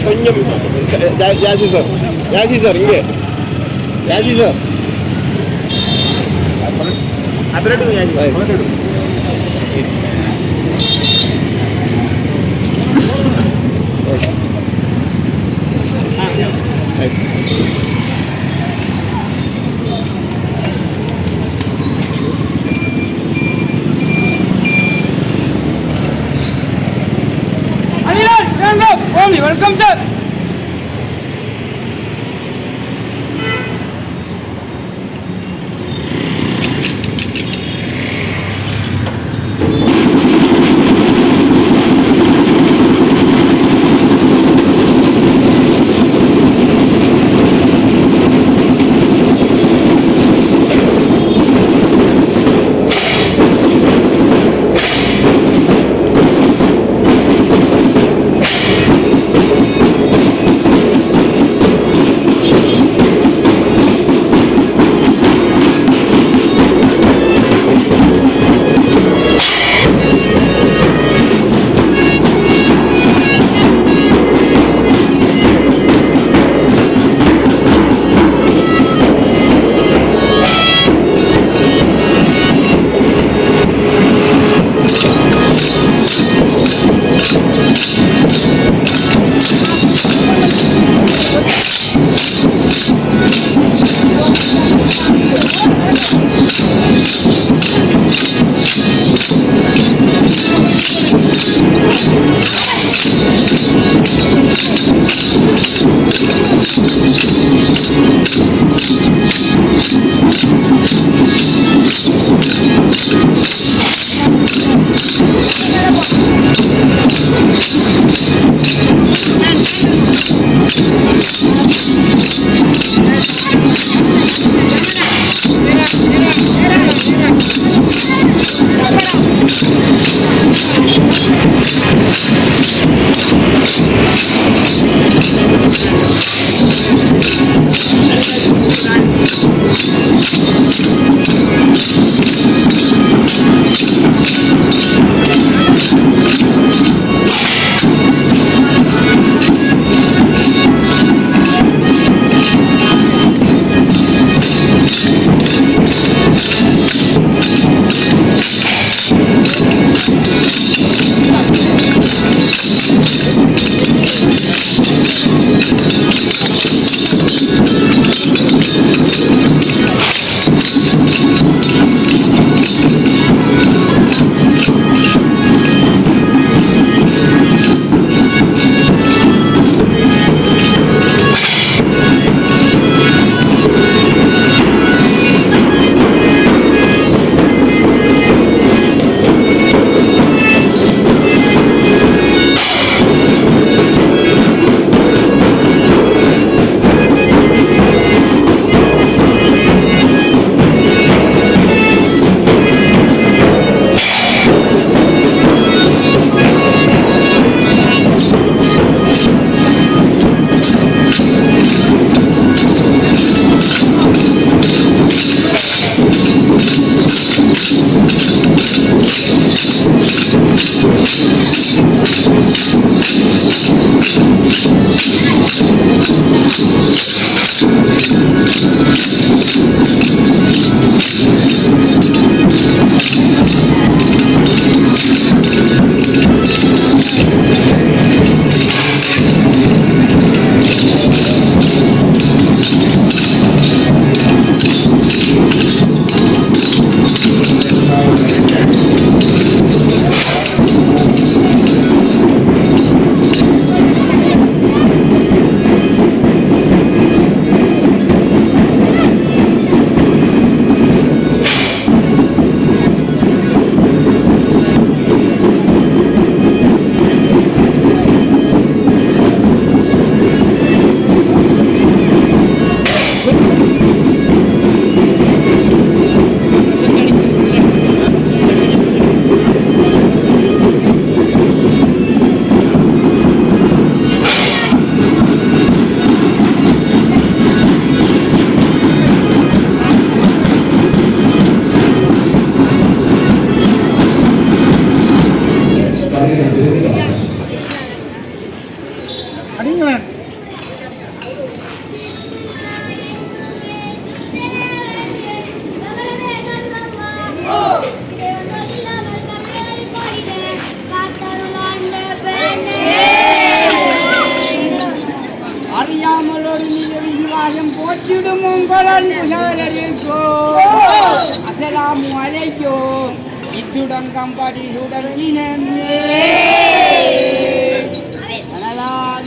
கொஞ்சம் Jassi sir, Jassi sir, இங்கே Jassi sir, welcome sir. Yo, itudan kampadi sudan inen. Analan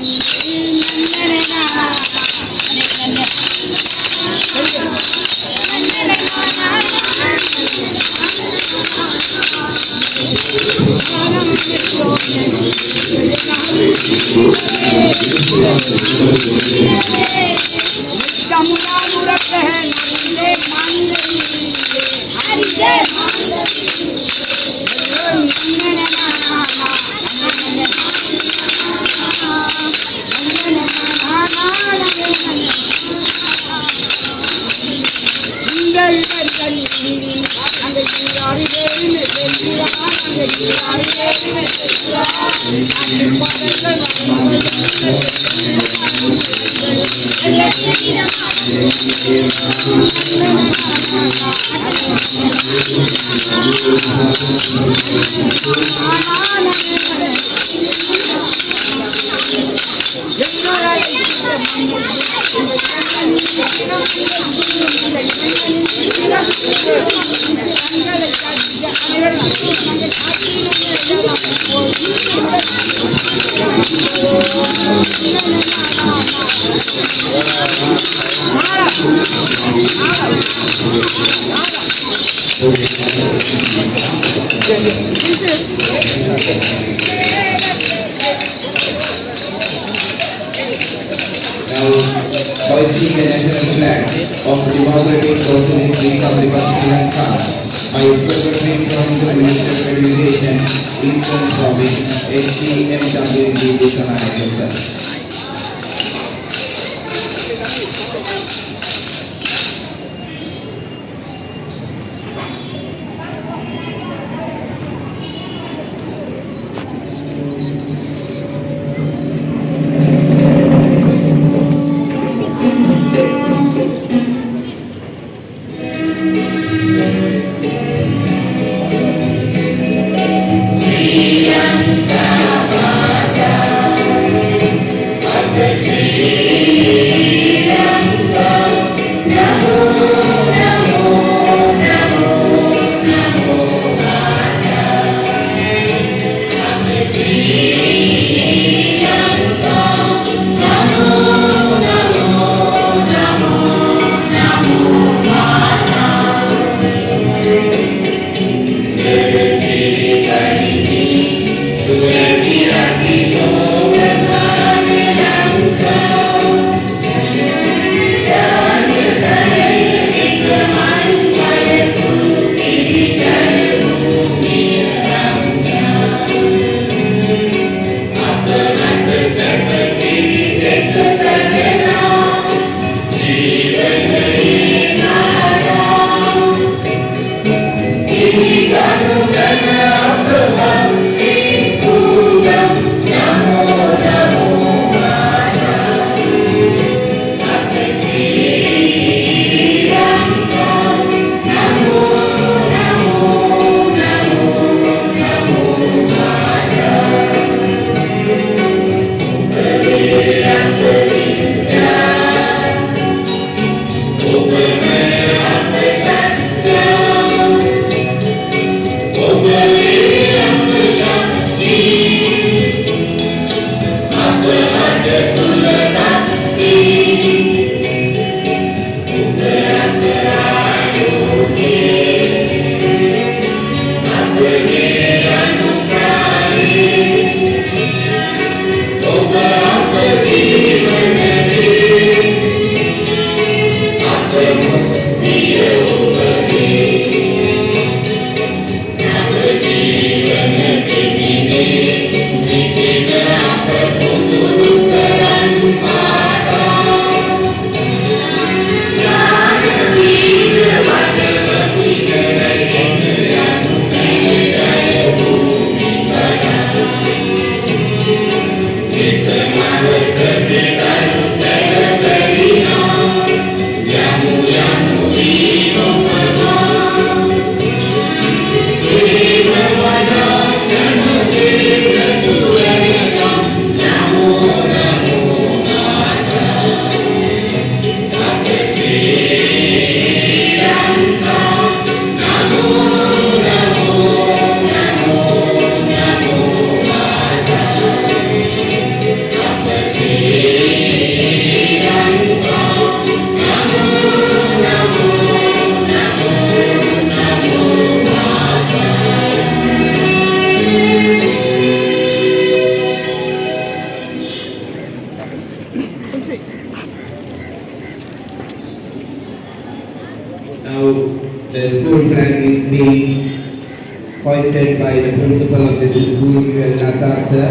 Jamuna murat hai mande mande Hoisting the national flag of Democratic Socialist Republic of Sri Lanka by Secretary Council Minister of Education, Eastern Province, HCMWD Biswanathan sir. The school flag is being hoisted by the principal of this school, Nasar sir.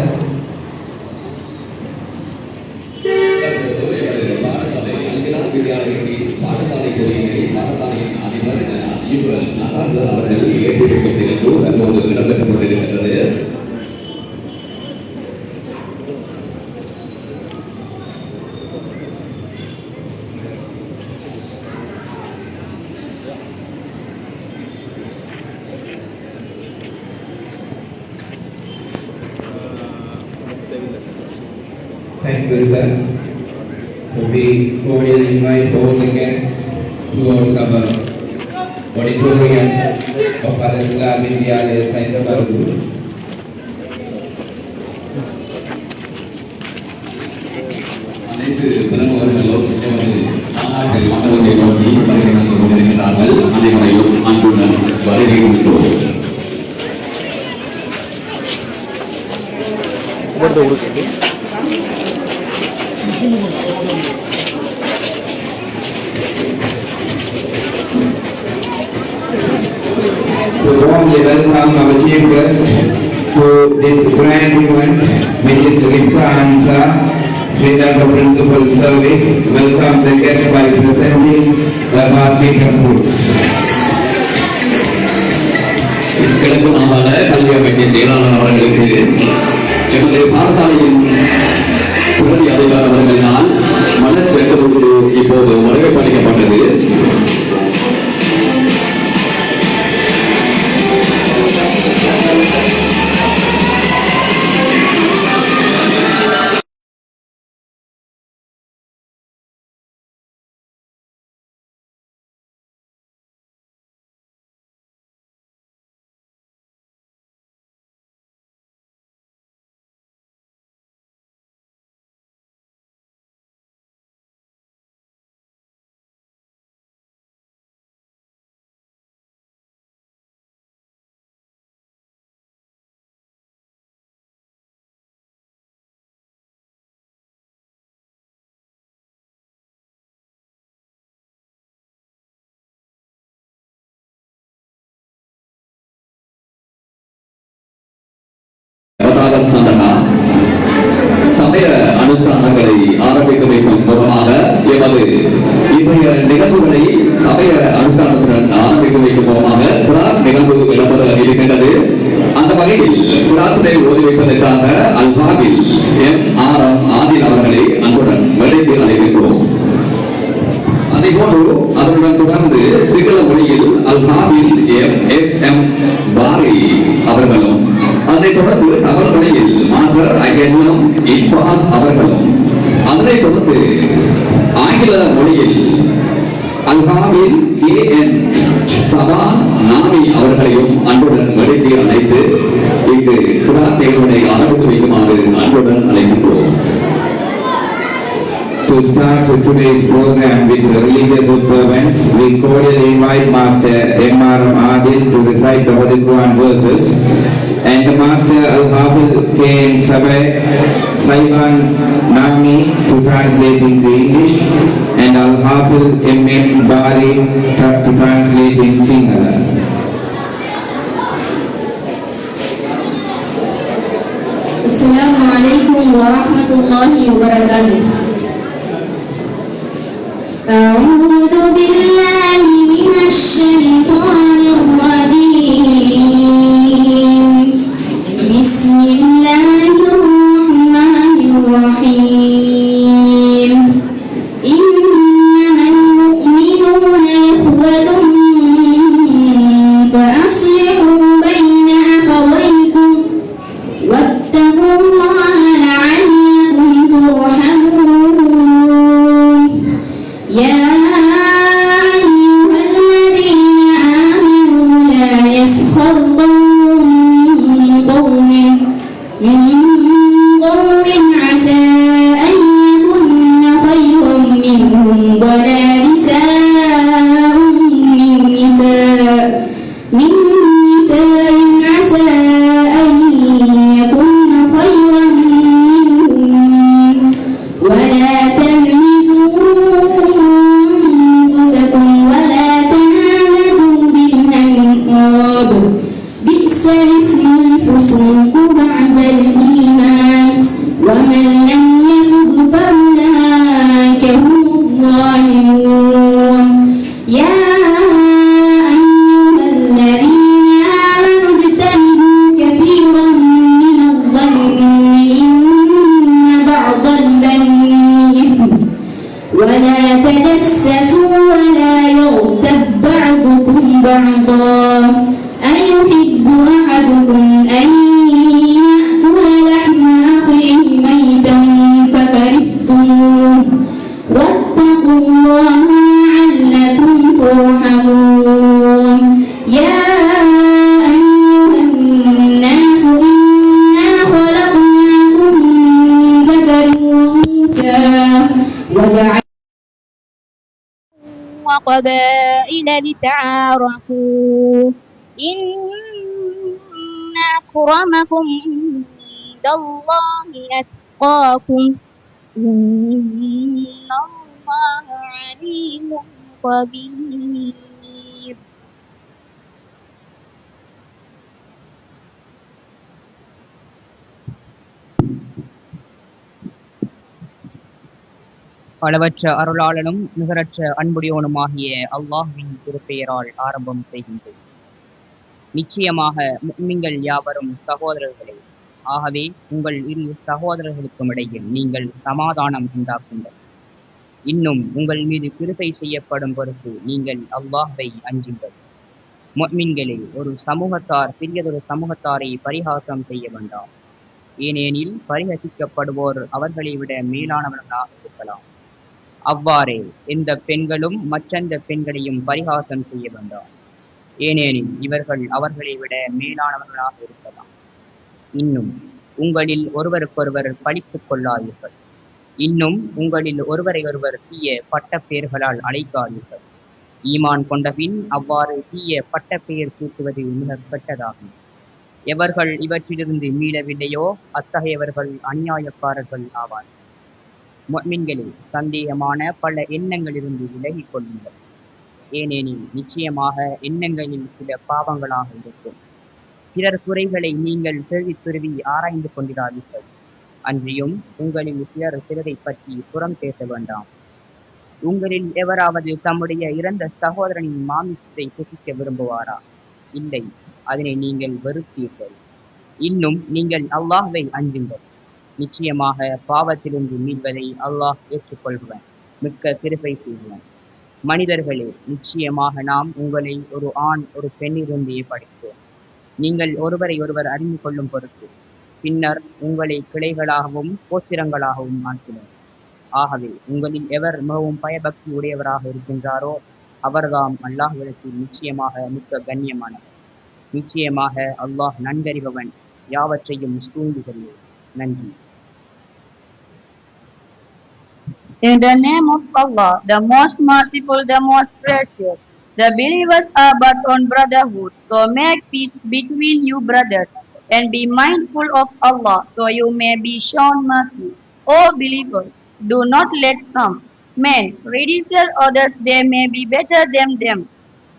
Thank you, sir. So we cordially invite all the guests towards our auditorium of Al-Islam Vidyalaya Saithabaru. அனைத்து பிரமுகர்களும் எமது மாநாட்டில் மண்டலத்தை நோக்கி வருகை தந்து கொண்டிருக்கிறார்கள். அனைவரையும் அன்புடன் வரவேற்கிறோம். To warmly welcome our chief guest to this grand event, Mrs. Rifka Ansa, Sri Lanka Principal Service, welcomes the guest by presenting the basket of foods. கிழக்கு மாகாண கல்வி அமைச்சின் செயலாளர் அவர்களுக்கு எமது பாடசாலையின் துணை அதிகாரி அவர்களினால் மலர் சேர்க்கப்பட்டு இப்போது வரவேற்பு அளிக்கப்பட்டது. சமய அனுஷ்டானங்களை ஆரம்பிக்க வைக்கும் மூலமாக எமது இன்றைய நிகழ்வுகளை சமய அனுஷ்டானத்துடன் ஆரம்பிக்க வைக்கும் மூலமாக குரான் நிகழ்வு இடம்பெற இருக்கின்றது. அந்த வகையில் குரானை ஓதி வைப்பதற்காக அல்ஹாவில் M.R.M. ஆதில் அவர்களை அன்புடன் மேடைக்கு அழைக்கின்றோம். அதேபோன்று அதனுடன் தொடர்ந்து சிங்கள மொழியில் அல்ஹாவில் M.F.M. பாரி அவர்களும், அதனைத் தொடர்ந்து தமிழ் மொழியில் மாஸ்டர் அகென்னம் இன்பாஸ் அவர்களும், அதனைத் தொடர்ந்து ஆங்கில மொழியில் அல்ஹாவில் K.N. சபான் நாமி அவர்களையும் அன்புடன் மேடைக்கு அழைத்து இங்கு குரான் தேர்வினை ஆரம்பித்து வைக்குமாறு அன்புடன் அழைக்கின்றோம். To start today's program with religious observance, we cordially invite Master M.R.M. Adil to recite the Holy Quran verses, and Master Al-Hafil K.N. Saiban Nami to translate into English, and Al-Hafil M.M. Bari to translate in Sinhala. Assalamu alaikum wa rahmatullahi wa barakatuh. أعوذ بالله من الشيطان الرجيم. بسم الله الرحمن الرحيم. إنما المؤمنون إخوة فأصلحوا بين أخويكم واتقوا الله لعلكم ترحمون. يا أيها الذين آمنوا لا يسخر قوم من قوم عسى أن يكن خيرا منهم ولا نساء من نساء عسى أن يكن خيرا منهم ولا تلمزوا أنفسكم ولا تنابزوا بعضا أيحب أحدكم أن يأكل لحم أخيه ميتا فكرهتموه واتقوا الله لعلكم ترحمون يا أيها الناس إنا خلقناكم من ذكر وأنثى وجعلناكم وقبائل لتعارفوا إن أكرمكم عند الله أتقاكم إن الله عليم خبير. அளவற்ற அருளாளனும் நிகரற்ற அன்புடையோனுமாகிய அல்லாஹ்வின் திருப்பெயரால் ஆரம்பம் செய்கின்றேன். நிச்சயமாக முஃமின்கள் யாவரும் சகோதரர்களே, ஆகவே உங்கள் இரு சகோதரர்களுக்கும் இடையில் நீங்கள் சமாதானம் உண்டாக்குங்கள். இன்னும் உங்கள் மீது கிருபை செய்யப்படும் பொருட்டு நீங்கள் அல்லாஹ்வை அஞ்சுங்கள். முஃமின்களே, ஒரு சமூகத்தார் பெரியதொரு சமூகத்தாரை பரிகாசம் செய்ய வேண்டாம். ஏனெனில் பரிகசிக்கப்படுவோர் அவர்களை விட மேலானவர்களாக இருக்கலாம். அவ்வாறே எந்த பெண்களும் மற்றெந்த பெண்களையும் பரிகாசம் செய்ய வேண்டாம். ஏனெனில் இவர்கள் அவர்களை விட மேலானவர்களாக இருக்கலாம். இன்னும் உங்களில் ஒருவருக்கொருவர் பழித்துக் கொள்ளாதீர்கள். இன்னும் உங்களில் ஒருவரை ஒருவர் தீய பட்டப்பெயர்களால் அழைக்காதீர்கள். ஈமான் கொண்டபின் அவ்வாறு தீய பட்டப்பெயர் சூட்டுவது மிக கெட்டதாகும். எவர்கள் இவற்றிலிருந்து மீளவில்லையோ அத்தகையவர்கள் அநியாயக்காரர்கள் ஆவார். முஃமின்களே, சந்தேகமான பல எண்ணங்களிலிருந்து விலகிக் கொள்ளுங்கள். ஏனெனில் நிச்சயமாக எண்ணங்களில் சில பாவங்களாக இருக்கும். பிறர் குறைகளை நீங்கள் துருவி ஆராய்ந்து கொண்டிராதீர்கள். அன்றியும் உங்களில் சிலரை பற்றி புறம் பேச வேண்டாம். உங்களில் எவராவது தம்முடைய இறந்த சகோதரனின் மாமிசத்தை புசிக்க விரும்புவாரா? இல்லை, அதனை நீங்கள் வெறுப்பீர்கள். இன்னும் நீங்கள் அல்லாஹ்வை அஞ்சுங்கள். நிச்சயமாக பாவத்திலிருந்து மீள்வதை அல்லாஹ் ஏற்றுக்கொள்பவன், மிக்க கிருபை செய்பவன். மனிதர்களே, நிச்சயமாக நாம் உங்களை ஒரு ஆண் ஒரு பெண்ணிலிருந்தே படைத்தோம். நீங்கள் ஒருவரை ஒருவர் அறிந்து கொள்ளும் பொருட்டு பின்னர் உங்களை கிளைகளாகவும் கோத்திரங்களாகவும் ஆக்கினோம். ஆகவே உங்களில் எவர் மிகவும் பயபக்தி உடையவராக இருக்கின்றாரோ அவர்தாம் அல்லாஹ்விடத்தில் நிச்சயமாக மிக்க கண்ணியமானவர். நிச்சயமாக அல்லாஹ் நன்கறிபவன், யாவற்றையும் சூழ்ந்து செல்வோம். நன்றி. In the name of Allah, the most merciful, the most gracious. The believers are but on brotherhood, so make peace between you brothers, and be mindful of Allah, so you may be shown mercy. O believers, do not let some men ridicule others, they may be better than them.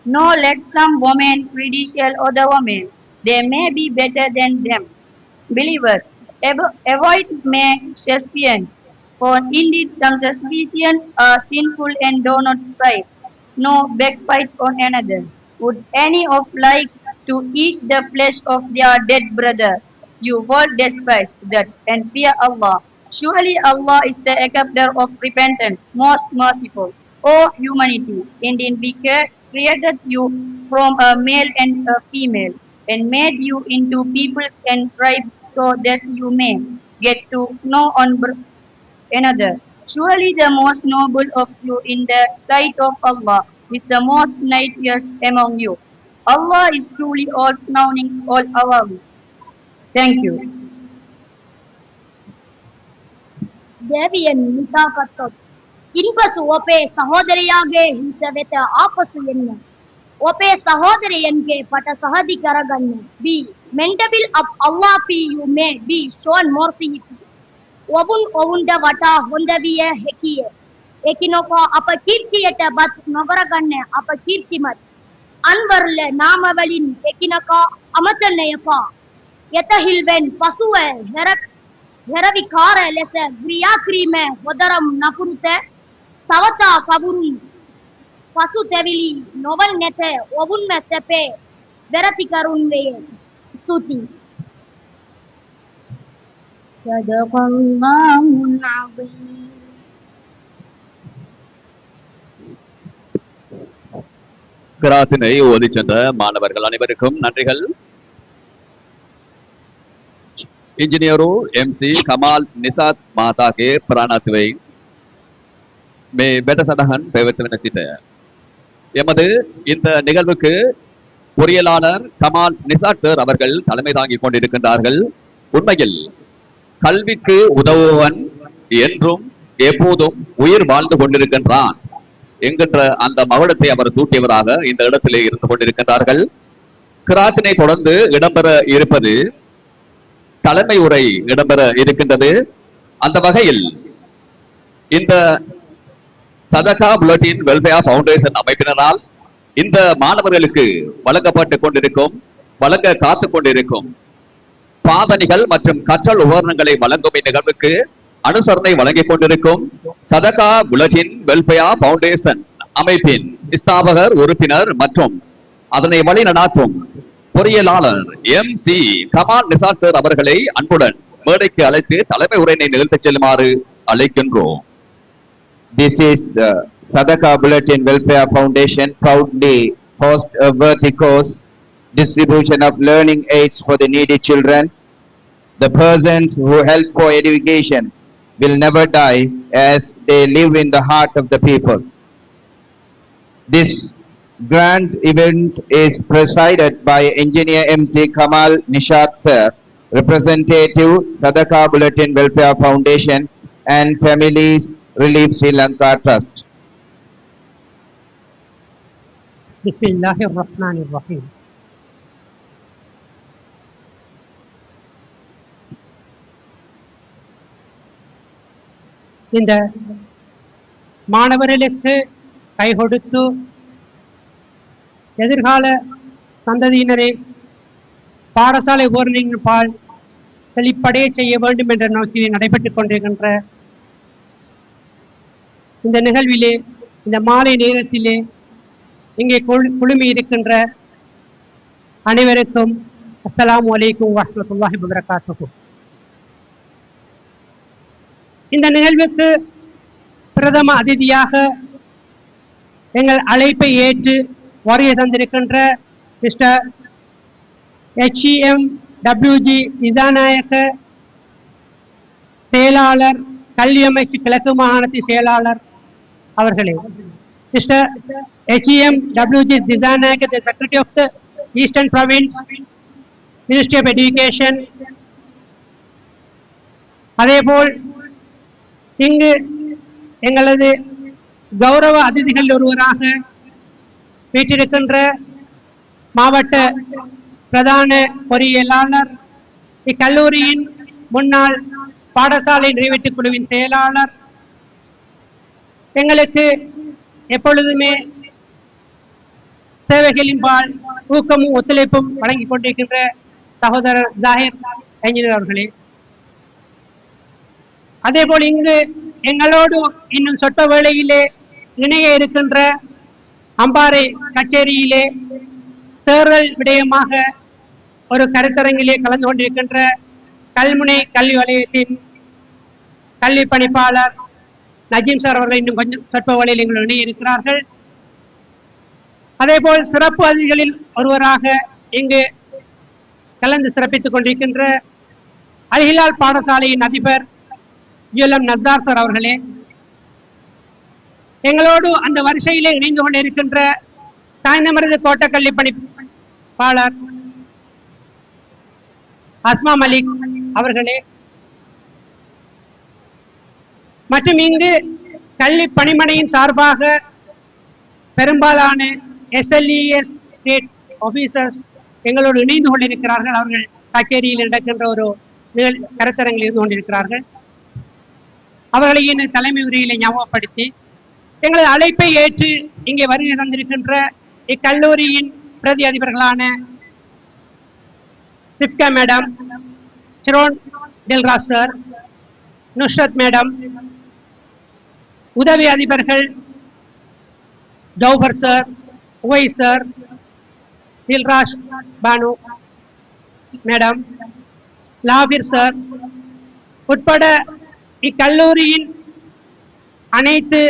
Nor let some women ridicule other women, they may be better than them. Believers, avoid mere suspicions, for indeed some suspicions are sinful, and do not strive, nor backbite on another. Would any of like to eat the flesh of their dead brother? You will despise that and fear Allah. Surely Allah is the acceptor of repentance, most merciful. O humanity, indeed we created you from a male and a female, and made you into peoples and tribes so that you may get to know another. Surely the most noble of you in the sight of Allah is the most righteous among you. Allah is truly all knowing, all aware. Thank you. ದೇವಿಯನ್ನು ನಿತಾಕತ್ತೊತ್ ಇನ್ಪಸು ಒಪೆ ಸಹೋದರಿಯಾಗೆ ಹಿಂಸವೆತ ಆಪಸು ಎನ್ನ ಒಪೆ ಸಹೋದರಿಯನ್ಗೆ ಪಟ ಸಹದಿ ಕರಗನ್ನ ಬಿ ಮೆಂಟಬಿಲ್ ಅಪ್ Allah ಪಿ you may be shown mercy ಇತಿ ಒವುನ್ ಒವುಂಡ ವಟ ಹೊಂದವಿಯ ಹೆಕಿಯ ಎಕಿನೊಕ ಅಪ ಕೀರ್ತಿಯಟ ಬತ್ ನೊಗರಗನ್ನ ಅಪ ಕೀರ್ತಿಮತ್ ಅನ್ವರ್ಲೆ ನಾಮವಲಿನ್ ಎಕಿನಕ ಅಮತನೆಯಪ ಯತಹಿಲ್ವೆನ್ ಪಸುವ ಹೆರವಿಕಾರ ಲೆಸ ಕ್ರಿಯಾಕ್ರೀಮೆ ಹೊದರಂ ನಪುರುತ තවතා කවුරුන් පසු තැවිලි නොවල් නැත ඔවුන්ම සැපේ වැරතිකරුන්ගේ ස්තුති සදකල්ලාහුල් අසීම් கிராத்தினை ஓதி சென்ற மாணவர்கள் அனைவருக்கும் நன்றிகள். इंजीनियरों MC कमाल निसात माता के प्राणात्वे में बेटसदहन பெயர்த்து சிட்ட எமது இந்த நிகழ்வுக்கு பொறியியலாளர் கமால் நிசாத் சார் அவர்கள் தலைமை தாங்கிக் கொண்டிருக்கின்றார்கள். உண்மையில் கல்விக்கு உதவுவன் என்றும் எப்போதும் உயிர் வாழ்ந்து கொண்டிருக்கின்றான் என்கின்ற அந்த மகுடத்தை அவர் சூட்டியவராக இந்த இடத்திலே இருந்து கொண்டிருக்கின்றார்கள். கிராத்தினை தொடர்ந்து இடம்பெற இருப்பது தலைமை உரை இடம்பெற இருக்கின்றது. அந்த வகையில் இந்த சதகா புல்லட்டின் வெல்ஃபேர் ஃபவுண்டேஷன் அமைப்பினரால் இந்த மாணவர்களுக்கு வழங்கப்பட்டுக் கொண்டிருக்கும் வழங்க காத்துக் கொண்டிருக்கும் பாதணிகள் மற்றும் கற்றல் உபகரணங்களை வழங்கும் இந்நிகழ்வுக்கு அனுசரணை வழங்கிக் கொண்டிருக்கும் சதகா புல்லட்டின் வெல்ஃபேர் ஃபவுண்டேஷன் அமைப்பின் ஸ்தாபகர் உறுப்பினர் மற்றும் அதனை வழி நடாத்தும் பொறியியலாளர் MC கமால் நிசாத் சார் அவர்களை அன்புடன் மேடைக்கு அழைத்து தலைமை உரையினை நிகழ்த்தி செல்லுமாறு அழைக்கின்றோம். This is Sadaka Bulletin Welfare Foundation proudly host a worthy cause, distribution of learning aids for the needy children. The persons who help for education will never die as they live in the heart of the people. This grand event is presided by Engineer MC Kamal Nishat Sir, representative Sadaka Bulletin Welfare Foundation and Families Relief Sri Lanka Trust. Bismillahirrahmanirrahim. இந்த மாணவர்களுக்கு கை கொடுத்து எதிர்கால சந்ததியினரை பாடசாலை உபகரணங்களின் பால் செழிப்படைய செய்ய வேண்டும் என்ற நோக்கில் நடைபெற்றுக் கொண்டிருக்கின்ற இந்த நிகழ்விலே இந்த மாலை நேரத்திலே இங்கே குழுமி இருக்கின்ற அனைவருக்கும் அஸ்ஸலாமு அலைக்கும் வரஹ்மத்துல்லாஹி வபரகாத்துஹு. இந்த நிகழ்வுக்கு பிரதம அதிதியாக எங்கள் அழைப்பை ஏற்று வருகை தந்திருக்கின்ற மிஸ்டர் HEMWG திசாநாயக்க செயலாளர், கல்வி அமைச்சு கிழக்கு மாகாணத்தின் செயலாளர் அவர்களே, mister HEMWG Dissanayake, the Secretary of the Eastern Province, Ministry of Education. அதேபோல் இங்கு எங்களது கௌரவ அதிதிகள் ஒருவராக வீற்றிருக்கின்ற மாவட்ட பிரதான பொறியியலாளர், இக்கல்லூரியின் முன்னாள் பாடசாலை நிறைவேற்றுக் குழுவின் செயலாளர், எங்களுக்கு எப்பொழுதுமே சேவைகளின்பால் ஊக்கமும் ஒத்துழைப்பும் வழங்கிக் கொண்டிருக்கின்ற சகோதரர் ஜாகிர் என்ஜினியர் அவர்களே, அதேபோல் இங்கு எங்களோடு இன்னும் சொட்ட வேளையிலே இணைய இருக்கின்ற அம்பாறை கச்சேரியிலே தேர்தல் விடயமாக ஒரு கருத்தரங்கிலே கலந்து கொண்டிருக்கின்ற கல்முனை கல்வி வலயத்தின் கல்வி பணிப்பாளர் நஜீம் சார் அவர்கள் இன்னும் கொஞ்சம் சொற்ப வேளையில் எங்கள் இணைய இருக்கிறார்கள். அதேபோல் சிறப்பு அதிதிகளில் ஒருவராக இங்கு கலந்து சிறப்பித்துக் கொண்டிருக்கின்ற அல்ஹிலால் பாடசாலையின் அதிபர் ULM நத்தார் சார் அவர்களே, எங்களோடு அந்த வரிசையிலே இணைந்து கொண்டிருக்கின்ற தாய்நமரது தோட்டக்கல்வி பணிப்பாளர் அஸ்மா மலிக் அவர்களே, மற்றும் இங்கு கல்வி பணிமனையின் சார்பாக பெரும்பாலான SLES ஸ்டேட் ஆபீசர்ஸ் எங்களோடு இணைந்து கொண்டிருக்கிறார்கள். அவர்கள் கச்சேரியில் நடக்கின்ற ஒரு கருத்தரங்கில் இருந்து கொண்டிருக்கிறார்கள். அவர்களை இந்த தலைமை உரையிலே ஞாபகப்படுத்தி எங்களது அழைப்பை ஏற்று இங்கே வருகை தந்திருக்கின்ற இக்கல்லூரியின் பிரதி அதிபர்களான Shifka madam, Shiron Delraj sir, Nushrat madam, உதவி அதிபர்கள் Jauhar sir, Uvai sir, Dilraj Banu madam, Labir sir உட்பட இக்கல்லூரியின் அனைத்து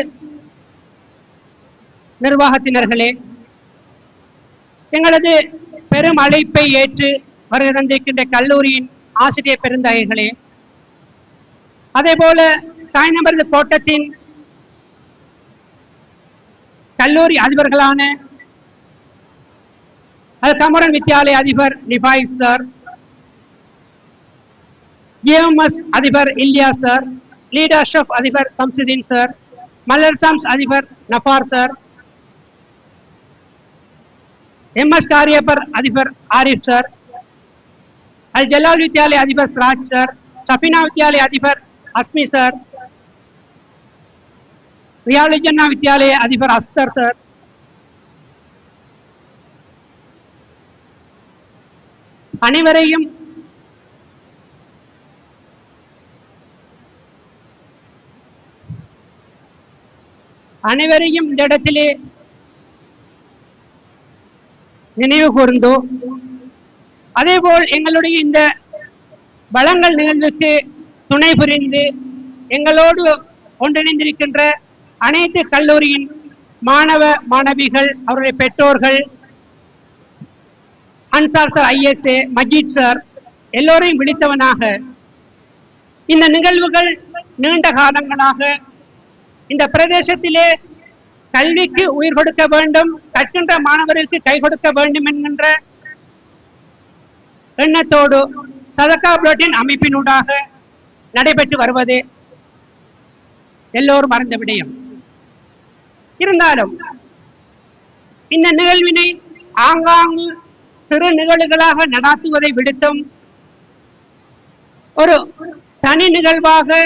நிர்வாகத்தினர்களே, எங்களது பெரும் அழைப்பை ஏற்று வருகை தந்திருக்கின்ற கல்லூரியின் ஆசிரியர் பெருந்தகைகளே, அதேபோல சாய்ந்தமருது கோட்டத்தின் கல்லூரி அதிபர்களான அல் கமரன் வித்யாலய அதிபர் நிபாயிஸ் சார், ஜிஎம்எஸ் அதிபர் இல்யாஸ் சார், லீடர்ஷிப் அதிபர் சம்சுதீன் சார், மலர் சம்ஸ் அதிபர் நஃபார் சார், எம்எஸ் காரியப்பர் அதிபர் ஆரிஃப் சார், அல் ஜலால் வித்யாலய அதிபர் ஸ்ராஜ் சார், சஃபினா வித்யாலய அதிபர் அஸ்மி சார், ரியாலிஜன்னா வித்யாலய அதிபர் அஸ்தர் சார், அனைவரையும் இந்த இடத்திலே நினைவு கூர்ந்தோ, அதேபோல் எங்களுடைய இந்த வளங்கள் நிகழ்வுக்கு துணை புரிந்து எங்களோடு ஒன்றிணைந்திருக்கின்ற அனைத்து கல்லூரியின் மாணவ மாணவிகள், அவருடைய பெற்றோர்கள், Ansar sir, ISA, Majeed sir எல்லோரையும் விழித்தவனாக இந்த நிகழ்வுகள் நீண்ட காலங்களாக இந்த பிரதேசத்திலே கல்விக்கு உயிர் கொடுக்க வேண்டும், கற்கின்ற மாணவர்களுக்கு கை கொடுக்க வேண்டும் என்கின்ற எண்ணத்தோடு சதகா புளோட்டின் அமைப்பினூடாக நடைபெற்று வருவது எல்லோரும் அறிந்த விடயம். இருந்தாலும் இந்த நிகழ்வினை ஆங்காங்கு சிறு நிகழ்வுகளாக நடாத்துவதை விடுத்தும் ஒரு தனி நிகழ்வாக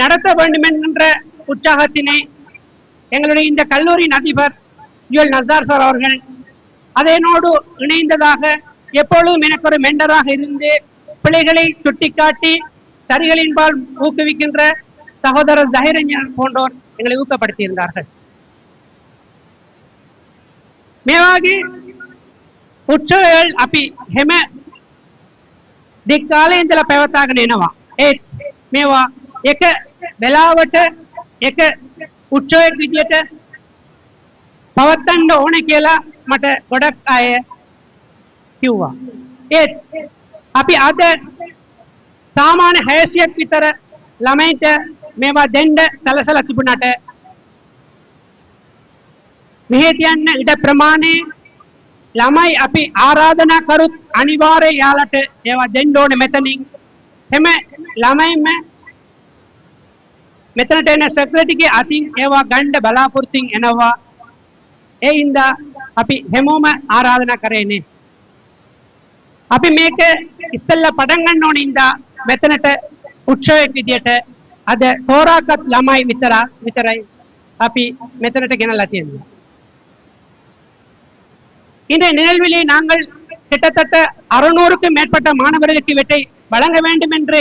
நடத்த வேண்டும் என்கின்ற உற்சாகத்தினை எங்களுடைய இந்த கல்லூரியின் அதிபர் யுஎல் நசார் சார் அவர்கள் அதனோடு இணைந்ததாக எப்பொழுதும் எனக்கு ஒரு மெண்டராக இருந்து பிள்ளைகளை சுட்டிக்காட்டி சரிகளின்பால் ஊக்குவிக்கின்ற சகோதரர் ஜஹீரஞ்சன் போன்றோர் எங்களை ஊக்கப்படுத்தியிருந்தார்கள். මේවාගේ උත්සවයල් අපි හැම දික් කාලේ ඉඳලා පැවතාගෙන එනවා. ඒත් මේවා එක වෙලාවට එක උත්සවයක් විදියට පවත්වන්න ඕනේ කියලා මට ගොඩක් අය කිව්වා. ඒත් අපි අද සාමාන්‍ය 60ක් විතර ළමයින්ට මේවා දෙන්න සැලසලා තිබුණාට මෙහෙ තියන්න ඉඩ ප්‍රමාණය ළමයි අපි ආරාධනා කරුත් අනිවාර්යයෙන් යාලට ඒවා දෙන්න ඕනේ. මෙතනින් හැම ළමයින්ම මෙතනට එන සෙක්‍රටරිගේ අතින් ඒවා ගන්න බලාපොරොත්තුෙන් එනවා. ඒ හින්දා අපි හැමෝම ආරාධනා කරන්නේ. අපි මේක ඉස්සෙල්ලා පටන් ගන්න ඕනේ ඉඳා මෙතනට උත්සවයක් විදියට අද තෝරාගත් ළමයි විතරයි අපි මෙතනට ගෙනලා තියෙනවා. இந்த நிகழ்விலே நாங்கள் கிட்டத்தட்ட 600க்கும் மேற்பட்ட மாணவர்களுக்கு இவற்றை வழங்க வேண்டும் என்று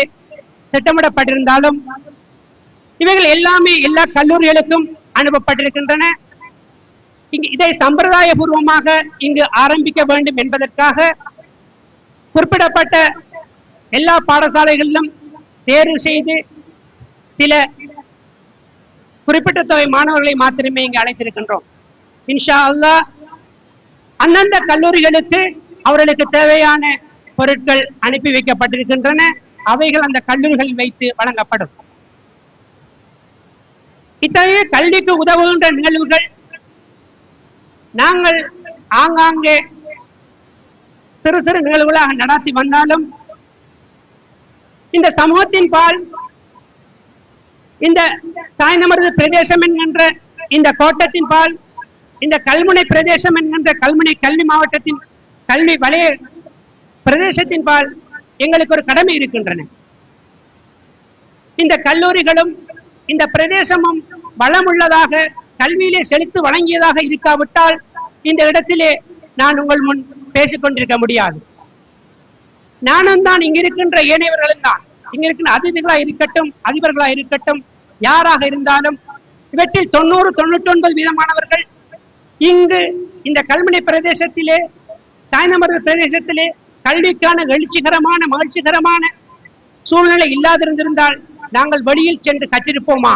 திட்டமிடப்பட்டிருந்தாலும் இவைகள் எல்லாமே எல்லா கல்லூரிகளுக்கும் அனுப்பப்பட்டிருக்கின்றன. இதை சம்பிரதாயபூர்வமாக இங்கு ஆரம்பிக்க வேண்டும் என்பதற்காக குறிப்பிடப்பட்ட எல்லா பாடசாலைகளிலும் தேர்வு செய்து சில குறிப்பிட்ட தொகை மாணவர்களை மாத்திரமே இங்கு அழைத்திருக்கின்றோம். இன்ஷா அல்லாஹ் அந்தந்த கல்லூரிகளுக்கு அவர்களுக்கு தேவையான பொருட்கள் அனுப்பி வைக்கப்பட்டிருக்கின்றன. அவைகள் அந்த கல்லூரிகளில் வைத்து வழங்கப்படும். இத்தகைய கல்விக்கு உதவுகின்ற நிகழ்வுகள் நாங்கள் ஆங்காங்கே சிறு சிறு நிகழ்வுகளாக நடத்தி வந்தாலும் இந்த சமூகத்தின் பால் இந்த சாய்ந்தமருது பிரதேசம் என்கின்ற இந்த கோட்டத்தின் பால் இந்த கல்முனை பிரதேசம் என்கின்ற கல்முனை கல்வி மாவட்டத்தின் கல்வி வலய பிரதேசத்தின் பால் எங்களுக்கு ஒரு கடமை இருக்கின்றன. இந்த கல்லூரிகளும் இந்த பிரதேசமும் வளமுள்ளதாக கல்வியிலே செழித்து வழங்கியதாக இருக்காவிட்டால் இந்த இடத்திலே நான் உங்கள் முன் பேசிக்கொண்டிருக்க முடியாது. நானும் தான் இங்கிருக்கின்ற ஏனையவர்களும் தான், இங்கிருக்கின்ற அதிதிகளா இருக்கட்டும், அதிபர்களா இருக்கட்டும், யாராக இருந்தாலும் இவற்றில் 90-99 வீதமானவர்கள் இங்கு இந்த கல்முனை பிரதேசத்திலே சாய்ந்தமருது பிரதேசத்திலே கல்விக்கான எழுச்சிகரமான மகிழ்ச்சிகரமான சூழ்நிலை இல்லாதிருந்திருந்தால் நாங்கள் வெளியில் சென்று கட்டிருப்போமா?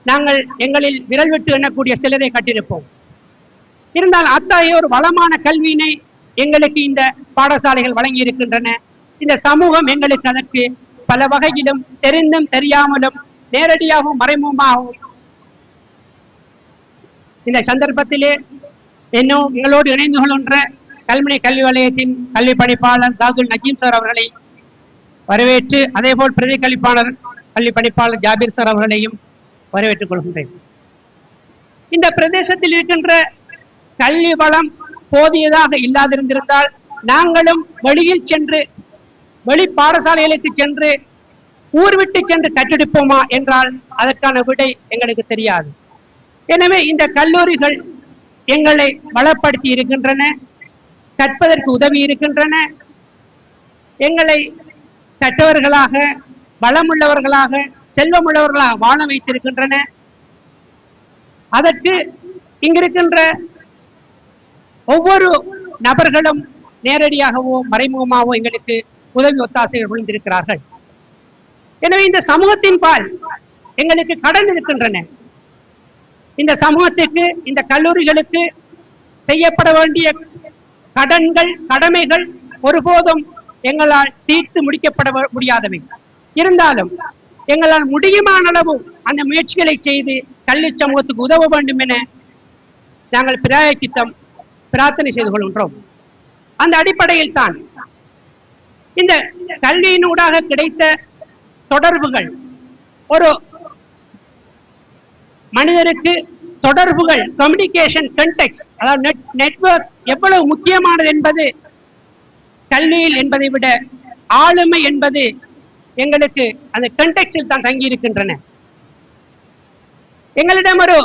நாங்கள் எங்களில் விரல் விட்டு எண்ணக்கூடிய சிலரை கட்டிருப்போம். இருந்தால் அத்தகைய ஒரு வளமான கல்வியினை எங்களுக்கு இந்த பாடசாலைகள் வழங்கி இருக்கின்றன. இந்த சமூகம் எங்களுக்கு அதற்கு பல வகையிலும் தெரிந்தும் தெரியாமலும் நேரடியாகவும் மறைமுகமாகவும் இந்த சந்தர்ப்பத்திலே இன்னும் எங்களோடு இணைந்து கொள்கின்ற கல்முனை கல்வி வலயத்தின் கல்வி பணிப்பாளர் தாதுல் நஜீம் சார் அவர்களை வரவேற்று, அதே போல் பிரதி கல்வி பணிப்பாளர் ஜாபீர் சார் அவர்களையும் வரவேற்றுக் கொள்கின்றேன். இந்த பிரதேசத்தில் இருக்கின்ற கல்வி வளம் போதியதாக இல்லாதிருந்திருந்தால் நாங்களும் வெளியில் சென்று வெளி பாடசாலைகளுக்கு சென்று ஊர் விட்டு சென்று கற்றெடுப்போமா என்றால் அதற்கான விடை எங்களுக்கு தெரியாது. எனவே இந்த கல்லூரிகள் எங்களை வளப்படுத்தி இருக்கின்றன, கற்பதற்கு உதவி இருக்கின்றன, எங்களை கற்றவர்களாக வளமுள்ளவர்களாக செல்வமுள்ளவர்களாக வாழ வைத்திருக்கின்றன. அதற்கு இங்கிருக்கின்ற ஒவ்வொரு நபர்களும் நேரடியாகவோ மறைமுகமாகவோ எங்களுக்கு உதவி ஒத்தாசைகள் புரிந்திருக்கிறார்கள். எனவே இந்த சமூகத்தின் பால் எங்களுக்கு கடன் இருக்கின்றன. இந்த சமூகத்துக்கு இந்த கல்லூரிகளுக்கு செய்யப்பட வேண்டிய கடன்கள் கடமைகள் ஒருபோதும் எங்களால் தீர்த்து முடிக்கப்பட முடியாதவை. இருந்தாலும் எங்களால் முடியுமான அளவு அந்த முயற்சிகளை செய்து கல்வி சமூகத்துக்கு உதவ வேண்டும் என நாங்கள் பிராயச்சித்தம் பிரார்த்தனை செய்து கொள்கின்றோம். அந்த அடிப்படையில் தான் இந்த கல்வியினூடாக கிடைத்த தொடர்புகள், ஒரு மனிதருக்கு தொடர்புகள், கம்யூனிகேஷன் கண்டெக்ஸ், அதாவது நெட்வொர்க் எவ்வளவு முக்கியமானது என்பது கல்வியில் என்பதை விட ஆளுமை என்பது எங்களுக்கு அந்த கண்டெக்ஸில் தான் தங்கி இருக்கின்றன. எங்களிடம் ஒரு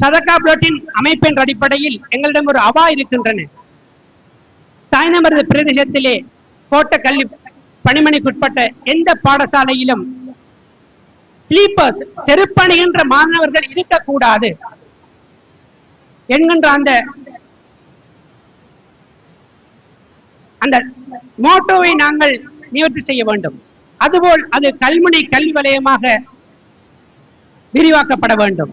சதகா புளோட்டின் அமைப்பின் அடிப்படையில் எங்களிடம் ஒரு அவா இருக்கின்றன. சாய்ந்தமருது பிரதேசத்திலே கோட்ட கல்வி பணிமனைக்குட்பட்ட எந்த பாடசாலையிலும் ஸ்லீப்பர்ஸ் செருப்பணிகின்ற மாணவர்கள் இருக்கக்கூடாது என்கின்ற அந்த மோட்டோவை நாங்கள் நிவர்த்தி செய்ய வேண்டும். அதுபோல் அது கல்முனை கல்வி வலயமாக விரிவாக்கப்பட வேண்டும்.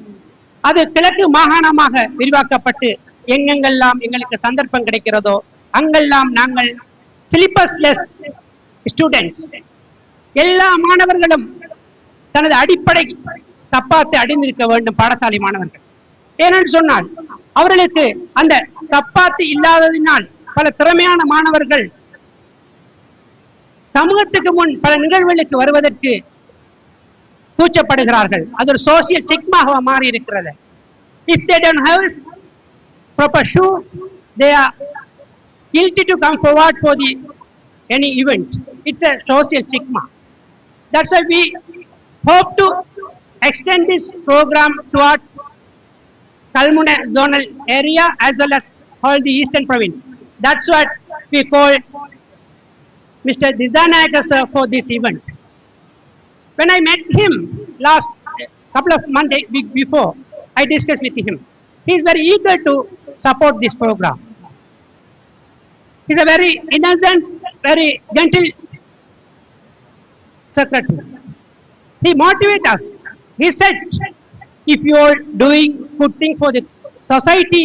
அது கிழக்கு மாகாணமாக விரிவாக்கப்பட்டு எங்கெங்கெல்லாம் எங்களுக்கு சந்தர்ப்பம் கிடைக்கிறதோ அங்கெல்லாம் நாங்கள் ஸ்லீப்பர்ஸ்லெஸ் ஸ்டூடெண்ட்ஸ், எல்லா மாணவர்களும் தனது அடிப்படை சப்பாத்தை அடைந்திருக்க வேண்டும். பாடசாலை மாணவர்கள் ஏனென்று சொன்னால் அவர்களுக்கு அந்த சப்பாத்து இல்லாததினால் பல திறமையான மாணவர்கள் சமூகத்துக்கு முன் பல நிகழ்வுகளுக்கு வருவதற்கு கூச்சப்படுகிறார்கள். அது ஒரு சோசியல் சிக்மாக மாறி இருக்கிறது. If they don't have proper shoe, they are guilty to come forward for any event. It's a social stigma. That's why we hope to extend this program towards Kalmuna zonal area as well as all the eastern province. That's what we call Mr. Didanayaka sir for this event. When I met him last couple of months before, I discussed with him. He is very eager to support this program. He is a very innocent, very gentle secretary. He motivates us. He said, if you are doing good thing for the society,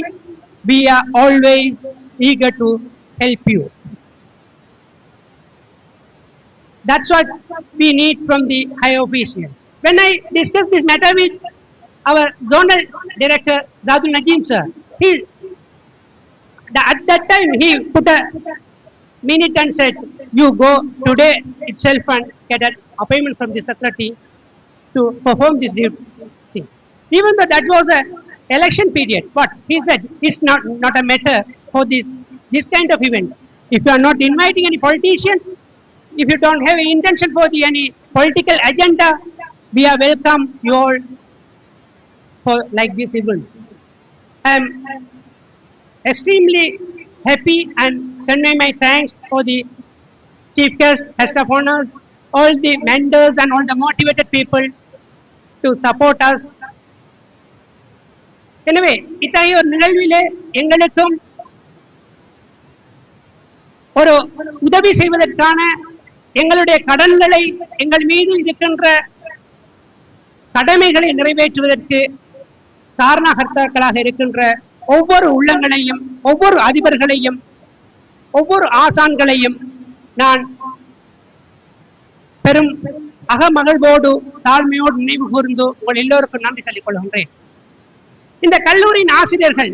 we are always eager to help you. That's what we need from the high official. When I discussed this matter with our zonal director, Dadul Najim sir, at that time he put a minute and said, you go today itself and get an appointment from the secretary to perform this thing. Even though that was a election period, but he said it's not a matter for this kind of events. If you are not inviting any politicians, if you don't have any intention for any political agenda, we are welcome you all for like this event. I am extremely happy and convey my thanks for the chief guest, guest of honor, all the mentors and all the motivated people to support us. எனவே இத்தகைய ஒரு நிகழ்விலே எங்களுக்கும் ஒரு உதவி செய்வதற்கான எங்களுடைய கடன்களை, எங்கள் மீது இருக்கின்ற கடமைகளை நிறைவேற்றுவதற்கு காரணகர்த்தாக்களாக இருக்கின்ற ஒவ்வொரு உள்ளங்களையும், ஒவ்வொரு அதிபர்களையும், ஒவ்வொரு ஆசான்களையும் நான் பெரும் அகமகிழ்வோடு தாழ்மையோடு நினைவு கூர்ந்து உங்கள் எல்லோருக்கும் நன்றி சொல்லிக் கொள்கின்றேன். இந்த கல்லூரியின் ஆசிரியர்கள்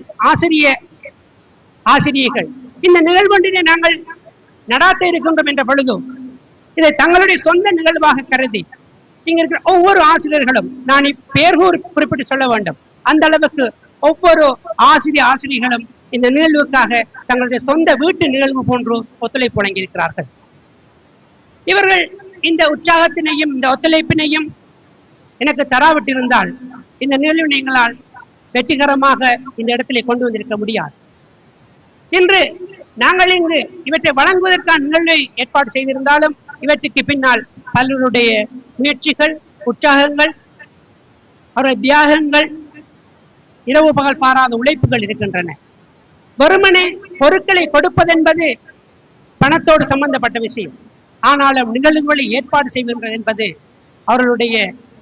இந்த நிகழ்வொன்றினை நாங்கள் நடாத்த இருக்கின்றோம் என்ற பொழுதும் இதை தங்களுடைய சொந்த நிகழ்வாக கருதி இங்க இருக்கிற ஒவ்வொரு ஆசிரியர்களும் நான் பேர் குறிப்பிட்டு சொல்ல வேண்டும். அந்த அளவுக்கு ஒவ்வொரு ஆசிரியர்களும் இந்த நிகழ்வுக்காக தங்களுடைய சொந்த வீட்டு நிகழ்வு போன்று ஒத்துழைப்பு வழங்கியிருக்கிறார்கள். இவர்கள் இந்த உற்சாகத்தினையும் இந்த ஒத்துழைப்பினையும் எனக்கு தராவிட்டிருந்தால் இந்த நிகழ்வினை எங்களால் வெற்றிகரமாக இந்த இடத்திலே கொண்டு வந்திருக்க முடியாது. இன்று நாங்கள் இங்கு இவற்றை வழங்குவதற்கான நிகழ்வை ஏற்பாடு செய்திருந்தாலும் இவற்றுக்கு பின்னால் பலருடைய முயற்சிகள், உற்சாகங்கள், அவருடைய தியாகங்கள், இரவு பகல் பாராத உழைப்புகள் இருக்கின்றன. வெறுமனே பொருட்களை கொடுப்பதென்பது பணத்தோடு சம்பந்தப்பட்ட விஷயம். ஆனாலும் நிகழ்வுகளை ஏற்பாடு செய்வது என்பது அவர்களுடைய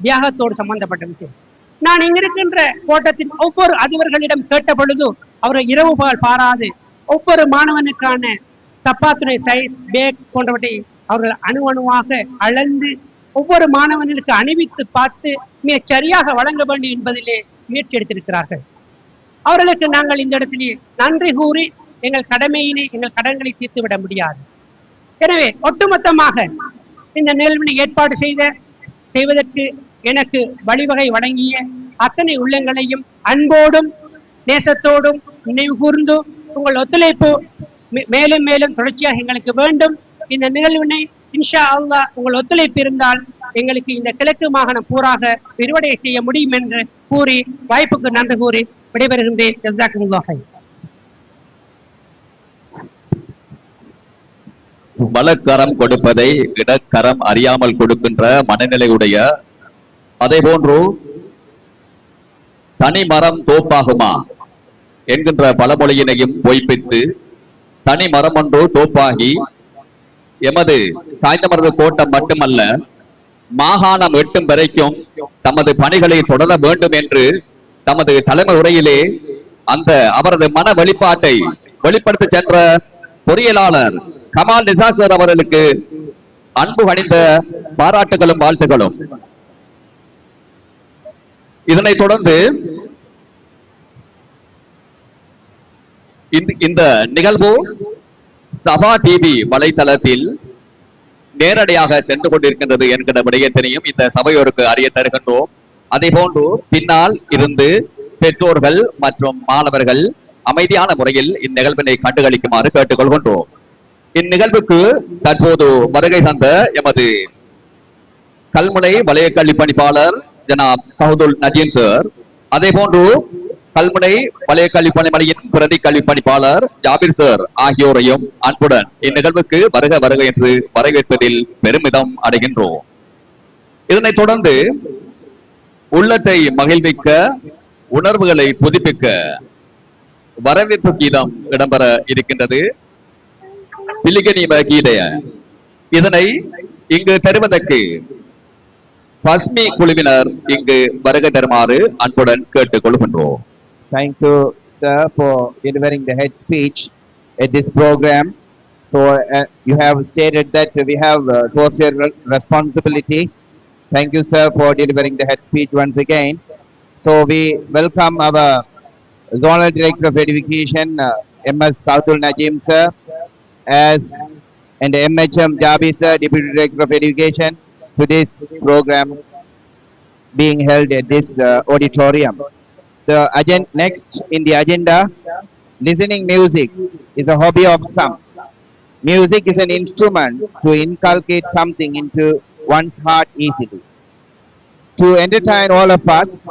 தியாகத்தோடு சம்பந்தப்பட்ட விஷயம். நான் இங்கிருக்கின்ற கோட்டத்தின் ஒவ்வொரு அதிபர்களிடம் கேட்ட பொழுது அவர்கள் இரவு பகல் பாராது ஒவ்வொரு மாணவனுக்கான சப்பாத்துறை சைஸ், பேக் போன்றவற்றை அவர்கள் அணுவாக அளந்து ஒவ்வொரு மாணவர்களுக்கு அணிவித்து பார்த்து மிக சரியாக வழங்க வேண்டும் என்பதிலே முயற்சி எடுத்திருக்கிறார்கள். அவர்களுக்கு நாங்கள் இந்த இடத்திலே நன்றி கூறி எங்கள் கடன்களை தீர்த்துவிட முடியாது. எனவே ஒட்டுமொத்தமாக இந்த நிகழ்வினை ஏற்பாடு செய்வதற்கு எனக்கு வழிவகை வழங்கிய அத்தனை உள்ளங்களையும் அன்போடும் நேசத்தோடும் நினைவு கூர்ந்து உங்கள் ஒத்துழைப்பு மேலும் மேலும் தொடர்ச்சியாக எங்களுக்கு வேண்டும். இந்த நிகழ்வினை இன்ஷா அல்லாஹ் உங்கள் ஒத்துழைப்பு இருந்தால் எங்களுக்கு இந்த கிழக்கு மாகாணம் பூராக விரிவடைய செய்ய முடியும் என்று கூறி வாய்ப்புக்கு நன்றி கூறி விடைபெறுகின்றேன். ஜஸாக்குமுல்லாஹ். வலக்கரம் கொடுப்பதை இடக்கரம் அறியாமல் கொடுக்கின்ற மனநிலையுடைய, அதே போன்று தனி மரம் தோப்பாகுமா என்கின்ற பழமொழியினையும் பொய்ப்பித்து தனி மரம் ஒன்று தோப்பாகி எமது சாய்ந்தமருது கோட்டம் மட்டுமல்ல மாகாணம் எட்டும் வரைக்கும் தமது பணிகளை தொடர வேண்டும் என்று தமது தலைமை உரையிலே அந்த அவரது மன வெளிப்பாட்டை வெளிப்படுத்த சென்ற பொறியியலாளர் கமால் நிசாத் சார் அவர்களுக்கு அன்பு கணிந்த பாராட்டுகளும் வாழ்த்துகளும். இதனைத் தொடர்ந்து இந்த நிகழ்வு சபா டிவி வலைத்தளத்தில் நேரடியாக சென்று கொண்டிருக்கின்றது என்கிற விடயத்தினையும் இந்த சபையோருக்கு அறிய தருகின்றோம். அதே போன்று பின்னால் இருந்து பெற்றோர்கள் மற்றும் மாணவர்கள் அமைதியான முறையில் இந்நிகழ்வினை கண்டுகளிக்குமாறு கேட்டுக்கொள்கின்றோம். இந்நிகழ்வுக்கு தற்போது வருகை தந்த எமது கல்முனை வலய கல்வி பணிப்பாளர் ஜனாப் சஹதுல் நஜீம் சார், அதே போன்று கல்முனை வலய கல்வி பணிமனையின் பிரதி கல்வி பணிப்பாளர் ஜாபிர் சார் ஆகியோரையும் அன்புடன் இந்நிகழ்வுக்கு வருக என்று வரவேற்பதில் பெருமிதம் அடைகின்றோம். இதனைத் தொடர்ந்து உள்ளத்தை மகிழ்விக்க, உணர்வுகளை புதுப்பிக்க வரவேற்பு கீதம் இடம்பெற இருக்கின்றது. பிலிகனிம கீதைய இதனை இங்கு தருவதற்கு பஸ்மி குழுவினர் இங்கு வருகை தருமாறு அன்புடன் கேட்டுக் கொள்கின்றோம். Thank you, sir, for delivering the head speech at this program. So you have stated that we have social responsibility. Thank you, sir, for delivering the head speech once again. So we welcome our Zonal Director of Education, MS Sahadul Najim, sir, and MHM Jabi, sir, Deputy Director of Education, to this program being held at this auditorium. The next in the agenda, listening music is a hobby of some. Music is an instrument to inculcate something into one's heart easily. To entertain all of us,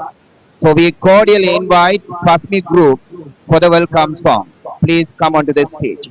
so we cordially invite Pasmi Group for the welcome song. Please come onto the stage.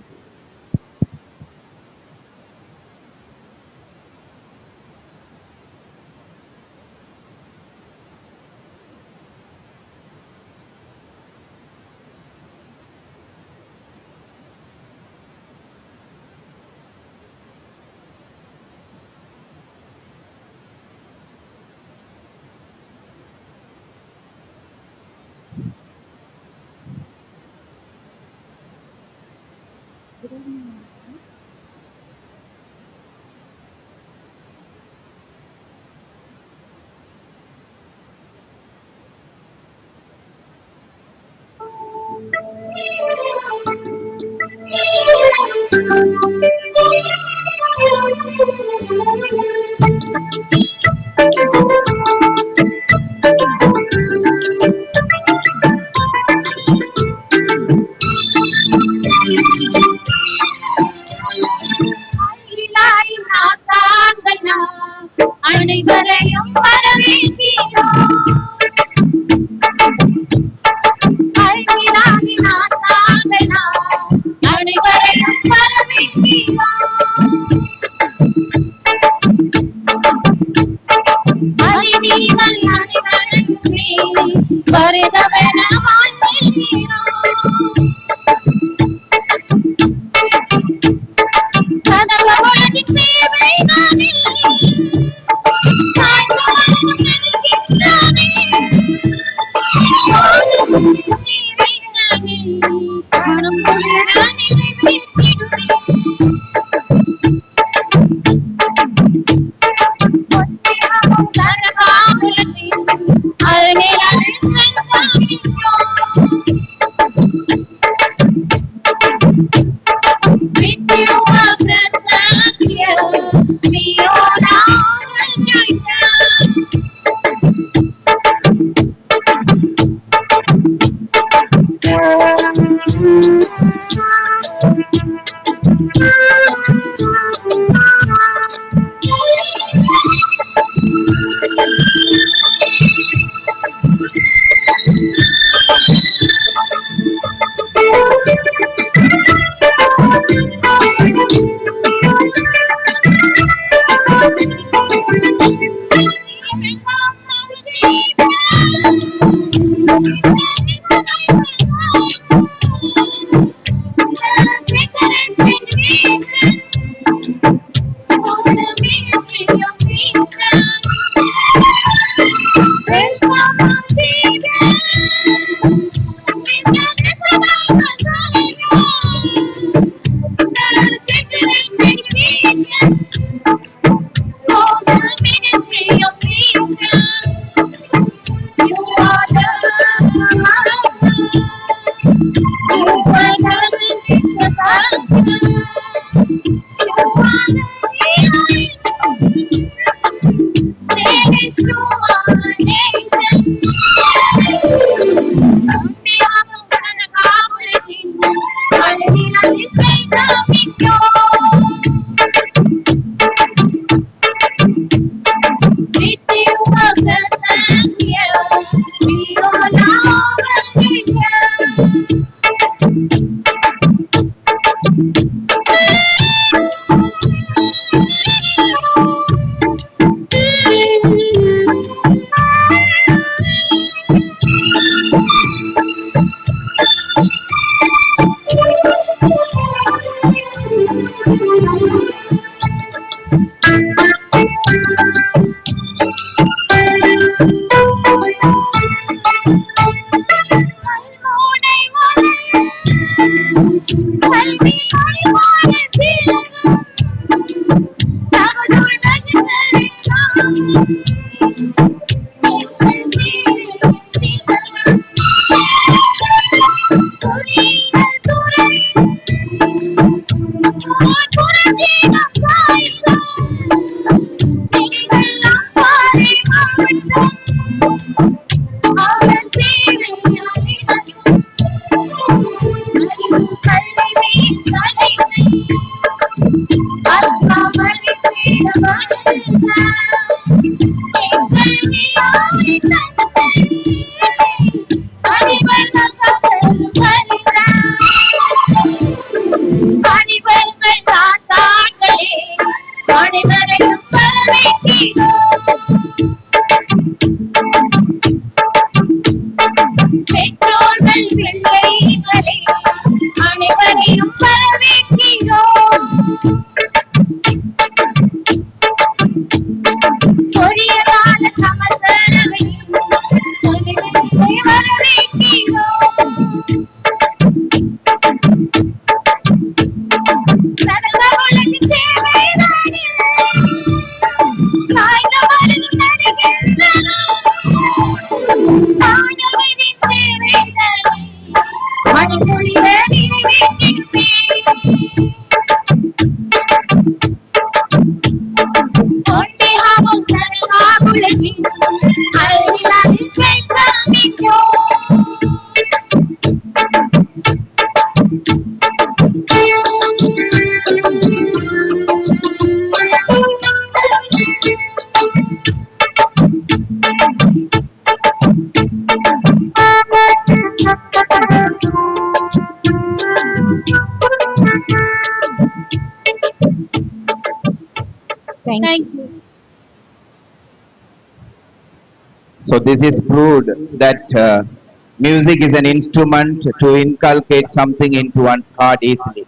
அனைவரையும் வரவேற்கிறோம். அனைவரையும் வரவேற்கிறோம். அதிதிகள் அனைவரையுமே வருகவென வாழ்த்துகிறோம். கடவுளின் சேவைதானே பெற்றோர்கள் பிள்ளைகளை அனைவரையும் வரவேற்கிறோம். Thank you. So this is proved that music is an instrument to inculcate something into one's heart easily.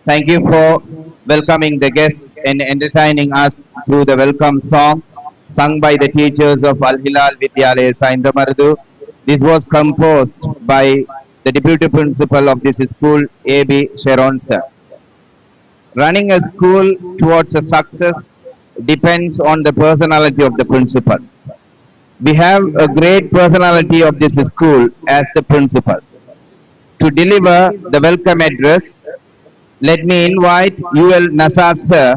Thank you for welcoming the guests and entertaining us through the welcome song sung by the teachers of Al Hilal Vidyalaya Saindamardu. This was composed by the deputy principal of this school, A.B. Sharon sir. Running a school towards a success depends on the personality of the principal. We have a great personality of this school as the principal. To deliver the welcome address, let me invite UL Nasar sir,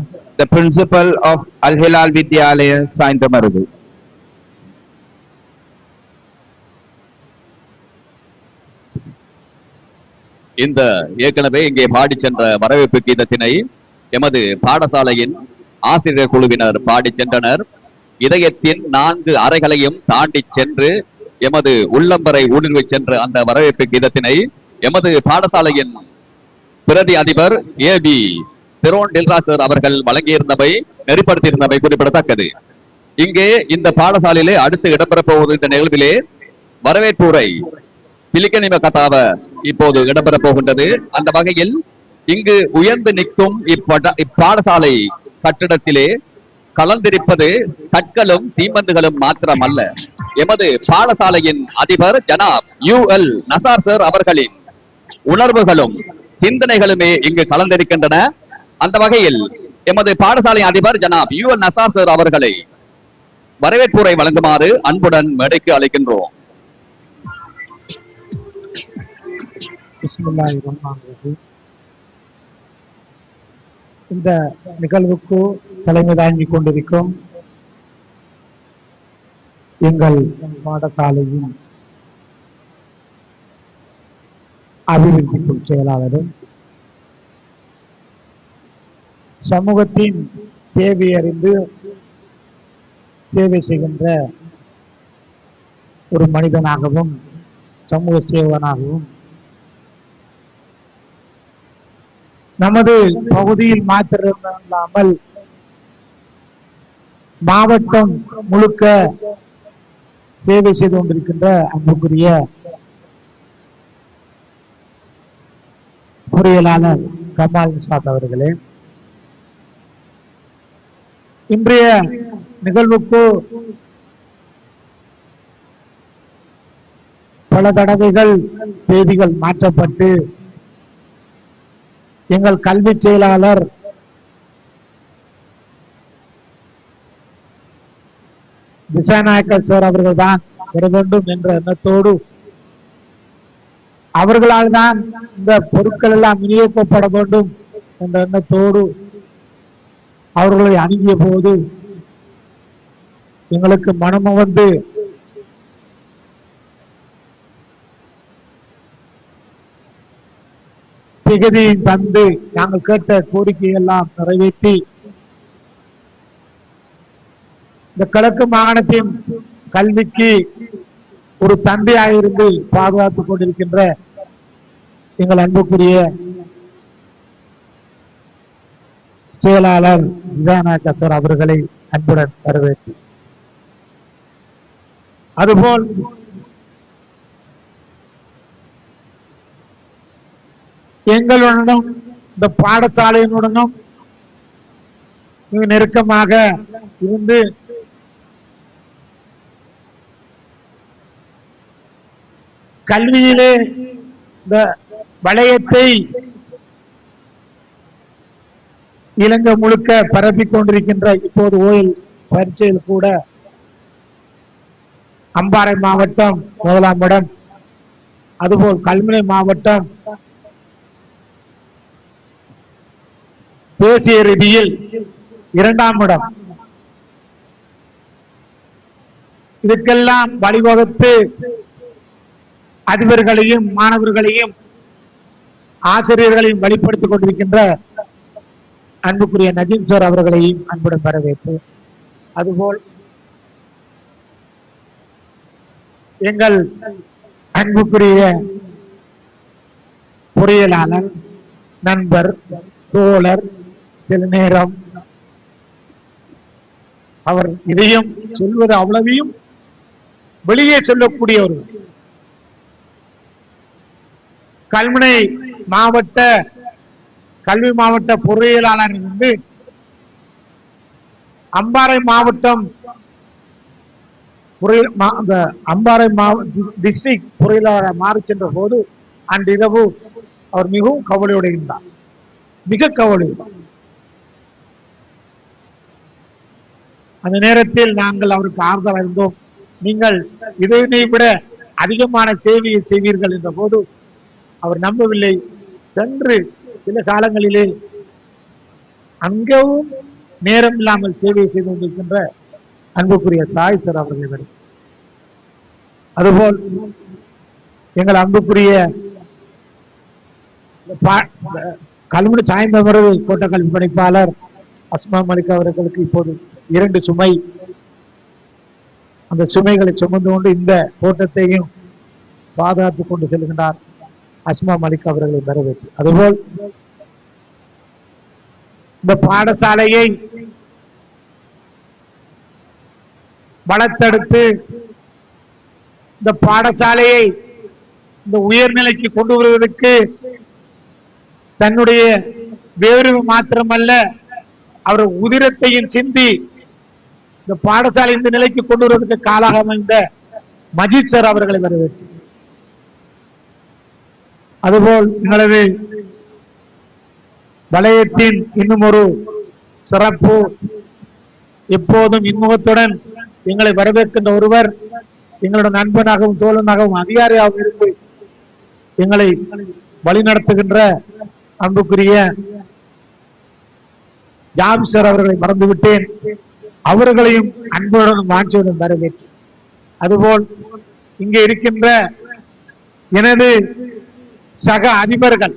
the principal of Al Hilal Vidyalaya Saindamardu. இந்த ஏற்கனவே இங்கே பாடி சென்ற வரவேற்பு கீதத்தினை எமது பாடசாலையின் ஆசிரியர் குழுவினர் பாடி சென்றனர். இதயத்தின் 4 அறைகளையும் தாண்டி சென்று எமது உள்ளம்பரை ஊடுருவி சென்ற அந்த வரவேற்பு கீதத்தினை எமது பாடசாலையின் பிரதி அதிபர் ஏபி திரோன் டில்ராசர் அவர்கள் வழங்கியிருந்தவை நெறிப்படுத்தியிருந்தவை குறிப்பிடத்தக்கது. இங்கே இந்த பாடசாலையிலே அடுத்து இடம்பெறப் போவது இந்த நிகழ்விலே வரவேற்பு உரை பிலிக்கனிம கதாவ இப்போது இடம்பெறப் போகின்றது. அந்த வகையில் இங்கு உயர்ந்து நிற்கும் இப்பாடசாலை கட்டிடத்திலே கலந்திருப்பது கற்களும் சீமந்துகளும் மாத்திரமல்ல, எமது பாடசாலையின் அதிபர் ஜனாப் UL நசார் சார் அவர்களின் உணர்வுகளும் சிந்தனைகளுமே இங்கு கலந்திருக்கின்றன. அந்த வகையில் எமது பாடசாலை அதிபர் ஜனாப் UL நசார் சார் அவர்களை வரவேற்புரை வழங்குமாறு அன்புடன் மேடைக்கு அழைக்கின்றோம். இந்த நிகழ்வுக்கு தலைமை தாங்கிக் கொண்டிருக்கும் எங்கள் பாடசாலையின் அபிவிருத்தி குழு செயலாளரும் சமூகத்தின் தேவை அறிந்து சேவை செய்கின்ற ஒரு மனிதனாகவும் சமூக சேவனாகவும் நமது பகுதியில் மாத்திரமல்லாமல் மாவட்டம் முழுக்க சேவை செய்து கொண்டிருக்கின்ற அன்புக்குரிய பொறியியலாளர் கமால் நிசாத் அவர்களே, இன்றைய நிகழ்வுக்கு பல தடவைகள் தேதிகள் மாற்றப்பட்டு எங்கள் கல்வி செயலாளர் திசாநாயக்கர் சார் அவர்கள் தான் வர வேண்டும் என்ற எண்ணத்தோடு அவர்களால் தான் இந்த பொருட்கள் எல்லாம் விநியோகிக்கப்பட வேண்டும் என்ற எண்ணத்தோடு அவர்களை அணுகிய போது எங்களுக்கு மனமும் வந்து திகதியை தந்து நாங்கள் கேட்ட கோரிக்கையெல்லாம் நிறைவேற்றி இந்த கிழக்கு மாகாணத்தின் கல்விக்கு ஒரு தந்தையாயிருந்து பாதுகாத்துக் கொண்டிருக்கின்ற எங்கள் அன்புக்குரிய செயலாளர் ஜிசானா கசர் அவர்களை அன்புடன் வரவேற்று, அதுபோல் எங்களுடனும் இந்த பாடசாலையினுடனும் நெருக்கமாக இருந்து கல்வியிலே இந்த வளையத்தை இலங்கை முழுக்க பரப்பிக் கொண்டிருக்கின்ற இப்போது ஓயில் பரீட்சையில் கூட அம்பாறை மாவட்டம் 1ஆம் இடம், அதுபோல் கல்முனை மாவட்டம் தேசிய ரீதியில் 2ஆம் இடம். இதுக்கெல்லாம் வழிவகுத்து அதிபர்களையும் மாணவர்களையும் ஆசிரியர்களையும் வழிபடுத்திக் கொண்டிருக்கின்ற அன்புக்குரிய நஜீம் சார் அவர்களையும் அன்புடன் வரவேற்று, அதுபோல் எங்கள் அன்புக்குரிய பொறியியலாளர் நண்பர், தோழர், சில நேரம் அவர் இதையும் சொல்வது அவ்வளவையும் வெளியே சொல்லக்கூடிய ஒரு கல்முனை மாவட்ட கல்வி மாவட்ட பொறியியலாளர் இருந்து அம்பாறை மாவட்டம் அம்பாறை டிஸ்ட்ரிக்ட் பொறியியலாளர் மாறி சென்ற போது அன்று இரவு அவர் மிகவும் கவலையோடு இருந்தார். மிக கவலையோடு. அந்த நேரத்தில் நாங்கள் அவருக்கு ஆறுதல் இருந்தோம். நீங்கள் இதனை விட அதிகமான சேவையை செய்வீர்கள் என்ற போது அவர் நம்பவில்லை. சென்று சில காலங்களிலே அங்கவும் நேரம் இல்லாமல் சேவை செய்து கொண்டிருக்கின்ற அன்புக்குரிய சாய் சார் அவர்கள். அதுபோல் எங்கள் அன்புக்குரிய கல்முனை சாய்ந்தமரவு கோட்ட கல்வி பணிப்பாளர் அஸ்மா மலிக் அவர்களுக்கு இப்போது 2 சுமை, அந்த சுமைகளை சுமந்து கொண்டு இந்த கோட்டத்தையும் பாதுகாத்துக் கொண்டு செல்கின்றார் அஸ்மா மலிக் அவர்களை வரவேற்று. அதுபோல் இந்த பாடசாலையை வளர்த்தெடுத்து இந்த பாடசாலையை இந்த உயர்நிலைக்கு கொண்டு வருவதற்கு தன்னுடைய வேறு மாத்திரமல்ல அவர் உதிரத்தையும் சிந்தி இந்த பாடசாலை இந்த நிலைக்கு கொண்டு வருவதற்கு காலாக அமைந்த மஜீத் சார் அவர்களை வரவேற்று. அதுபோல் எங்களது வலயத்தின் இன்னும் ஒரு சிறப்பு, எப்போதும் இன்முகத்துடன் எங்களை வரவேற்கின்ற ஒருவர், எங்களுடைய நண்பனாகவும் தோழனாகவும் அதிகாரியாகவும் இருந்து எங்களை வழிநடத்துகின்ற அன்புக்குரிய ஜாபிசர் அவர்களை மறந்துவிட்டேன். அவர்களையும் அன்புடன் வாஞ்சியுடன் வரவேற்று. அதுபோல் இங்கே இருக்கின்ற எனது சக அதிபர்கள்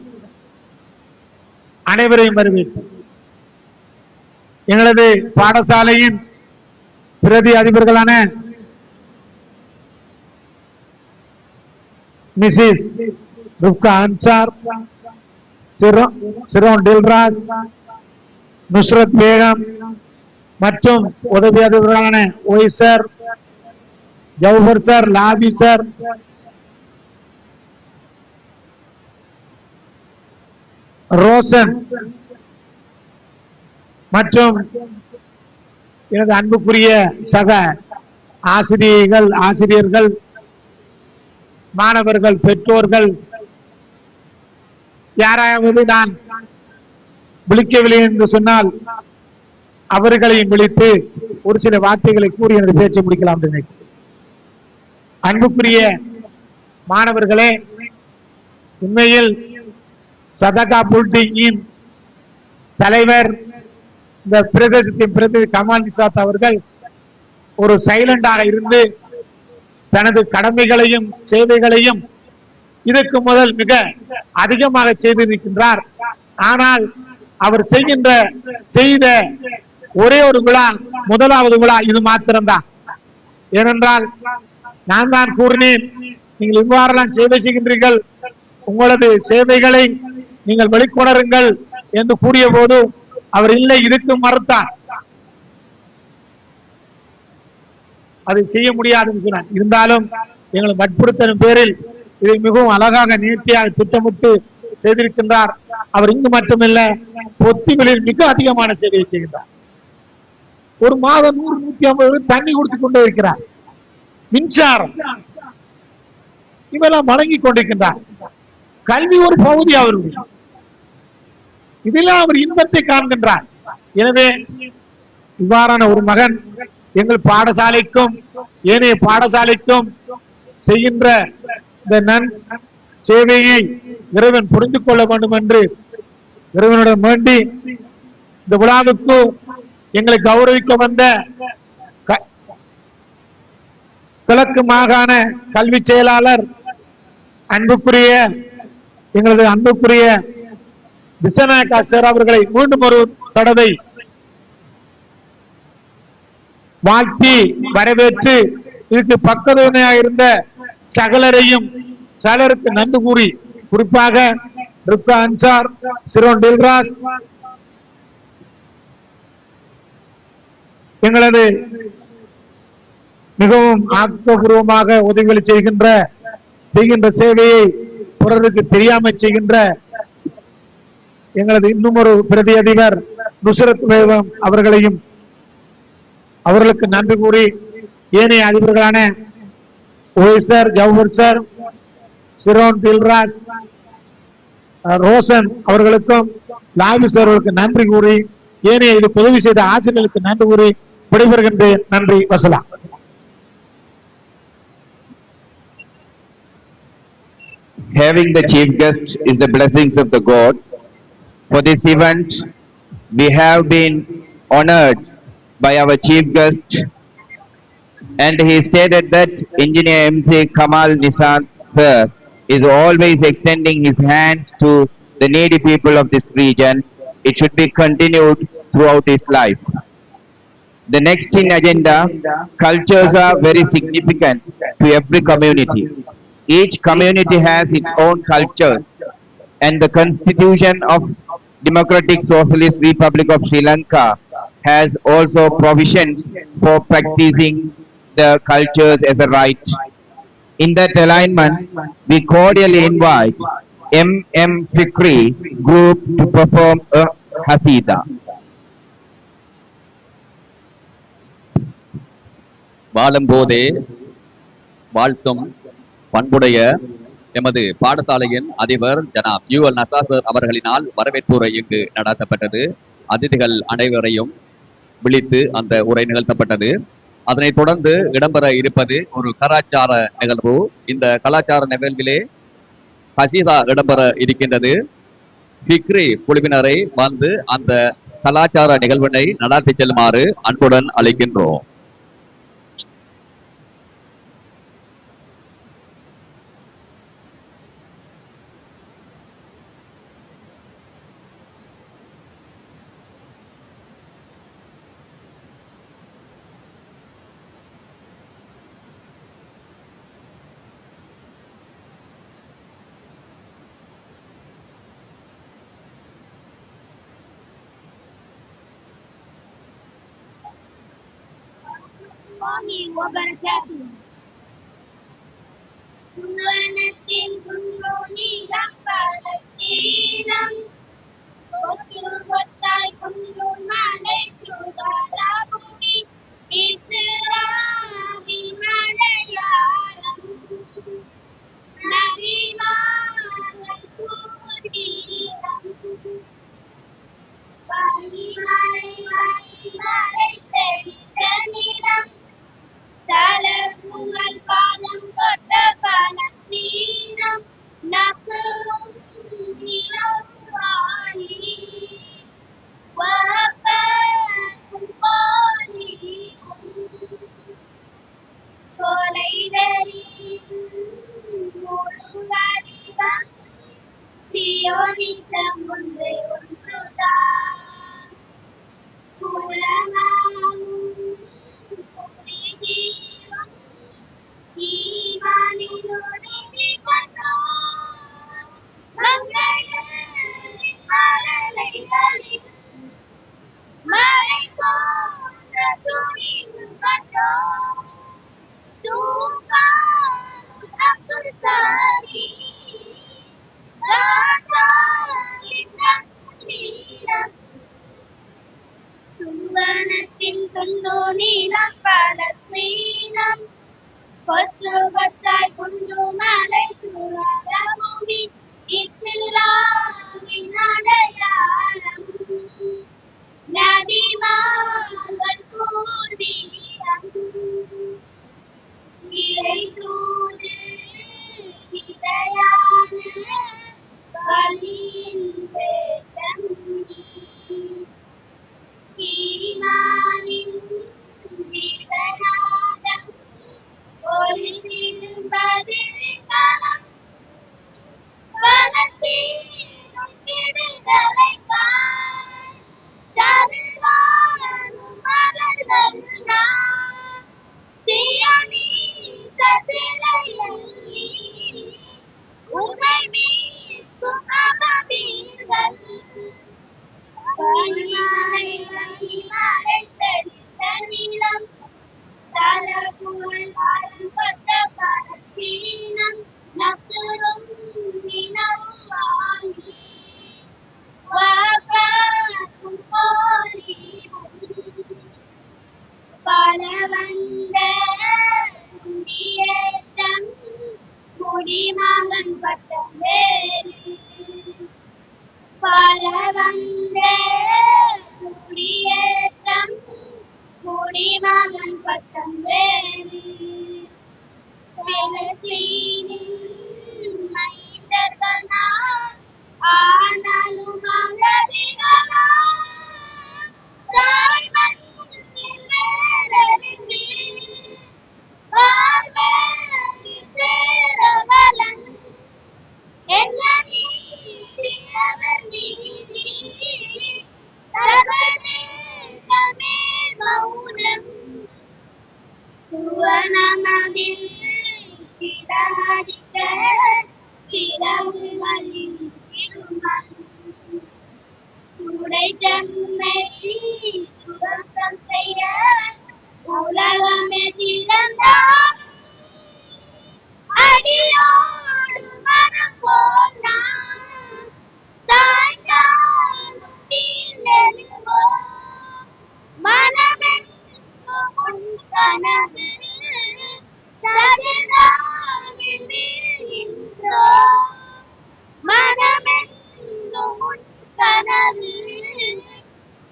அனைவரையும் வரவேற்று. எங்களது பாடசாலையின் பிரதி அதிபர்களான மிஸ்ஸஸ் ருப்கா அன்சார், சிரோன் டில்ராஜ், நுஸ்ரத் பேகம் மற்றும் உதவி அதிபர்களான ஒய் sir, Jauhar sir, Labi sir, Roshan மற்றும் எனது அன்புக்குரிய சக ஆசிரியர்கள், மாணவர்கள், பெற்றோர்கள், யாராவது நான் விழிக்கவில்லை என்று சொன்னால் அவர்களையும் விழித்து ஒரு சில வார்த்தைகளை கூறி எனது பேச்சை முடிக்கலாம் என்று நினைக்கிறேன். அன்புக்குரிய மாணவர்களே, உண்மையில் சதகா புல்டிங்கின் தலைவர் இந்த பிரதேசத்தின் பிரதிநிதி கமால் நிசாத் அவர்கள் ஒரு சைலண்டாக இருந்து தனது கடமைகளையும் சேவைகளையும் இதற்கு முதல் மிக அதிகமாக செய்திருக்கின்றார். ஆனால் அவர் செய்த ஒரே ஒரு விழா, முதலாவது விழா இது மாத்திரம்தான். ஏனென்றால் நான் தான் கூறினேன், நீங்கள் இவ்வாறெல்லாம் சேவை செய்கின்றீர்கள், உங்களது சேவைகளை நீங்கள் வெளிக்கொணருங்கள் என்று கூறிய போது அவர் இல்லை, இதுக்கு மறுத்தார். அதை செய்ய முடியாது சொன்னார். இருந்தாலும் எங்களை வற்புறுத்தலின் பேரில் இதை மிகவும் அழகாக நேர்த்தியாக திட்டமிட்டு செய்திருக்கின்றார். அவர் இங்கு மட்டுமல்ல, பொத்திகளில் மிக அதிகமான சேவையை செய்கின்றார். ஒரு மாதம் 100-150 தண்ணி கொடுத்து கொண்டே இருக்கிறார். மின்சாரம் இவெல்லாம் வழங்கி கொண்டிருக்கின்றார். கல்வி ஒரு பகுதி அவருடைய, இதெல்லாம் அவர் இன்பத்தை காண்கின்றார். எனவே இவ்வாறான ஒரு மகன் எங்கள் பாடசாலைக்கும் ஏனைய பாடசாலைக்கும் செய்கின்ற இந்த நன் சேவையை இறைவன் புரிந்து கொள்ள வேண்டும் என்று இறைவனிடம் வேண்டி இந்த விழாவுக்கு எங்களை கௌரவிக்க வந்த கிழக்கு மாகாண கல்வி செயலாளர் அன்புக்குரிய எங்களது அன்புக்குரிய திசநாயக்கா சார் அவர்களை மீண்டும் ஒரு தடவை வாழ்த்தி வரவேற்று இதுக்கு பக்கத்துணையாக இருந்த சகலரையும் சிலருக்கு நன்றி கூறி, குறிப்பாக Rukka Ansar, Siron Dilras, எங்களது மிகவும் ஆக்கப்பூர்வமாக உதவிகளை செய்கின்ற சேவையை பிறருக்கு தெரியாமல் செய்கின்ற எங்களது இன்னும் ஒரு பிரதி அதிபர் நுசரத் பேகம் அவர்களையும் அவர்களுக்கு நன்றி கூறி ஏனைய அதிபர்களான ஓய்சர், ஜவஹர் சார், சிரோன் தில்ராஜ், ரோஷன் அவர்களுக்கும் லாபிஸ் அவர்களுக்கு நன்றி கூறி ஏனைய இது உதவி செய்த ஆசிரியர்களுக்கு நன்றி கூறி விடைபெறுகின்றேன். நன்றி. வசலாம். Having the chief guest is the blessings of the God. For this event, we have been honored by our chief guest, and he stated that Engineer MC Kamal Nissan sir is always extending his hands to the needy people of this region. It should be continued throughout his life. The next in agenda, cultures are very significant to every community. Each community has its own cultures, and the Constitution of Democratic Socialist Republic of Sri Lanka has also provisions for practicing the cultures as a right. In that alignment, we cordially invite M.M. Fikri Group to perform a Hasida. வாழும்போதே வாழ்த்தும் பண்புடைய எமது பாடசாலையின் அதிபர் ஜனாப் UL நசாசர் அவர்களினால் வரவேற்புரை இங்கு நடத்தப்பட்டது. அதிதிகள் அனைவரையும் விழித்து அந்த உரை நிகழ்த்தப்பட்டது. அதனைத் தொடர்ந்து இடம்பெற இருப்பது ஒரு கலாச்சார நிகழ்வு. இந்த கலாச்சார நிகழ்விலே ஹசீதா இடம்பெற இருக்கின்றது. பிக்ரி குழுவினரை வந்து அந்த கலாச்சார நிகழ்வினை நடாத்தி செல்லுமாறு அன்புடன் அழைக்கின்றோம். சுவனத்தின் குன்னோனிலம் பலத்தீனம் கொத்து கொத்தாய் குண்டு மலை சுடலாபுரி இஸ்ராமி மலையாளம் நபிமார்கள் கூர்வீரம் பனிமலை வழிமலை செழித்த நிலம் தலகுங்கள் பாதம் கொட்ட பலத்தீனம் நசுரும் நிலவாணி வரப்பேக்கும் போலியும் கொலைவெறியின் முழு வடிவம் சியோனிசம் ஒன்றுதான் குலமாகும் குடிநீரும் ஈமானின் உறுதி கொண்டோம் மங்கையரின் மழலைகளில் மழை போன்ற துணிவு கொண்டோம் தூங்காது தப்புசாரி காட்டாரின் நன்னீரம் சுவனத்தின் துண்டு நீளம் பலஸ்தீனம் கொத்து கொத்தாய் குண்டு மலை சுரலமுடி இஸ்ராவின் அடையாளம் நபிமார்கள் கூர்வீரம் இறை தூது விதையான பலியின் வேதம் ஈமானின் விதநாதம் ஒளித்திடும் பதிரிகளம் வனத்தீரும் விடுதலைக்காக வளவந்த குடியேற்றம் குடிமகன் பட்டம் வேறு பலஸ்தீனின் மைந்தர்கள் நாம் ஆனாலும் அகதிகளாம் தாய் மண்ணில் வேரறிந்து வாழ்வேறி சேரவலன் என்ன நீதி அவர் நீதி சர்வதேசமே மௌனம் சுவனமதில் சிதறடிக்க கிடவுகளில் இருமன் சுடை தம்மை சுரக்கம் செய்ய உலகமே திறந்தாம் அடியோடு மனம் போனா தாய்ந்தாலும் நீண்டெழுவோ மனமெங்கும் உன் கனவு சதுராவில் வீழ்கின்றோ மனமெங்கும் உன் கனவு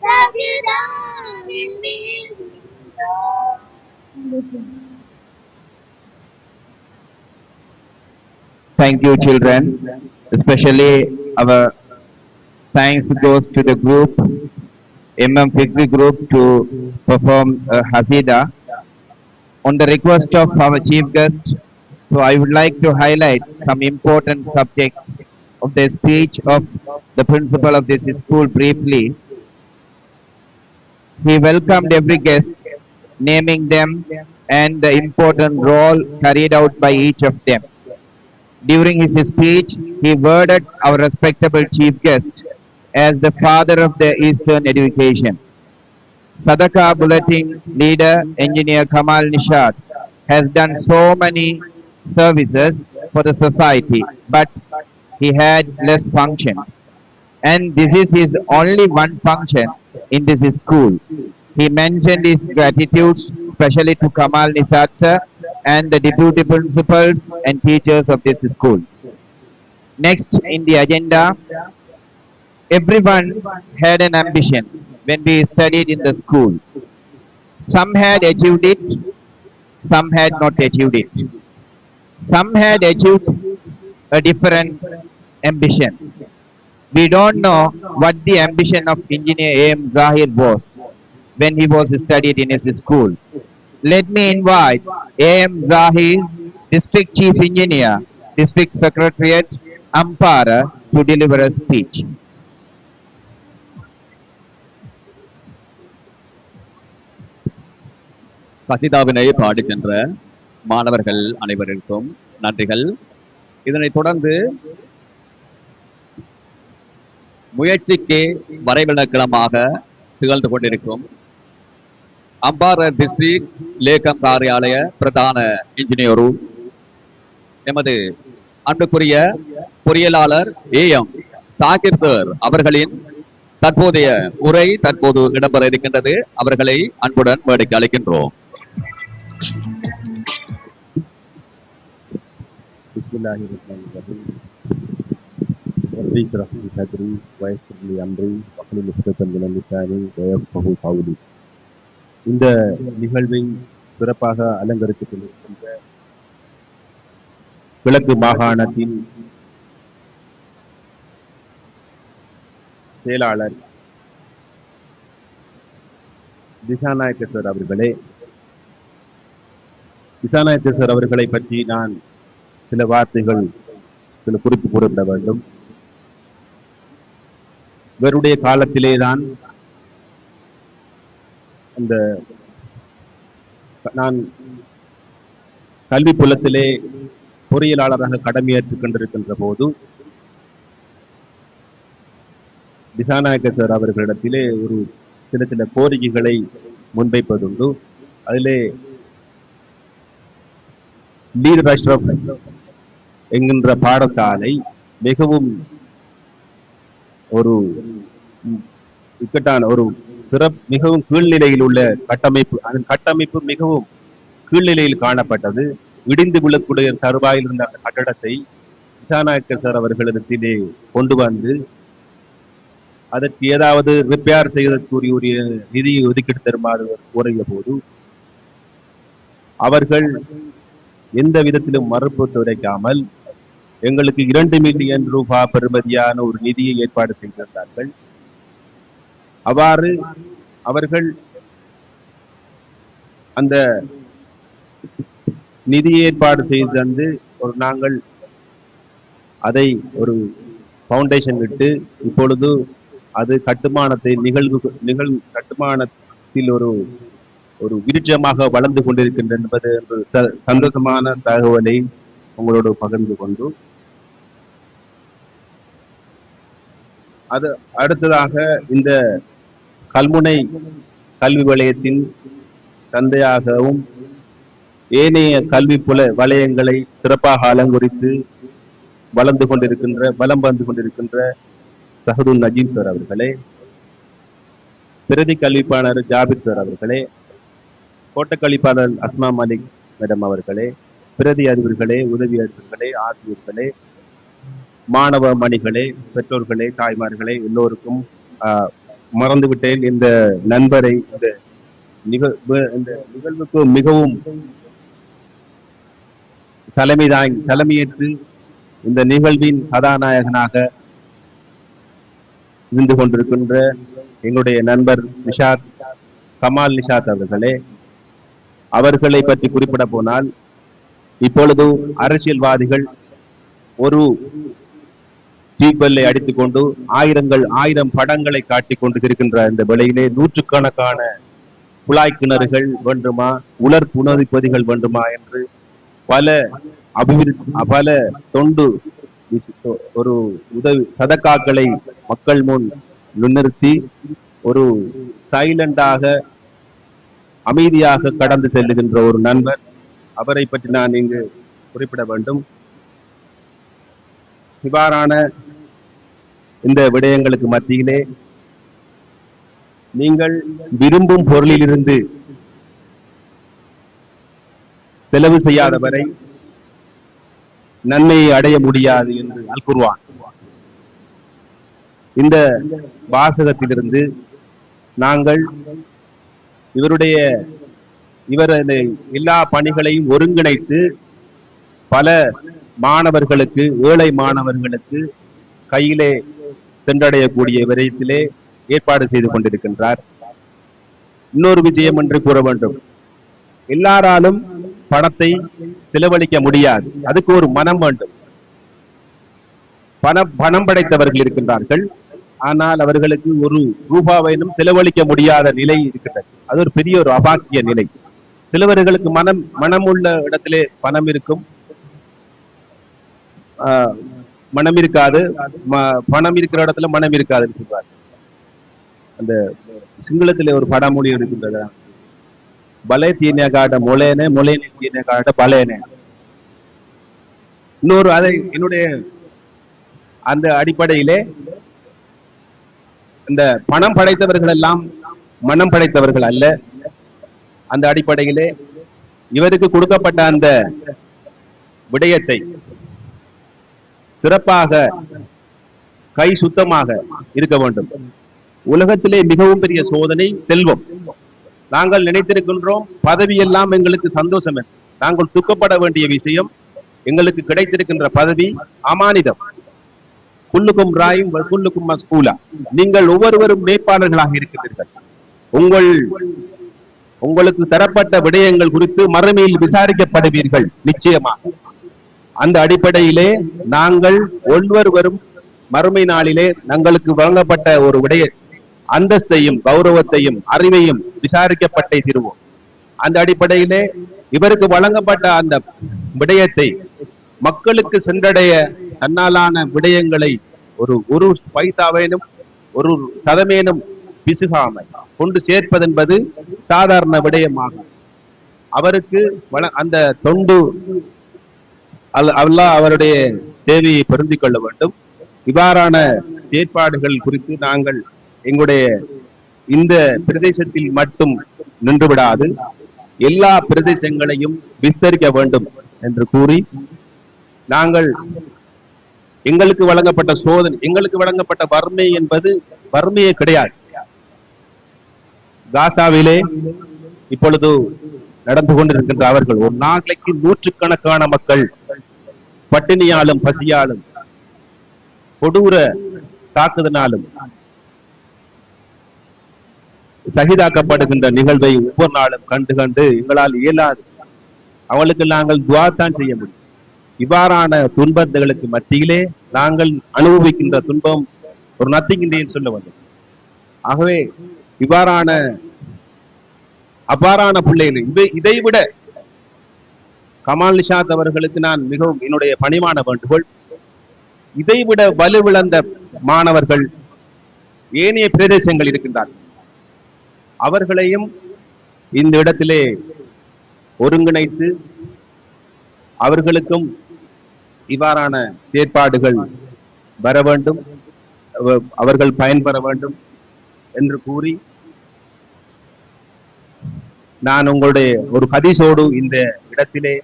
சதுராவில் வீழ்கின்றோ. Thank you, children. Especially our thanks goes to the group, Fikri group, to perform Hafida. On the request of our chief guest, so I would like to highlight some important subjects of the speech of the principal of this school briefly. He welcomed every guest, naming them and the important role carried out by each of them. During his speech, he worded our respectable chief guest as the father of the Eastern education. Sadaka Bulletin leader, engineer Kamal Nishad, has done so many services for the society, but he had less functions. And this is his only one function in this school. He mentioned his gratitude especially to Kamal Nishad sir and the deputy principals and teachers of this school. Next in the agenda, everyone had an ambition when we studied in the school. Some had achieved it, some had not achieved it. Some had achieved a different ambition. We don't know what the ambition of engineer A.M. Zahir was when he was studied in his school. Let me invite A.M. Zahir, District Chief Engineer, District Secretariat, Ampara, to deliver a speech. கசிதாவினை பாடி சென்ற மாணவர்கள் அனைவருக்கும் நன்றிகள். இதனைத் தொடர்ந்து முயற்சிக்கு வரைவிலக்கணமாக திகழ்ந்து கொண்டிருக்கும் Ampara district லேகம் காரியாலய பிரதான இன்ஜினியரு எமது அன்புக்குரிய பொறியியலாளர் A.M. சாகிர் சார் அவர்களின் தற்போதைய உரை தற்போது இடம்பெற இருக்கின்றது. அவர்களை அன்புடன் மேடைக்கு அழைக்கின்றோம். Bismillahirrahmanirrahim. Rabbi shrah li sadri wa yassir li amri wahlul 'uqdatan min lisani yafqahu qawli. இந்த நிகழ்வை சிறப்பாக அலங்கரித்துக் கொண்டிருக்கின்ற கிழக்கு மாகாணத்தின் செயலாளர் திசாநாயக்க சார் அவர்களே, திசாநாயக்க சார் அவர்களை பற்றி நான் சில வார்த்தைகள் சில குறிப்பு கூறப்பட வேண்டும். இவருடைய காலத்திலேதான் அந்த நான் கல்வி புலத்திலே பொறியியலாளராக கடமையேற்றுக் கொண்டிருக்கின்ற போது திசாநாயக்க சார் அவர்களிடத்திலே ஒரு சில கோரிக்கைகளை முன்வைப்பதுண்டு. அதிலே லீடர் அஷ்ரப் என்கின்ற பாடசாலை மிகவும் ஒரு இக்கட்டான ஒரு மிகவும் கீழ்நிலையில் உள்ள கட்டமைப்பு, அதன் கட்டமைப்பு மிகவும் கீழ்நிலையில் காணப்பட்டது. இடிந்து விழக்கூடிய தருவாயில் இருந்த அந்த கட்டடத்தை திசாநாயக்க சார் அவர்களிடத்திலே கொண்டு வந்து அதற்கு ஏதாவது ரிப்பேர் செய்வதற்குரிய நிதியை ஒதுக்கீடு தருமாறு கோரிய போது அவர்கள் எந்த விதத்திலும் மறுப்பு துடைக்காமல் எங்களுக்கு 2 மில்லியன் ரூபாய் பெறுமதியான ஒரு நிதியை ஏற்பாடு செய்திருந்தார்கள். அவ்வாறு அவர்கள் அந்த நிதி ஏற்பாடு செய்து தந்து நாங்கள் அதை ஒரு ஃபவுண்டேஷன் விட்டு இப்பொழுது அது கட்டுமானத்தை கட்டுமானத்தில் ஒரு விருட்சமாக வளர்ந்து கொண்டிருக்கின்றது என்பது சந்தோஷமான தகவலை உங்களோடு பகிர்ந்து கொண்டு அது அடுத்ததாக இந்த கல்முனை கல்வி வலயத்தின் தந்தையாகவும் ஏனைய கல்வி வலயங்களை சிறப்பாக அலங்கரித்து வலம் வந்து கொண்டிருக்கின்ற சஹதுல் நஜீம் சார் அவர்களே, பிரதி கல்விப்பாளர் ஜாபிர் சார் அவர்களே, கோட்ட கல்விப்பாளர் அஸ்மா மாலிக் மேடம் அவர்களே, பிரதி அதிபர்களே, உதவி அதிபர்களே, ஆசிரியர்களே, மாணவ மணிகளே, பெற்றோர்களே, தாய்மார்களே, எல்லோருக்கும் மறந்துவிட்டேன் இந்த நண்பரை இந்த நிகழ்வுக்கு மிகவும் தலைமையேற்று இந்த நிகழ்வின் கதாநாயகனாக இருந்து கொண்டிருக்கின்ற எங்களுடைய நண்பர் கமால் நிஷாத் அவர்களே, அவர்களை பற்றி குறிப்பிட போனால் இப்பொழுது அரசியல்வாதிகள் ஒரு டீப்பல்லை அடித்துக்கொண்டு ஆயிரம் படங்களை காட்டிக் கொண்டு இருக்கின்ற இந்த வேளையிலே நூற்றுக்கணக்கான குழாய் கிணறுகள் வேண்டுமா, உலர் புனரிப்பதிகள் வேண்டுமா என்று பல தொண்டு ஒரு உதவி சதக்காக்களை மக்கள் முன் முன்னிறுத்தி ஒரு சைலண்டாக அமைதியாக கடந்து செல்லுகின்ற ஒரு நண்பர். அவரை பற்றி நான் இங்கு குறிப்பிட வேண்டும். இவ்வாறான இந்த விடயங்களுக்கு மத்தியிலே நீங்கள் விரும்பும் பொருளிலிருந்து செலவு செய்யாதவரை நன்மையை அடைய முடியாது என்று அல் குர்ஆன் இந்த வாசகத்திலிருந்து நாங்கள் இவர் எல்லா பணிகளையும் ஒருங்கிணைத்து பல மாணவர்களுக்கு, ஏழை மாணவர்களுக்கு கையிலே சென்றடையக்கூடிய விதத்திலே ஏற்பாடு செய்து கொண்டிருக்கின்றார். இன்னொரு விஜயம் என்று கூற வேண்டும், எல்லாராலும் பணத்தை செலவழிக்க முடியாது, அதுக்கு ஒரு மனம் வேண்டும். பணம் படைத்தவர்கள் இருக்கின்றார்கள், ஆனால் அவர்களுக்கு ஒரு ரூபாவையும் செலவழிக்க முடியாத நிலை இருக்கின்றது. அது ஒரு பெரிய ஒரு அபாக்கிய நிலை. சிலவர்களுக்கு மனம் உள்ள இடத்திலே பணம் இருக்கும், மனம் இருக்காது, பணம் இருக்கிற இடத்துல மனம் இருக்காது சொல்றாரு. அந்த சிங்களத்திலே ஒரு படமொழி இருக்கின்றது, பலே தீனே காட்ட மொலேனே, மொலேனே தீனே காட்ட பலேனே. இன்னொரு அதை என்னுடைய அந்த அடிப்படையிலே இந்த பணம் படைத்தவர்கள் எல்லாம் மனம் படைத்தவர்கள் அல்ல. அந்த அடிப்படையிலே இவருக்கு கொடுக்கப்பட்ட அந்த விடயத்தை சிறப்பாக கை சுத்தமாக இருக்க வேண்டும். உலகத்திலே மிகவும் பெரிய சோதனை செல்வம். நாங்கள் நினைத்திருக்கின்றோம் பதவி எல்லாம் எங்களுக்கு சந்தோஷம். நாங்கள் துக்கப்பட வேண்டிய விஷயம், எங்களுக்கு கிடைத்திருக்கின்ற பதவி அமானிதம். குல்லுக்கும் ராயும் குல்லுக்கும் மஸ்கூலா. நீங்கள் ஒவ்வொருவரும் மேற்பாளர்களாக இருக்கிறீர்கள். உங்களுக்கு தரப்பட்ட விடயங்கள் குறித்து மறுமையில் விசாரிக்கப்படுவீர்கள் நிச்சயமாக. அந்த அடிப்படையிலே நாங்கள் ஒவ்வொருவரும் மறுமை நாளிலே தங்களுக்கு வழங்கப்பட்ட ஒரு விடய அந்தஸ்தையும் கௌரவத்தையும் அறிவையும் விசாரிக்கப்பட்டே தீருவோம். அந்த அடிப்படையிலே இவருக்கு வழங்கப்பட்ட அந்த விடயத்தை மக்களுக்கு சென்றடைய தன்னாலான விடயங்களை ஒரு பைசாவேனும் ஒரு சதமேனும் பிசுகாமல் கொண்டு சேர்ப்பதென்பது சாதாரண விடயமாகும். அவருக்கு அந்த தொண்டு அல்லாஹ் அவருடைய சேவையை பொருந்திக் கொள்ள வேண்டும். இவ்வாறான செயற்பாடுகள் குறித்து நாங்கள் எங்களுடைய இந்த பிரதேசத்தில் மட்டும் நின்றுவிடாது, எல்லா பிரதேசங்களையும் விஸ்தரிக்க வேண்டும் என்று கூறி நாங்கள் எங்களுக்கு வழங்கப்பட்ட வறுமை என்பது வறுமையே கிடையாது. காசாவிலே இப்பொழுது நடந்து கொண்டிருக்கின்ற அவர்கள் ஒரு நாளைக்கு நூற்றுக்கணக்கான மக்கள் பட்டினியாலும் பசியாலும் கொடூர தாக்குதலாலும் சகிதாக்கப்படுகின்ற நிகழ்வை ஒவ்வொரு நாளும் கண்டு கண்டு எங்களால் இயலாது. அவளுக்கு நாங்கள் துவா தான் செய்ய முடியும். இவ்வாறான துன்பங்களுக்கு மத்தியிலே நாங்கள் அனுபவிக்கின்ற துன்பம் ஒரு நத்திங் என்று சொல்ல வேண்டும். ஆகவே இவ்வாறான அவ்வாறான பிள்ளைகள் இதைவிட கமால் நிஷாத் அவர்களுக்கு நான் மிகவும் என்னுடைய பணிவான வேண்டுகோள், இதைவிட வலுவிழந்த மாணவர்கள் ஏனைய பிரதேசங்கள் இருக்கின்றார்கள். அவர்களையும் இந்த இடத்திலே ஒருங்கிணைத்து அவர்களுக்கும் இவ்வாறான ஏற்பாடுகள் வர வேண்டும், அவர்கள் பயன்பெற வேண்டும் என்று கூறி நான் உங்களுடைய ஒரு ஹதீஸோடு இந்த இடத்திலே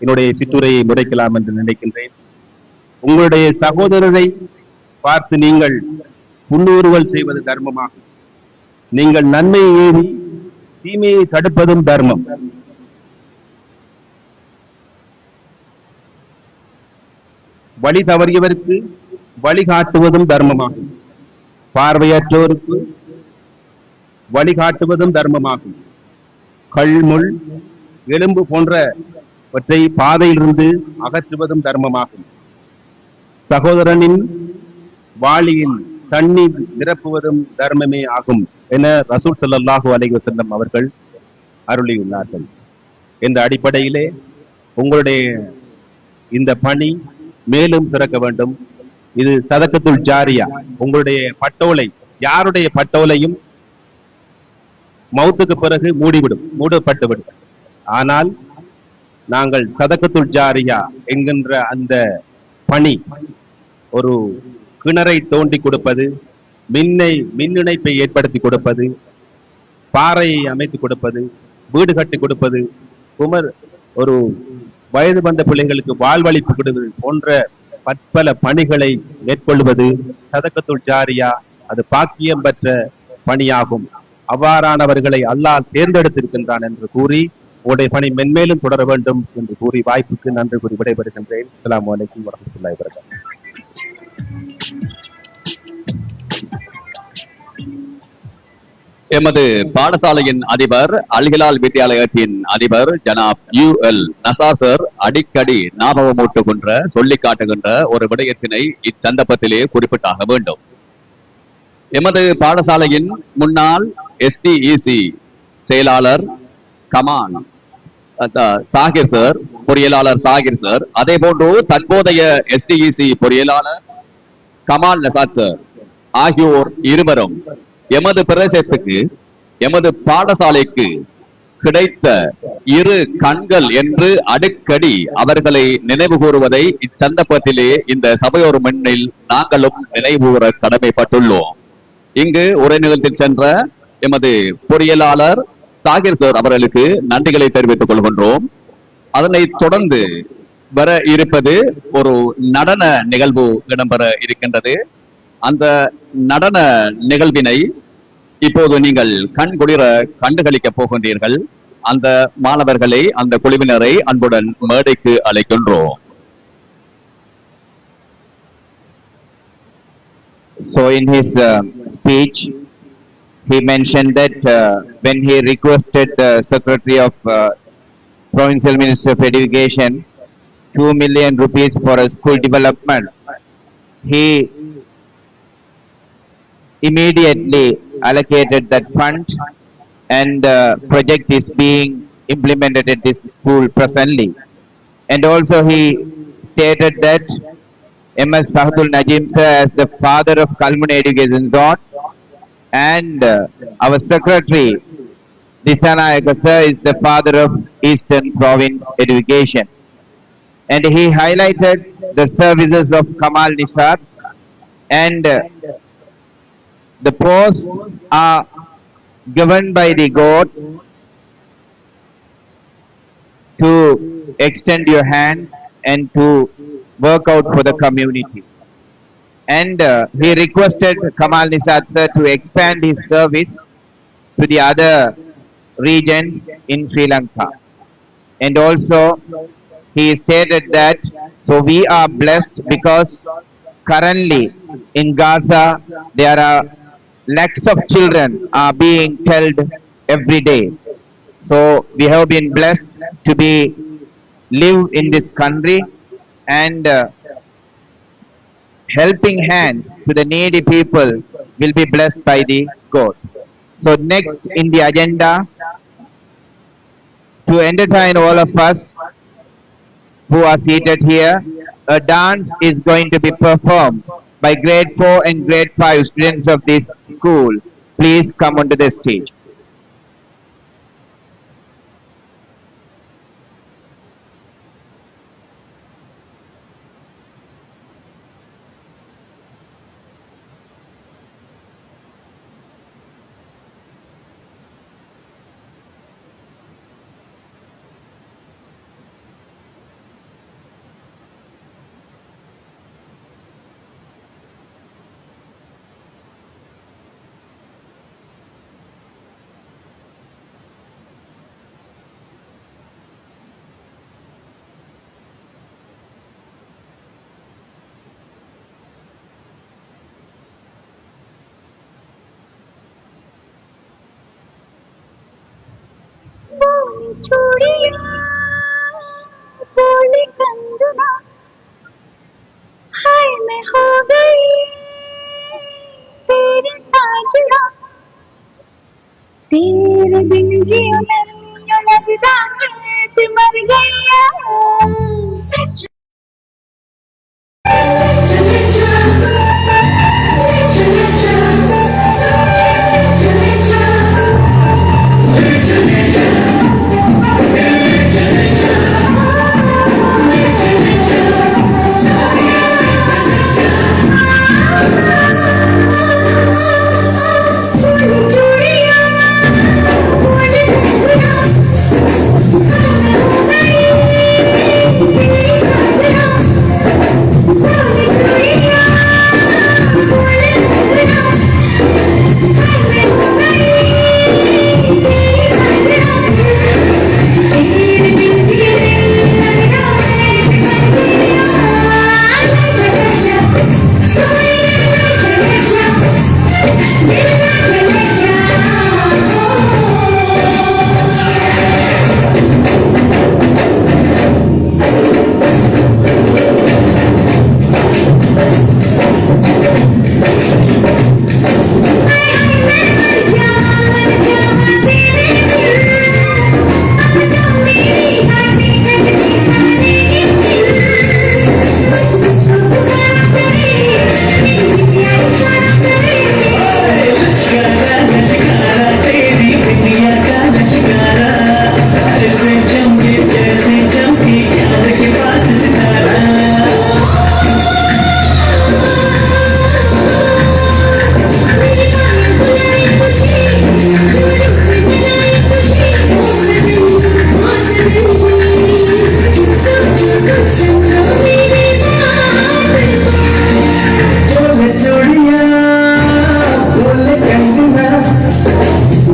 என்னுடைய சிற்றுரையை முறைக்கலாம் என்று நினைக்கின்றேன். உங்களுடைய சகோதரரை பார்த்து நீங்கள் புன்னுறுவல் செய்வது தர்மமாகும். நீங்கள் நன்மையை ஏறி தீமையை தடுப்பதும் தர்மம். வழி தவறியவருக்கு வழிகாட்டுவதும் தர்மமாகும். பார்வையற்றோருக்கு வழிகாட்டுவதும் தர்மமாகும். கல்முள் எலும்பு போன்றவற்றை பாதையிலிருந்து அகற்றுவதும் தர்மமாகும். சகோதரனின் வாளியில் தண்ணீர் நிரப்புவதும் தர்மமே ஆகும் என ரசூல் ஸல்லல்லாஹு அலைஹி வஸல்லம் அவர்கள் அருளியுள்ளார்கள். இந்த அடிப்படையிலே உங்களுடைய இந்த பணி மேலும் சிறக்க வேண்டும். இது சதக்கத்துல் ஜாரியா. உங்களுடைய பட்டோலை, யாருடைய பட்டோலையும் மௌத்துக்கு பிறகு மூடப்பட்டுவிடும். ஆனால் நாங்கள் சதக்கத்துல் ஜாரியா என்கின்ற அந்த பணி, ஒரு கிணறை தோண்டி கொடுப்பது, மின் இணைப்பை ஏற்படுத்தி கொடுப்பது, பாறையை அமைத்து கொடுப்பது, வீடு கட்டி கொடுப்பது, ஒரு வயது வந்த பிள்ளைகளுக்கு வாழ்வளிப்பு கொடுப்பது போன்ற பற்பல பணிகளை மேற்கொள்வது சதக்கத்துல் ஜாரியா. அது பாக்கியம் பெற்ற பணியாகும். அவ்வாறானவர்களை அல்லாஹ் தேர்ந்தெடுத்திருக்கின்றான் என்று கூறி உங்களுடைய பணி மென்மேலும் தொடர வேண்டும் என்று கூறி வாய்ப்புக்கு நன்றி கூறி விடைபெறுகின்றேன். அஸ்ஸலாமு அலைக்கும் வரஹ்மத்துல்லாஹி வபரகாத்துஹு. எமது பாடசாலையின் அதிபர் அல்ஹிலால் வித்தியாலயத்தின் அதிபர் ஜனாப் UL நசார் சார் அடிக்கடி ஞாபகமூட்டுகின்ற சொல்லி காட்டுகின்ற ஒரு விடயத்தினை இச்சந்தர்ப்பத்திலே குறிப்பிட்டாக வேண்டும். எமது பாடசாலையின் முன்னாள் STEC செயலாளர் கமான் சாகிர் சார், பொறியியலாளர் சாகிர் சார், அதே போன்று தற்போதைய STEC பொறியியலாளர் கமால் நசாத் சார் ஆகியோர் இருவரும் எமது பிரதேசத்துக்கு, எமது பாடசாலைக்கு கிடைத்த இரு கண்கள் என்று அடிக்கடி அவர்களை நினைவு கூறுவதை இச்சந்தர்ப்பத்திலே இந்த சபையோர் முன்னில் நாங்களும் நினைவுகூற கடமைப்பட்டுள்ளோம். இங்கு உரை நிகழ்த்தில் சென்ற எமது பொறியியலாளர் சாகிர் சார் அவர்களுக்கு நன்றிகளை தெரிவித்துக் கொள்கின்றோம். அதனைத் தொடர்ந்து வர இருப்பது ஒரு நடன நிகழ்வு இடம்பெற இருக்கின்றது. அந்த நடன நிகழ்வினை இப்போது நீங்கள் கண்குளிர கண்டுகளிக்க போகின்றீர்கள். அந்த மாணவர்களை, அந்த குழுவினரை அன்புடன் மேடைக்கு அழைக்கின்றோம். So in his speech, he mentioned that when he requested the Secretary of Provincial Ministry of Education 2 million rupees for a school development, he immediately allocated that fund, and the project is being implemented at this school presently. And also he stated that MS Sahadul Najim sir as the father of Kalmuni Education Zone, and our secretary Disanayaka sir is the father of Eastern Province Education. And he highlighted the services of Kamal Nisar, and the posts are given by the God to extend your hands and to work out for the community. and he requested Kamal Nizad sir to expand his service to the other regions in Sri Lanka. And also he stated that so we are blessed because currently in Gaza there are lakhs of children are being killed every day. So we have been blessed to be live in this country, and helping hands to the needy people will be blessed by the God. So next in the agenda, to entertain all of us who are seated here, a dance is going to be performed by grade 4 and grade 5 students of this school. Please come onto the stage. चूड़िया बोले कंगना हाय मैं हो गई तेरे साजना तेरे बिन जियो नहीं लगता है मर गया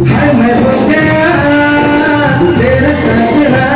हाय मैं हो गया तेरा सजना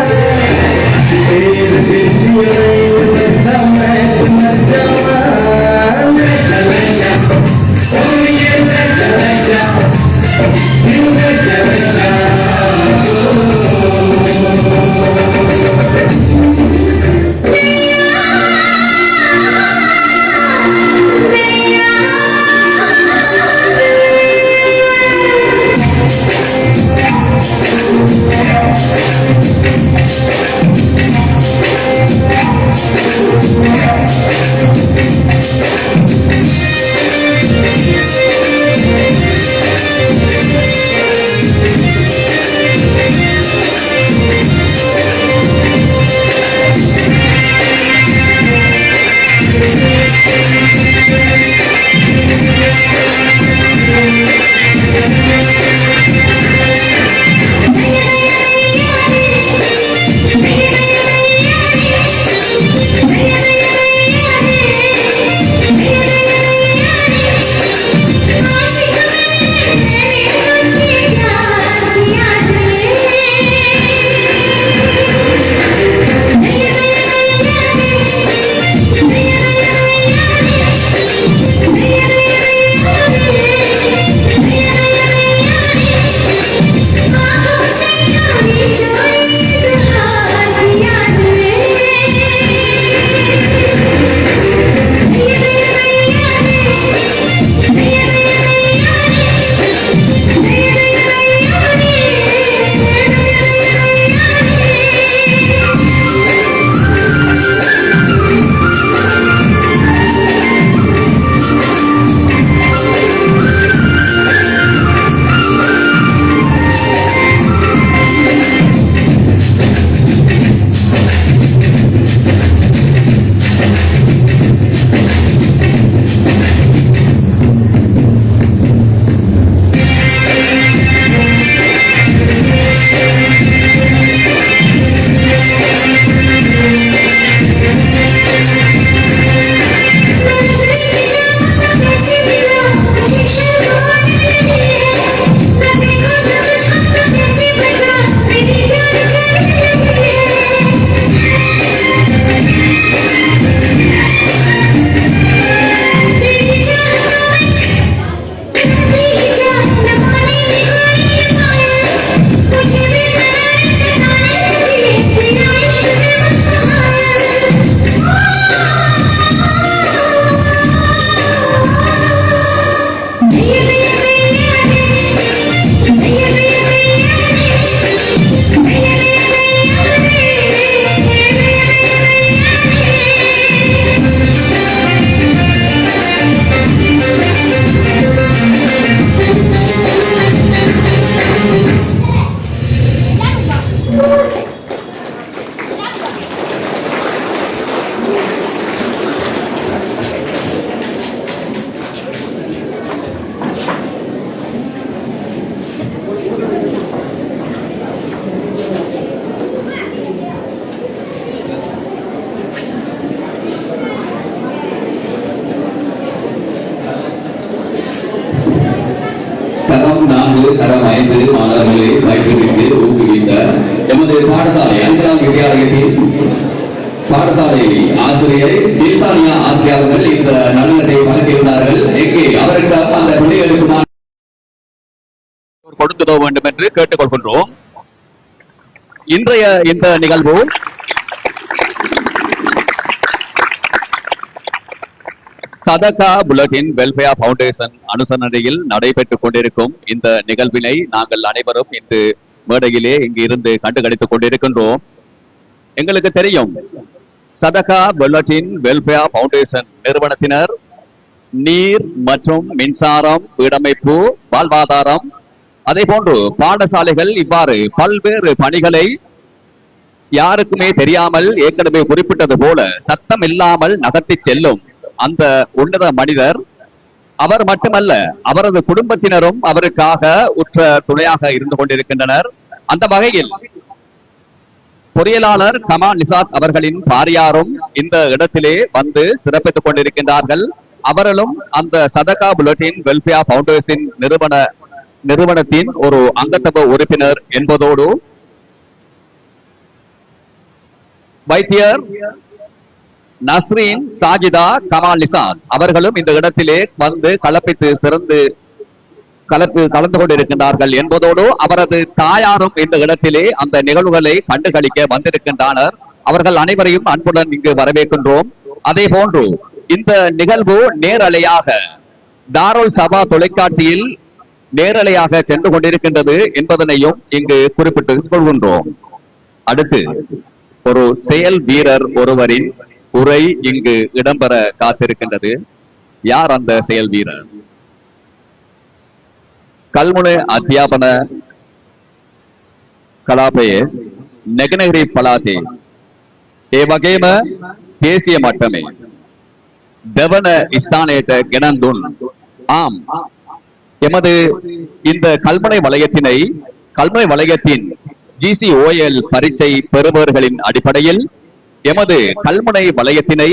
4 தரம் 5 மாணவர்களை பயிற்றுவித்து ஊக்குவித்த எமது பாடசாலை 5ஆம் வித்தியாலயத்தின் பாடசாலை ஆசிரியர் தில்சானியா ஆசிரியர் அவர்கள் இந்த நலனத்தை வழங்கியிருந்தார்கள். எங்கே அவருக்கு அந்த பிள்ளைகளுக்கு கொடுத்துட வேண்டும் என்று கேட்டுக்கொள்கின்றோம். இன்றைய இந்த நிகழ்வு சதகா புல்லட்டின் வெல்ஃபேர் பவுண்டேஷன் அனுசரணையில் நடைபெற்றுக் கொண்டிருக்கும் இந்த நிகழ்வினை நாங்கள் அனைவரும் இன்று மேடையிலே இங்கு இருந்து கண்டுகளித்துக் கொண்டிருக்கின்றோம். எங்களுக்கு தெரியும், சதகா புல்லட்டின் வெல்ஃபேர் பவுண்டேஷன் நிறுவனத்தினர் நீர் மற்றும் மின்சாரம், வீடமைப்பு, வாழ்வாதாரம், அதே போன்று பாடசாலைகள் இவ்வாறு பல்வேறு பணிகளை யாருக்குமே தெரியாமல் ஏற்கனவே குறிப்பிட்டது போல சத்தம் இல்லாமல் நகர்த்தி செல்லும் அந்த உன்னத மனிதர். அவர் மட்டுமல்ல, அவரது குடும்பத்தினரும் அவருக்காக உற்ற துணையாக இருந்து கொண்டிருக்கின்றனர். அந்த வகையில் பொறியியலாளர் கமால் நிசாத் அவர்களின் பாரியாரும் இந்த இடத்திலே வந்து சிறப்பித்துக் கொண்டிருக்கின்றார்கள். அவர்களும் அந்த சதகா புல்லட்டின் வெல்ஃபேர் பவுண்டேஷன் நிறுவனத்தின் ஒரு அங்கத்தவ உறுப்பினர் என்பதோடு வைத்தியர் நஸ்ரீன் சாஜிதா கமால் நிசாத் அவர்களும் இந்த இடத்திலே வந்து கலந்து கொண்டிருக்கின்றார்கள் என்பதோடு அவரது தாயாரும் இந்த இடத்திலே அந்த நிகழ்வுகளை கண்டுகளிக்க வந்திருக்கின்றனர். அவர்கள் அனைவரையும் அன்புடன் இங்கு வரவேற்கின்றோம். அதே போன்று இந்த நிகழ்வு நேரலையாக தாருல் சபா தொலைக்காட்சியில் நேரலையாக சென்று கொண்டிருக்கின்றது என்பதனையும் இங்கு குறிப்பிட்டுக் கொள்கின்றோம். அடுத்து ஒரு செயல் வீரர் ஒருவரின் உரை இங்கு இடம்பெற காத்திருக்கின்றது. யார் அந்த செயல் வீரர்? கல்முனை அத்தியாபன கலாපයේ නැගෙනහිර පළාතේ ඒ වගේම දේශීය මට්ටමේ දෙවන ස්ථානයට ගෙනන් දුන් ஆம், எமது இந்த கல்முனை வலயத்தின் GCOL பரீட்சை பெறுபவர்களின் அடிப்படையில் எமது கல்முனை வலயத்தினை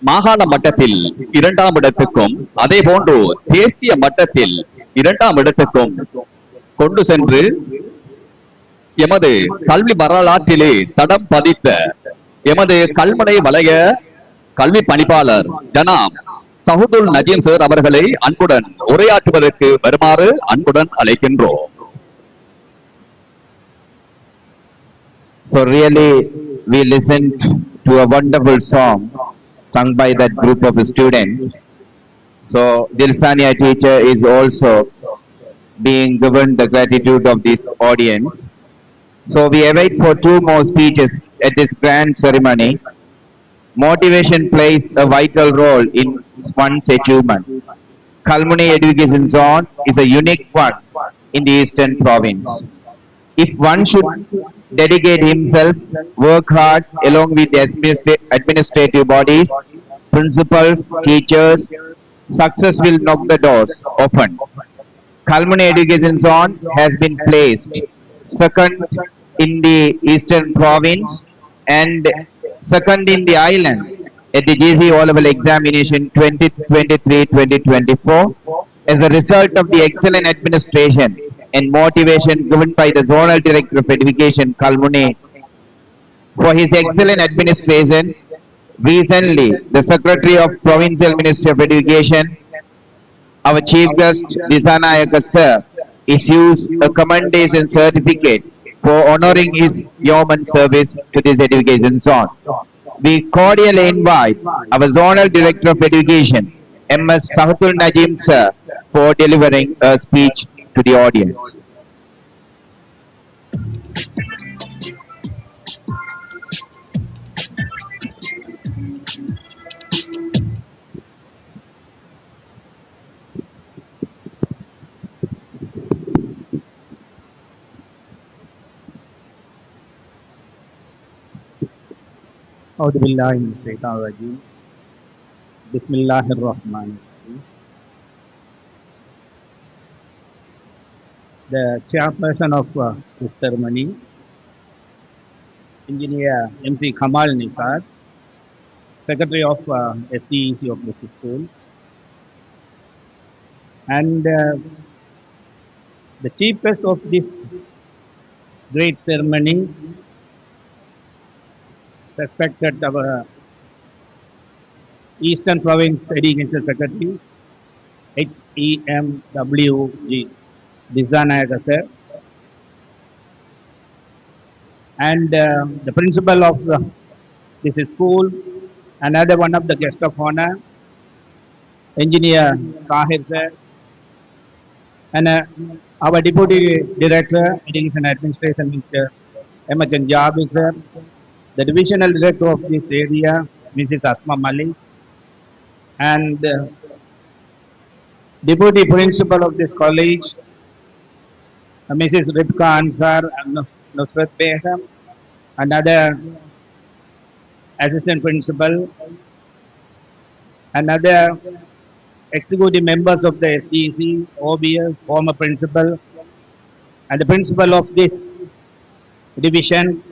மாகாண மட்டத்தில் 2ஆம் இடத்துக்கும் அதே போன்று தேசிய மட்டத்தில் 2ஆம் இடத்துக்கும் கொண்டு சென்று எமது கல்வி வரலாற்றிலே தடம் பதித்த எமது கல்முனை வலய கல்வி பணிப்பாளர் ஜனாப் சஹுதுல் நஜீம் சார் அவர்களை அன்புடன் உரையாற்றுவதற்கு வருமாறு அன்புடன் அழைக்கின்றோம். So really we listened to a wonderful song sung by that group of students. So Dilsania teacher is also being given the gratitude of this audience. So we await for 2 more speeches at this grand ceremony. Motivation plays a vital role in one's achievement. Kalmuni Education Zone is a unique one in the Eastern Province. If one should dedicate himself, work hard along with the administrative bodies, principals, teachers, success will knock the doors open. Kalmuni Education Zone has been placed second in the Eastern Province and second in the island at the GC O-level examination 2023-2024 as a result of the excellent administration and motivation given by the Zonal Director of Education, Kalmuni. For his excellent administration, recently the Secretary of Provincial Ministry of Education, our Chief Guest, Disanayaka Sir, issues a commendation certificate for honoring his yeoman service to this education zone. We cordially invite our Zonal Director of Education, M.S. Sahudul Najim Sir, for delivering a speech to the audience. أعوذ بالله من الشيطان الرجيم. بسم الله الرحمن الرحيم. The chairperson of this ceremony, Engineer MC Kamal Nisad, Secretary of SDEC of the school, and The chiefest of this great ceremony, respected our Eastern Province Education Secretary, HEMWG Disanayaga sir, and the principal of this school, another one of the guest of honor, Engineer Sahir sir, and our Deputy Director, Education Administration, Mr. Emerson Jabi sir, the Divisional Director of this area, Mrs. Asma Malik, and Deputy Principal of this college, Mrs. Rifka Ansar and Nusrat Beham, another Assistant Principal, another executive members of the SDC, OBS, former principal, and the principal of this division,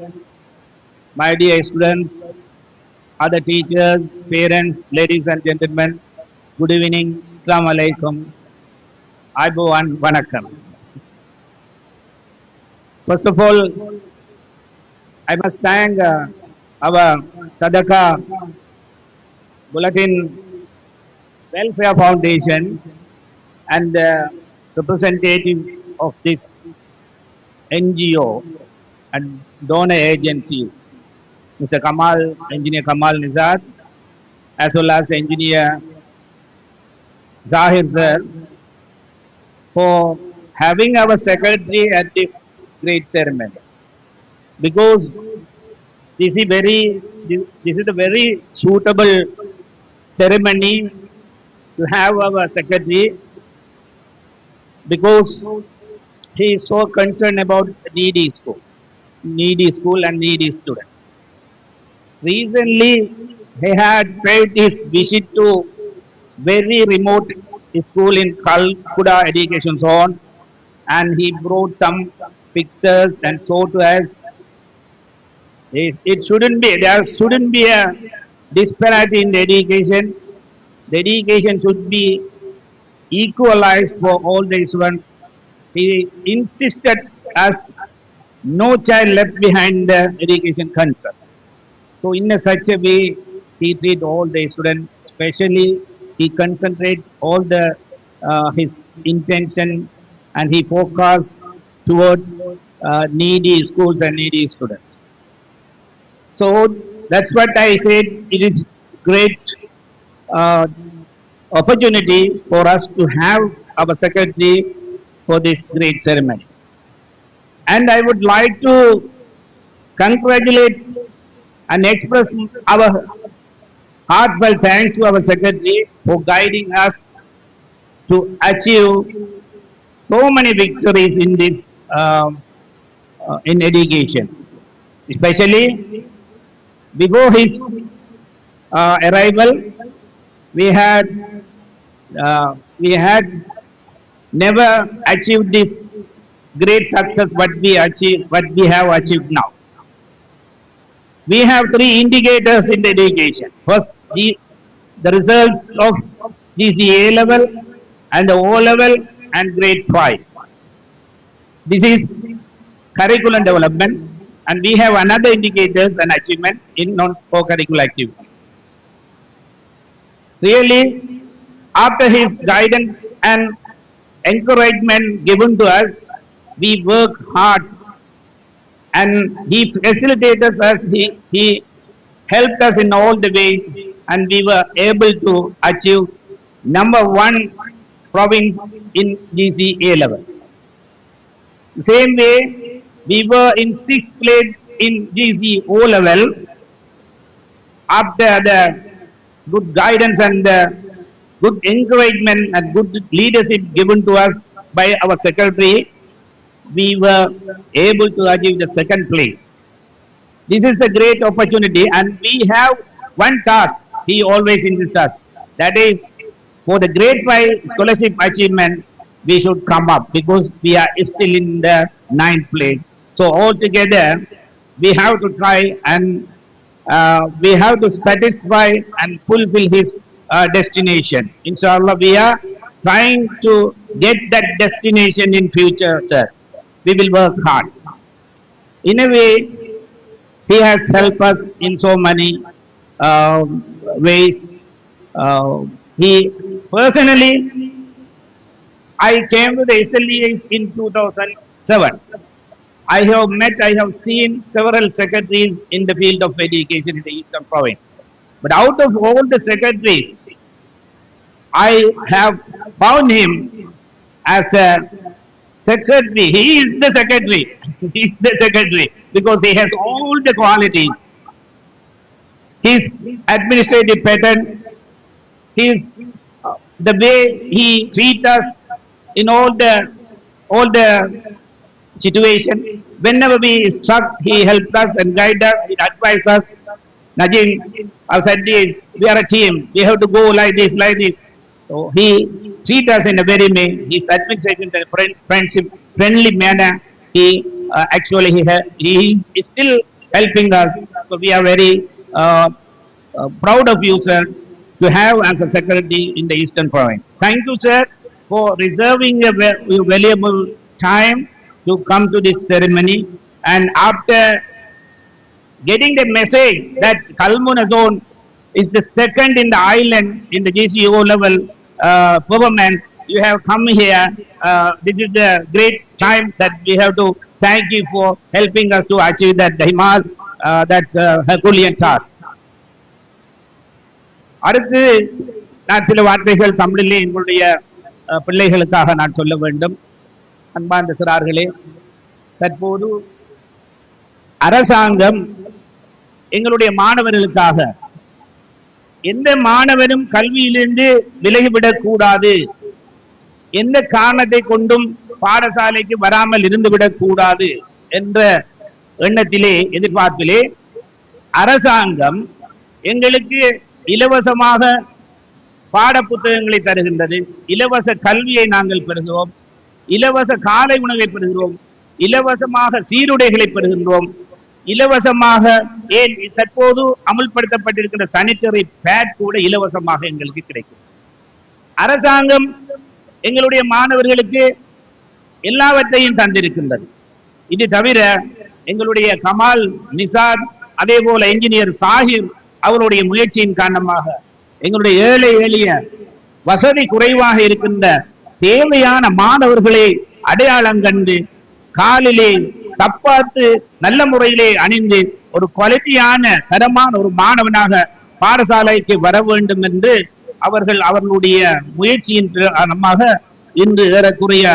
my dear students, other teachers, parents, ladies and gentlemen, good evening, Assalamu alaikum, Aibowan Vanakkam. First of all, I must thank our Sadaka Bulletin Welfare Foundation and the representative of this NGO and donor agencies, Mr. Kamal, Engineer Kamal Nizad, as well as Engineer Zahir sir, for having our secretary at this great ceremony. Because this is a very suitable ceremony to have our secretary, because he is so concerned about needy school and needy students. Recently, he had paid his visit to very remote school in Kalkuda education zone, and he brought some pictures and showed to us. There shouldn't be a disparity in the education. The education should be equalized for all the students. He insisted as no child left behind the education concern. So in such a way, he treat all the students, especially he concentrate all the his intention, and he focus towards needy schools and needy students. So that's what I said. It is great opportunity for us to have our secretary for this great ceremony. And I would like to congratulate and express our heartfelt thanks to our secretary for guiding us to achieve so many victories in this in education. Especially before his arrival, we had never achieved this great success what we have achieved now. We have three indicators in the education. First, the results of GCA level and the O level and grade 5. This is curriculum development, and we have another indicators and achievement in non-co-curricular activity. Really, after his guidance and encouragement given to us, we work hard, and he facilitated us, he helped us in all the ways, and we were able to achieve #1 province in GCA level. Same way, we were in 6th place in GCO level. After the good guidance and good encouragement and good leadership given to us by our secretary, we were able to achieve the 2nd place. This is the great opportunity, and we have one task. He always insists us, that is, for the grade 5 scholarship achievement, we should come up, because we are still in the 9th place. So altogether, we have to try, and we have to satisfy and fulfill his destination. Inshallah, we are trying to get that destination in future, sir. We will work hard. In a way, he has helped us in so many ways. He personally, I came to the SLES in 2007. I have seen several secretaries in the field of education in the Eastern Province. But out of all the secretaries, I have found him as a secretary. He is the secretary. He is the secretary because he has all the qualities. His administrative pattern, his the way he treats us in all the situation. Whenever we struck, he helped us and guided us. He advised us. Najim, I said this, we are a team. We have to go like this, like this. So he treats us in a very way. His administration in a friendly manner. He actually he is still helping us. So we are very proud of you, sir, to have as a secretary in the Eastern Province. Thank you, sir, for reserving your valuable time to come to this ceremony. And after getting the message that Kalmuna zone is the second in the island in the GCO level performance, you have come here. This is the great time that we have to thank you for helping us to achieve that Himal. That's a Herculean task. அடுத்து நான் சில வார்த்தைகள் தமிழிலே எங்களுடைய பிள்ளைகளுக்காக நான் சொல்ல வேண்டும். அன்பார்ந்த சிறார்களே, தற்போது அரசாங்கம் எங்களுடைய மாணவர்களுக்காக எந்த மாணவரும் கல்வியிலிருந்து விலகிவிடக் கூடாது, எந்த காரணத்தை கொண்டும் பாடசாலைக்கு வராமல் இருந்துவிடக் கூடாது என்ற எண்ணத்திலே, எதிர்பார்ப்பிலே அரசாங்கம் எங்களுக்கு இலவசமாக பாட புத்தகங்களை தருகின்றது. இலவச கல்வியை நாங்கள் பெறுகிறோம், இலவச காலை உணவை பெறுகிறோம், இலவசமாக சீருடைகளை பெறுகின்றோம், இலவசமாக ஏன் தற்போது அமுல்படுத்தப்பட்டிருக்கின்ற சானிட்டரி பேட் கூட இலவசமாக எங்களுக்கு கிடைக்கும். அரசாங்கம் எங்களுடைய மாணவர்களுக்கு எல்லாவற்றையும் தந்திருக்கின்றது. இது தவிர எங்களுடைய கமால் நிசாத், அதே போல என்ஜினியர் சாஹிர் அவருடைய முயற்சியின் காரணமாக எங்களுடைய ஏழை எளிய வசதி குறைவாக இருக்கின்ற தேவையான மாணவர்களை அடையாளம் கண்டு காலிலே சப்பாத்து நல்ல முறையிலே அணிந்து ஒரு குவாலிட்டியான தரமான ஒரு மாணவனாக பாடசாலைக்கு வர வேண்டும் என்று அவர்களுடைய முயற்சியின் காரணமாக இன்று ஏறக்குறைய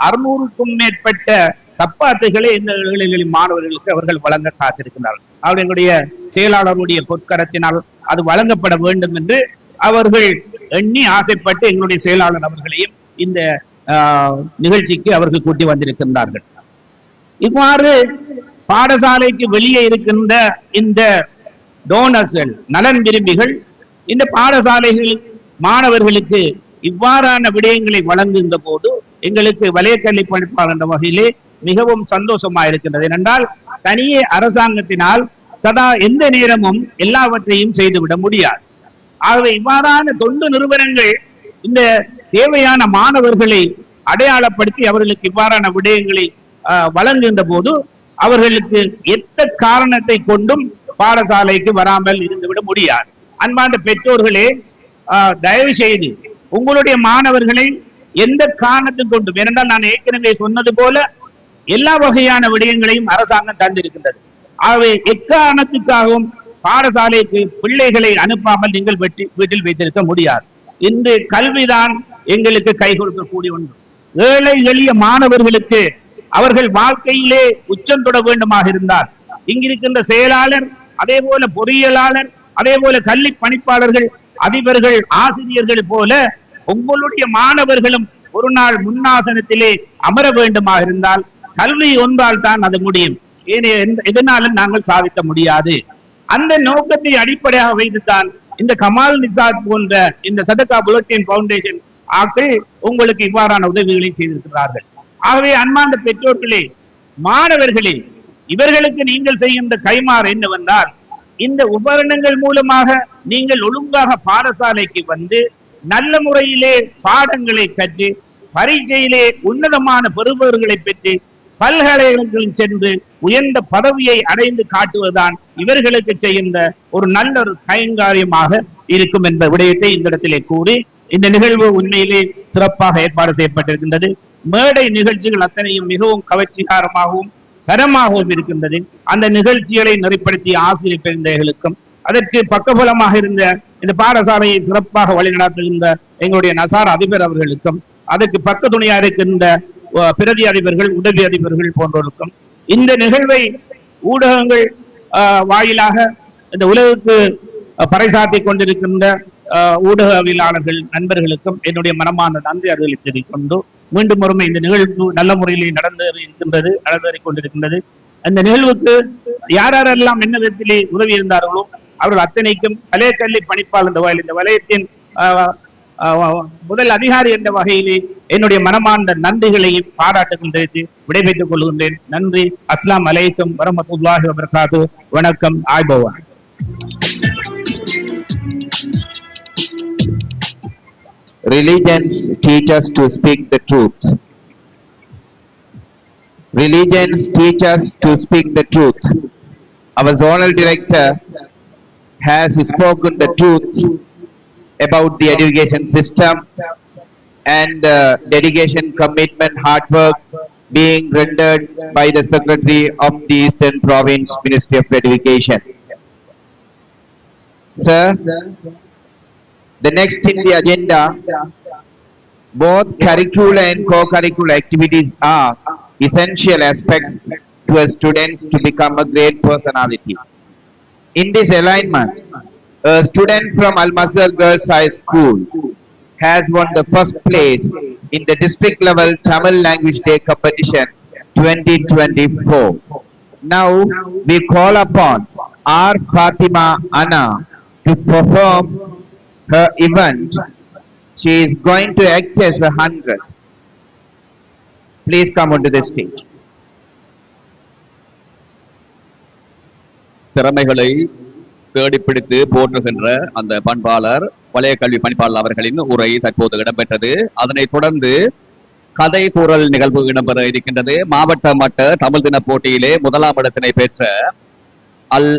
600க்கும் மேற்பட்ட சப்பாத்துகளை இந்த ஏழை மாணவர்களுக்கு அவர்கள் வழங்க காத்திருக்கிறார்கள். அவர்களுடைய செயலாளருடைய பொற்கரத்தினால் அது வழங்கப்பட வேண்டும் என்று அவர்கள் எண்ணி ஆசைப்பட்டு எங்களுடைய செயலாளர் அவர்களையும் இந்த நிகழ்ச்சிக்கு அவர்கள் கூட்டி வந்திருக்கின்றார்கள். இவ்வாறு பாடசாலைக்கு வெளியே இருக்கின்ற இந்த டோனர்ஸ்கள், நலன் விரும்பிகள் இந்த பாடசாலைகள் மாணவர்களுக்கு இவ்வாறான விடயங்களை வழங்குகின்ற போது எங்களுக்கு வலயக்கல்வி பணிப்பாளர் என்ற வகையிலே மிகவும் சந்தோஷமாக இருக்கின்றது. ஏனென்றால் தனியே அரசாங்கத்தினால் சதா எந்த நேரமும் எல்லாவற்றையும் செய்துவிட முடியாது. ஆகவே இவ்வாறான தொண்டு நிறுவனங்கள் இந்த தேவையான மாணவர்களை அடையாளப்படுத்தி அவர்களுக்கு இவ்வாறான விடயங்களை வழங்குகின்ற போது அவர்களுக்கு எந்த காரணத்தை கொண்டும் பாடசாலைக்கு வராமல் இருந்துவிட முடியாது. அன்பார்ந்த பெற்றோர்களே, தயவு செய்து உங்களுடைய மாணவர்களை எந்த காரணத்தை கொண்டும், ஏனென்றால் நான் ஏற்கனவே சொன்னது போல எல்லா வகையான விடயங்களையும் அரசாங்கம் தந்திருக்கின்றது. ஆகவே எக்காரணத்துக்காகவும் பாடசாலைக்கு பிள்ளைகளை அனுப்பாமல் நீங்கள் வீட்டில் வைத்திருக்க முடியாது. இன்று கல்விதான் எங்களுக்கு கை கொடுக்கக்கூடிய ஒன்று. ஏழை எளிய மாணவர்களுக்கு அவர்கள் வாழ்க்கையிலே உச்சம் தொட வேண்டுமாக இருந்தால் இங்கிருக்கின்ற செயலாளர், அதே போல பொறியியலாளர், அதே போல கல்வி பணிப்பாளர்கள், அதிபர்கள், ஆசிரியர்கள் போல உங்களுடைய மாணவர்களும் ஒரு நாள் முன்னாசனத்திலே அமர வேண்டுமாக இருந்தால் கல்வி ஒன்றால் தான் அது முடியும். எதனாலும் நாங்கள் சாதிக்க முடியாது. அந்த நோக்கத்தை அடிப்படையாக வைத்துத்தான் இந்த கமால் நிசாத் போன்ற இந்த சதகா புல்லட்டின் பவுண்டேஷன் ஆக்கள் உங்களுக்கு இவ்வாறான உதவிகளை செய்திருக்கிறார்கள். ஆகவே அன்பார்ந்த பெற்றோர்களே, மாணவர்களே, இவர்களுக்கு நீங்கள் செய்கின்ற கைமாறு என்னவென்றால் இந்த உபகரணங்கள் மூலமாக நீங்கள் ஒழுங்காக பாடசாலைக்கு வந்து நல்ல முறையிலே பாடங்களை கற்று பரீட்சையிலே உன்னதமான பெறுபவர்களை பெற்று பல்கலைக்கழகங்களில் சென்று உயர்ந்த பதவியை அடைந்து காட்டுவதுதான் இவர்களுக்கு செய்கின்ற ஒரு நல்ல ஒரு கைங்காரியமாக இருக்கும் என்ற விடயத்தை இந்த இடத்திலே கூறி இந்த நிகழ்வு உண்மையிலே சிறப்பாக ஏற்பாடு செய்யப்பட்டிருக்கின்றது. மேடை நிகழ்ச்சிகள் அத்தனையும் மிகவும் கவர்ச்சிகரமாகவும் தரமாகவும் இருக்கின்றது. அந்த நிகழ்ச்சிகளை நெறிப்படுத்திய ஆசிரியர் பெருந்தைகளுக்கும் அதற்கு பக்கபலமாக இருந்த இந்த பாடசாலையை சிறப்பாக வழிநடத்துகின்ற எங்களுடைய நசார் அதிபர் அவர்களுக்கும் அதற்கு பக்க துணையா இருக்கின்ற பிரதி அதிபர்கள் உதவி அதிபர்கள் போன்றோருக்கும் இந்த நிகழ்வை ஊடகங்கள் வாயிலாக இந்த உலகுக்கு பறைசாற்றி கொண்டிருக்கின்ற ஊடகவியலாளர்கள் நண்பர்களுக்கும் என்னுடைய மனமான நன்றி அறிதலை தெரிவித்துக் கொண்டு மீண்டும் ஒருமை இந்த நிகழ்வு நல்ல முறையிலே நடந்தேறிக் கொண்டிருக்கின்றது. அந்த நிகழ்வுக்கு யாரெல்லாம் என்ன விதத்திலே உதவி இருந்தார்களோ அவர்கள் அத்தனைக்கும் வலய கல்வி பணிப்பாளர் என்ற வகையில் இந்த வலயத்தின் முதல் அதிகாரி என்ற வகையிலே என்னுடைய மனமார்ந்த நன்றிகளையும் பாராட்டுகள் தெரிவித்து விடைபெற்றுக் கொள்கின்றேன். நன்றி. அஸ்ஸலாமு அலைக்கும் வரஹ்மத்துல்லாஹி வபரகாத்துஹு. வணக்கம். ஆய்பவா. Religions teach us to speak the truth. Religions teach us to speak the truth. Our zonal director has spoken the truth about the education system and dedication, commitment, hard work being rendered by the Secretary of the Eastern Province Ministry of Education. Sir, the next in the agenda, both curricular and co-curricular activities are essential aspects to a students to become a great personality. In this alignment, a student from Al-Mazhar Girls High School has won the first place in the district level Tamil Language Day competition 2024. Now we call upon R. Fatima Anna to perform her event. She is going to act as a huntress. Please come onto the stage. திறமைகளை தேடிப்பிடித்து போற்றுகின்ற அந்த பண்பாளர் வலய கல்வி பணிப்பாளர் அவர்களின் உரை தற்போது இடம்பெற்றது. அதனைத் தொடர்ந்து கதை கூறல் நிகழ்வு இடம்பெற இருக்கின்றது. மாவட்ட மட்ட தமிழ் தின போட்டியிலே முதலாம் இடத்தினை பெற்ற அல்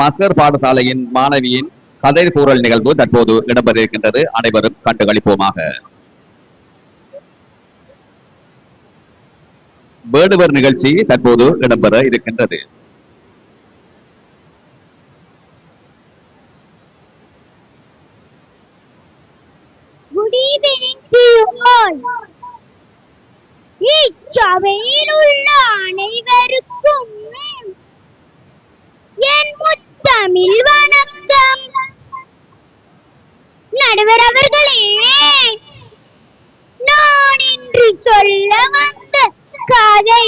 மஸ்கர் பாடசாலையின் மாணவியின் கதை கூறல் நிகழ்வு தற்போது இடம்பெற இருக்கின்றது. அனைவரும் கண்டுகளிப்போமாக. வேடுவர் நிகழ்ச்சி தற்போது இடம்பெற இருக்கின்றது. Good evening to you all. இச்சபையில் உள்ள அனைவருக்கும் என் முத்தமிழ் வணக்கம். நடுவர் அவர்களே, நான் இன்று சொல்ல வந்த கதை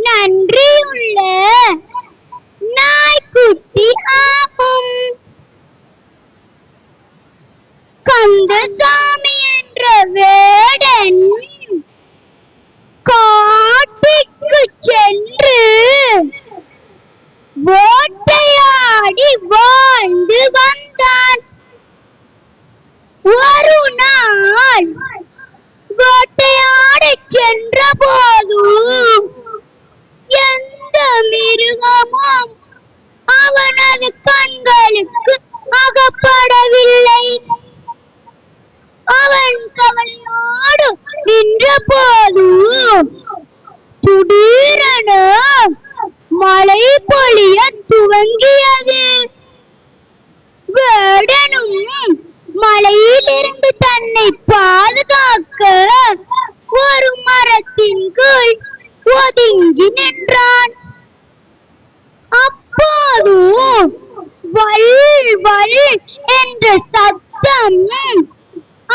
நன்றியுள்ள நாய்க்குட்டி ஆகும். கந்தசாமி என்ற வேடன் காட்டுக்கு சென்று வேட்டையாடி வாழ்ந்து வந்தான். ஒரு நாள் வேட்டையாட சென்ற போது எந்த மிருகமும் அவனது கண்களுக்கு அகப்படவில்லை. அவன் கவலையோடு நின்ற போது திடீரென மழை பொழிய துவங்கியது. வேடனும் மழையிலிருந்து தன்னை பாதுகாக்க ஒரு மரத்தின் கீழ் ஒதுங்கி நின்றான். அப்போது வல் வல் என்ற சத்தம்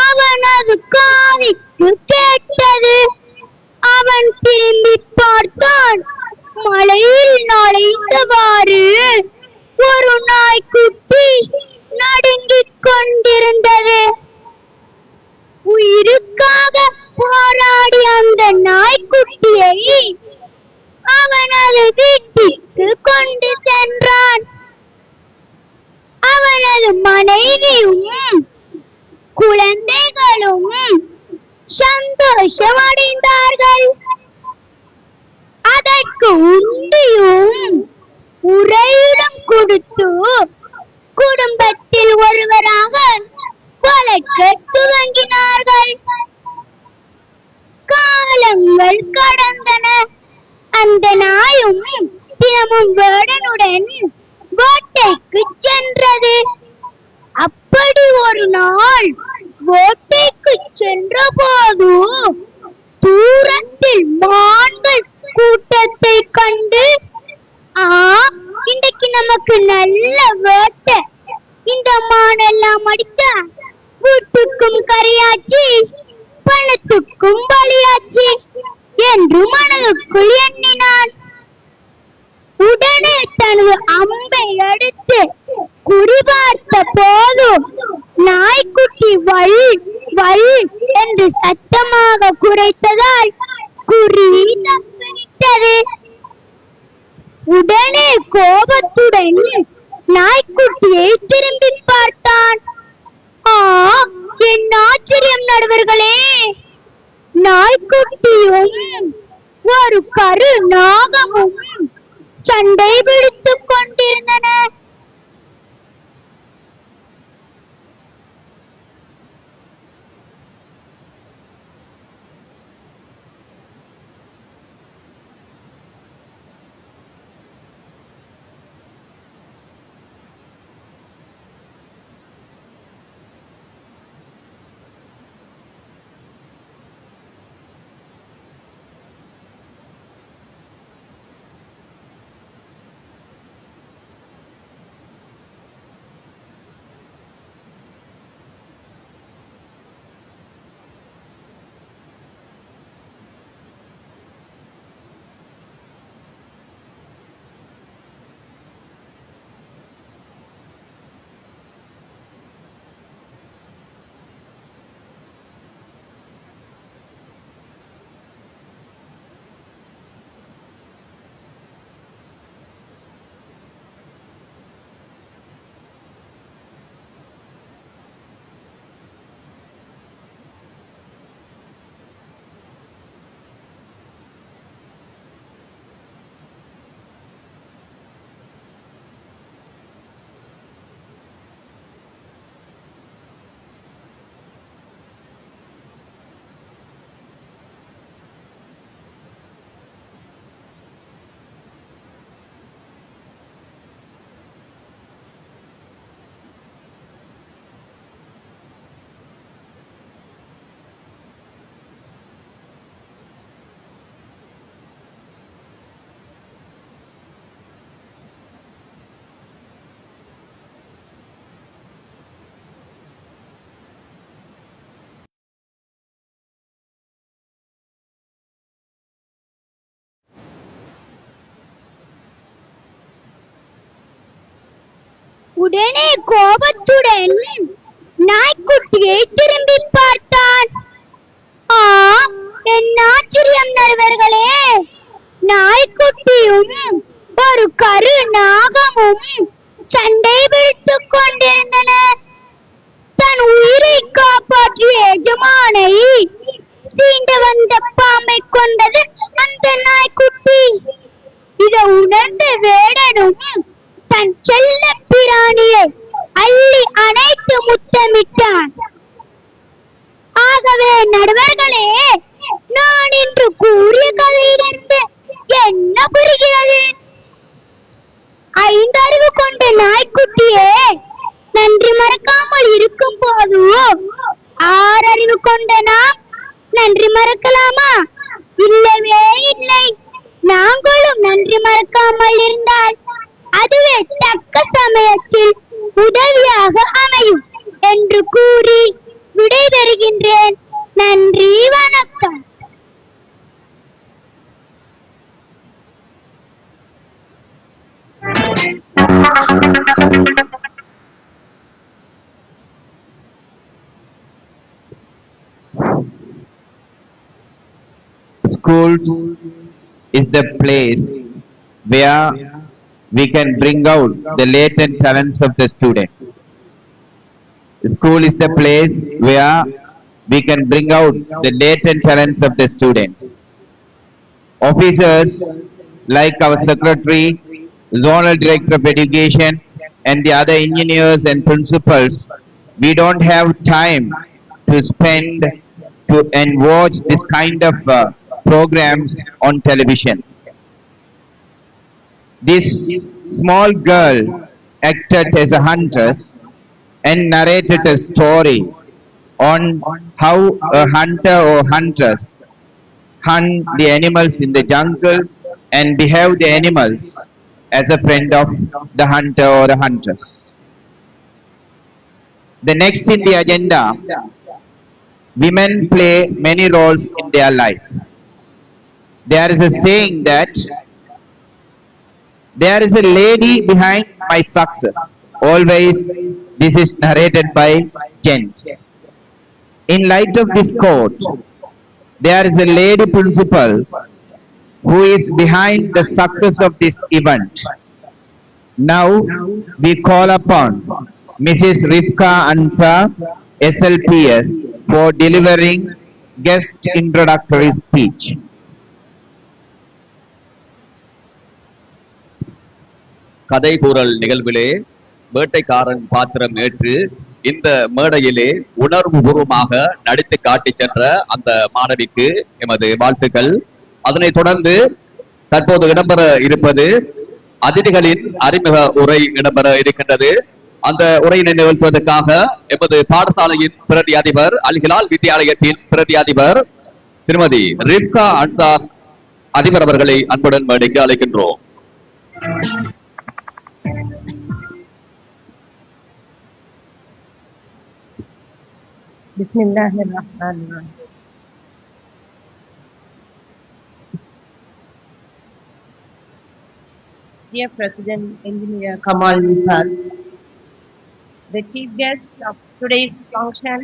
அவனது காதுக்கு கேட்டது. அவன் திரும்பி பார்த்தான். மழையில் நுழைந்தவாறு ஒரு நாய்க்குட்டி நடுங்கிக் கொண்டிருந்தது. உயிருக்காக போராடி அந்த நாய்க்குட்டியை அவனது வீட்டிற்கு கொண்டு சென்றான். அவனது மனைவியும் சந்தோஷமடைந்தார்கள். அதற்கு உண்டியும் உறையிடம் கொடுத்து குடும்பத்தில் ஒருவராக வளர்க்க துவங்கினார்கள். காலங்கள் கடந்தன. அந்த நாயும் தினமும் வேடனுடன் வேட்டைக்கு சென்றது. அப்படி ஒரு நாள் வேட்டைக்கு சென்ற போது தூரத்தில் மான்கள் கூட்டத்தை கண்டு, இன்றைக்கு நமக்கு நல்ல வேட்டை, இந்த மானெல்லாம் அடிச்சா வீட்டுக்கும் கரையாச்சு பணத்துக்கும் பலியாச்சு என்று மனதுக்குள் எண்ணினான். உடனே தனது அம்பை எடுத்து குறிபார்த்த போது நாய்க்குட்டி வள் வள் என்று சத்தமாக குரைத்ததால் குறி தப்பிவிட்டது. உடனே கோபத்துடன் நாய்க்குட்டியை திரும்பி பார்த்தான். என் ஆச்சரியம் நடுவர்களே! நாய்க்குட்டியும் ஒரு கரு நாகமும் சண்டை பிடித்துக் கொண்டிருந்தன. உடனே கோபத்துடன் நாய்க்குட்டியை திரும்பி பார்த்தான். என் ஆச்சரியம் நடுவர்களே! நாய்க்குட்டியும் ஒரு கரு நாகமும் சண்டை பிடித்துக் கொண்டிருந்தன. தன் உயிரை காப்பாற்றிய எஜமானை சீண்ட வந்த பாம்பை கொண்டது அந்த நாய்க்குட்டி. இதை உணர்ந்த வேடனும் தன் செல்ல பிராணியை அள்ளி அணைத்து முத்தமிட்டான். ஆகவே நடுவர்களே, நான் இன்று கூறிய கதையிலிருந்து என்ன புரிகிறது? 5 அறிவு கொண்ட நாய்க்குட்டியே நன்றி மறக்காமல் இருக்கும் போது 6 அறிவு கொண்ட நாம் நன்றி மறக்கலாமா? இல்லவே இல்லை. நாங்களும் நன்றி மறக்காமல் இருந்தால் அதுவே தக்க சமயத்தில் உதவியாக அமையும் என்று கூறி விடைபெறுகின்றேன். நன்றி, வணக்கம். Schools is the place where we can bring out the latent talents of the students. School is the place where we can bring out the latent talents of the students. Officers like our secretary, zonal director of education, and the other engineers and principals, we don't have time to spend to and watch this kind of programs on television. This small girl acted as a huntress and narrated a story on how a hunter or huntress hunt the animals in the jungle and behave the animals as a friend of the hunter or the huntress. The next in the agenda, women play many roles in their life. There is a saying that there is a lady behind my success. Always this is narrated by gents. In light of this quote, there is a lady principal who is behind the success of this event. Now we call upon Mrs. Rifka Ansar, SLPS, for delivering guest introductory speech. கதை கூறல் நிகழ்விலே வேட்டைக்காரன் பாத்திரம் ஏற்று இந்த மேடையிலே உணர்வுபூர்வமாக நடித்து காட்டி சென்ற அந்த மாணவிக்கு எமது வாழ்த்துக்கள். அதனைத் தொடர்ந்து தற்போது இடம்பெற இருப்பது அதிதிகளின் அறிமுக உரை இடம்பெற இருக்கின்றது. அந்த உரையினை நிகழ்த்துவதற்காக எமது பாடசாலையின் பிரதி அதிபர், அல் ஹிலால் வித்தியாலயத்தின் பிரதி அதிபர் திருமதி ரிப்கா அன்சார் அதிபர் அவர்களை அன்புடன் மேடைக்கு அழைக்கின்றோம். Bismillahirrahmanirrahim. Dear President Engineer Kamal Nisal, the chief guest of today's function,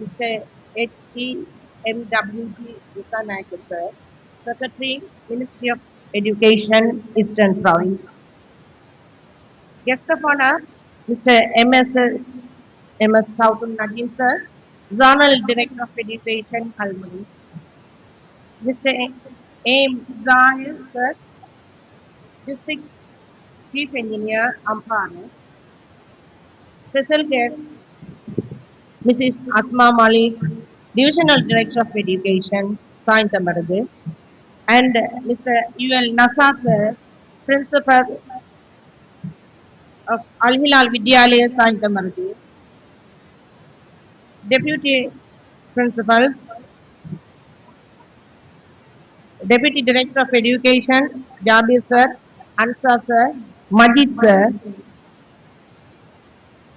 Mr. HEMWG Usanayakar sir, Secretary, Ministry of Education, Eastern Province. Guest of honor, Mr. MS Southun Nadim sir, Zonal Director of Education, Kalmari. Mr. A. Zahir sir, District Chief Engineer, Ampara. Special guest, Mrs. Asma Malik, Divisional Director of Education, Saintamaradu. And Mr. UL Nasa sir, Principal of Al Hilal Vidyalaya, Saintamaradu. Deputy Principals, Deputy Director of Education, Jabir sir, Ansar sir, Majid sir,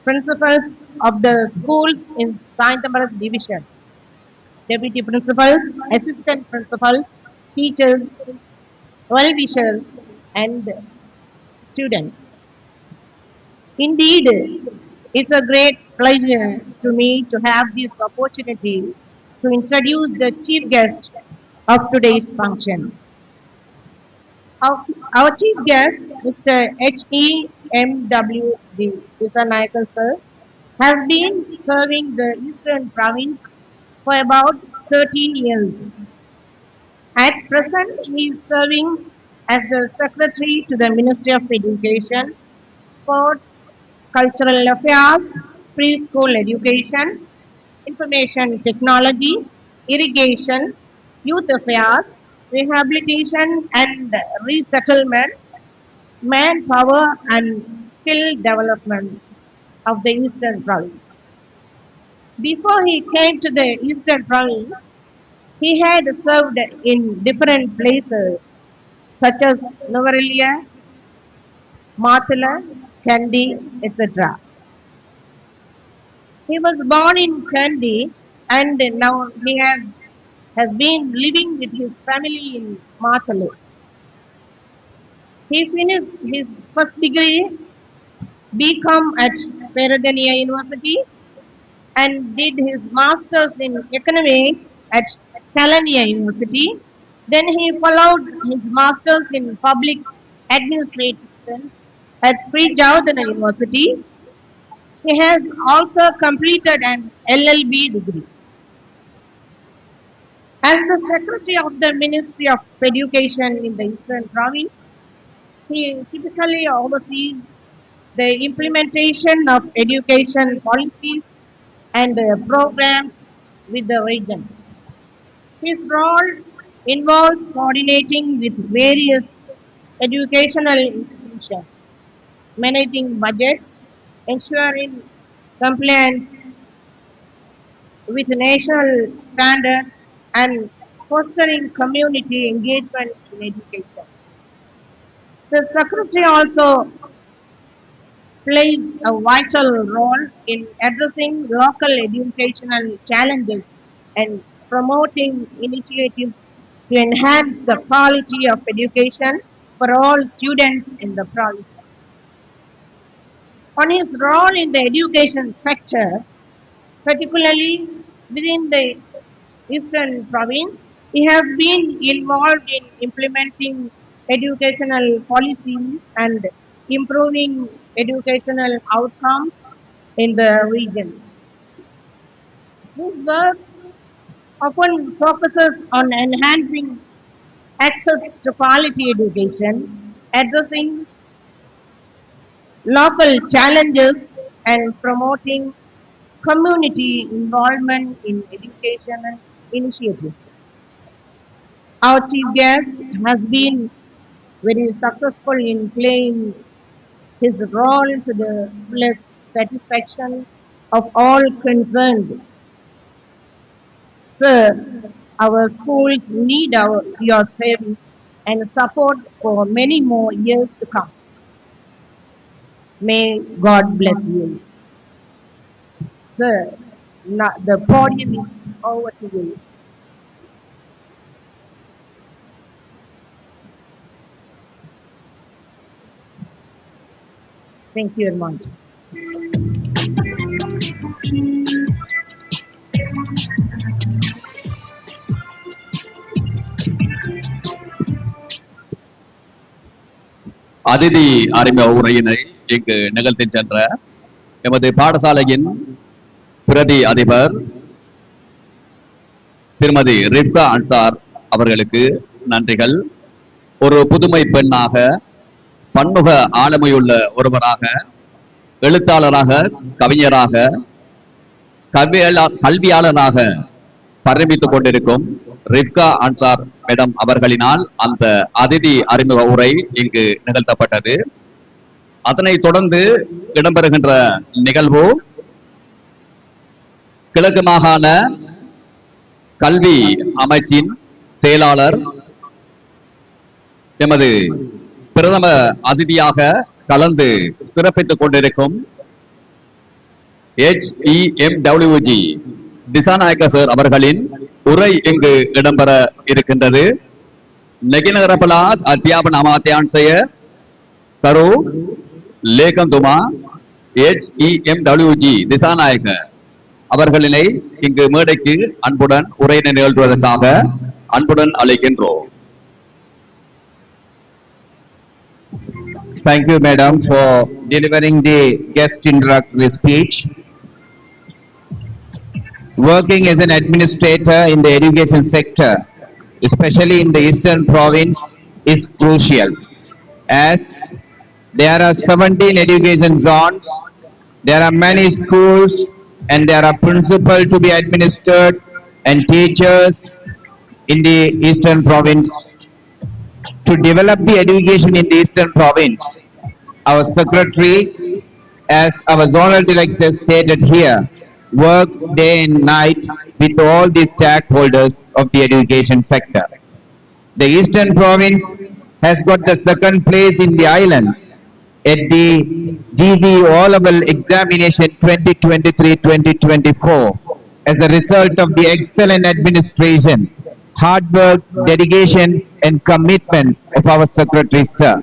Principals of the schools in Saintamarad Division, Deputy Principals, Assistant Principals, teachers, well-wishers and students. Indeed, it's a great pleasure to me to have this opportunity to introduce the chief guest of today's function. Our chief guest, Mr. HEMWG Usanayakar sir, has been serving the Eastern Province for about 13 years. At present, he is serving as the Secretary to the Ministry of Education, Sport, Cultural Affairs, Preschool Education, Information Technology, Irrigation, Youth Affairs, Rehabilitation and Resettlement, Manpower and Skill Development of the Eastern Province. Before he came to the Eastern Province, he had served in different places such as Novarelia, Mathula, Kandy, etc. He was born in Kandy and now he has been living with his family in Mathula. He finished his first degree BCom at Peradeniya University and did his masters in economics at Kelaniya University. Then he followed his masters in public administration at Sri Jayawardena University. He has also completed an LLB degree. As the Secretary of the Ministry of Education in the Eastern Province, he typically oversees the implementation of education policies and programs with the region. His role involves coordinating with various educational institutions, managing budgets, ensuring compliance with national standards, and fostering community engagement in education. The Secretary also plays a vital role in addressing local educational challenges and promoting initiatives to enhance the quality of education for all students in the province. On his role in the education sector, particularly within the Eastern Province, he has been involved in implementing educational policies and improving educational outcomes in the region. This work often focuses on enhancing access to quality education, addressing local challenges, and promoting community involvement in educational initiatives. Our chief guest has been very successful in playing his role to the fullest satisfaction of all concerned. Sir, our schools need your service and support for many more years to come. May God bless you. Sir, the podium is over to you. Thank you very much. Aditi அறிமுக உரையினை இங்கு நிகழ்த்தி சென்ற எமது பாடசாலையின் பிரதி அதிபர் திருமதி ரிப்கா அன்சார் அவர்களுக்கு நன்றிகள். ஒரு புதுமை பெண்ணாக, பன்முக ஆளுமையுள்ள ஒருவராக, எழுத்தாளராக, கவிஞராக, கல்வியாளராக பரிணமித்துக் கொண்டிருக்கும் ரிப்கா அன்சார் மேடம் அவர்களினால் அந்த அதிதி அறிமுக உரை இங்கு நிகழ்த்தப்பட்டது. அதனைத் தொடர்ந்து இடம்பெறுகின்ற நிகழ்வு கிழக்கு மாகாண கல்வி அமைச்சின் செயலாளர் எமது பிரதம அதிதியாக கலந்து சிறப்பித்துக் கொண்டிருக்கும் HEMWG திசாநாயக்க சார் அவர்களின் உரை இங்கு இடம்பெற இருக்கின்றது. நெகிநகரபலா அத்தியாபன அமாத்தியான்சய கரு லேகந்துமா HEMWG திசாநாயக்க அவர்களினை இங்கு மேடைக்கு அன்புடன் உரையினை நிகழ்த்துவதற்காக அன்புடன் அழைக்கின்றோம். Thank you, madam, for delivering the guest introductory speech. Working as an administrator in the education sector, especially in the Eastern Province, is crucial, as there are 17 education zones, there are many schools, and there are principals to be administered and teachers in the Eastern Province. To develop the education in the Eastern Province, our secretary, as our zonal director stated here, works day and night with all the stakeholders of the education sector. The Eastern Province has got the second place in the island at the GC O-level examination 2023-2024 as a result of the excellent administration, hard work, dedication and commitment of our secretary, sir.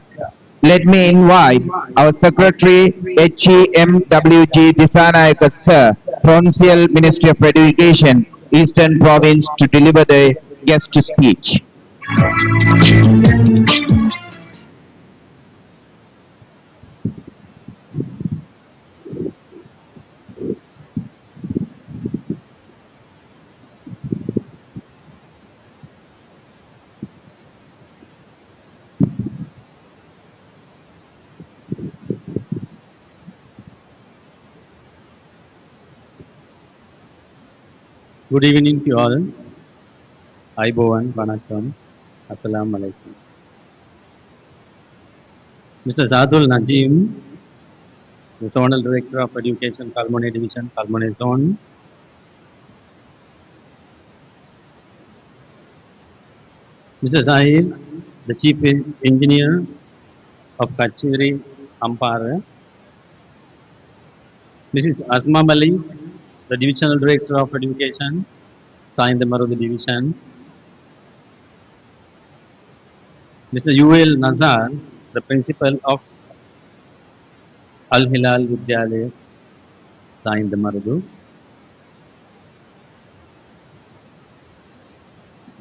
Let me invite our secretary, HEMWG Disanayaka, sir, Provincial Ministry of Education, Eastern Province, to deliver the guest speech. Good evening to all. Aibovan, Vanakkam, Assalamu alaikum. Mr. Sadul Najim, the Zonal Director of Education, Kalmone Division, Kalmone Zone. Mr. Zahid, the Chief Engineer of Kacheri, Ampara. Mrs. Asma Mali, the Divisional Director of Education, Saindamaru Division. Mr. UL Nazar, the Principal of Al Hilal Vidyalaya, Saindamaru.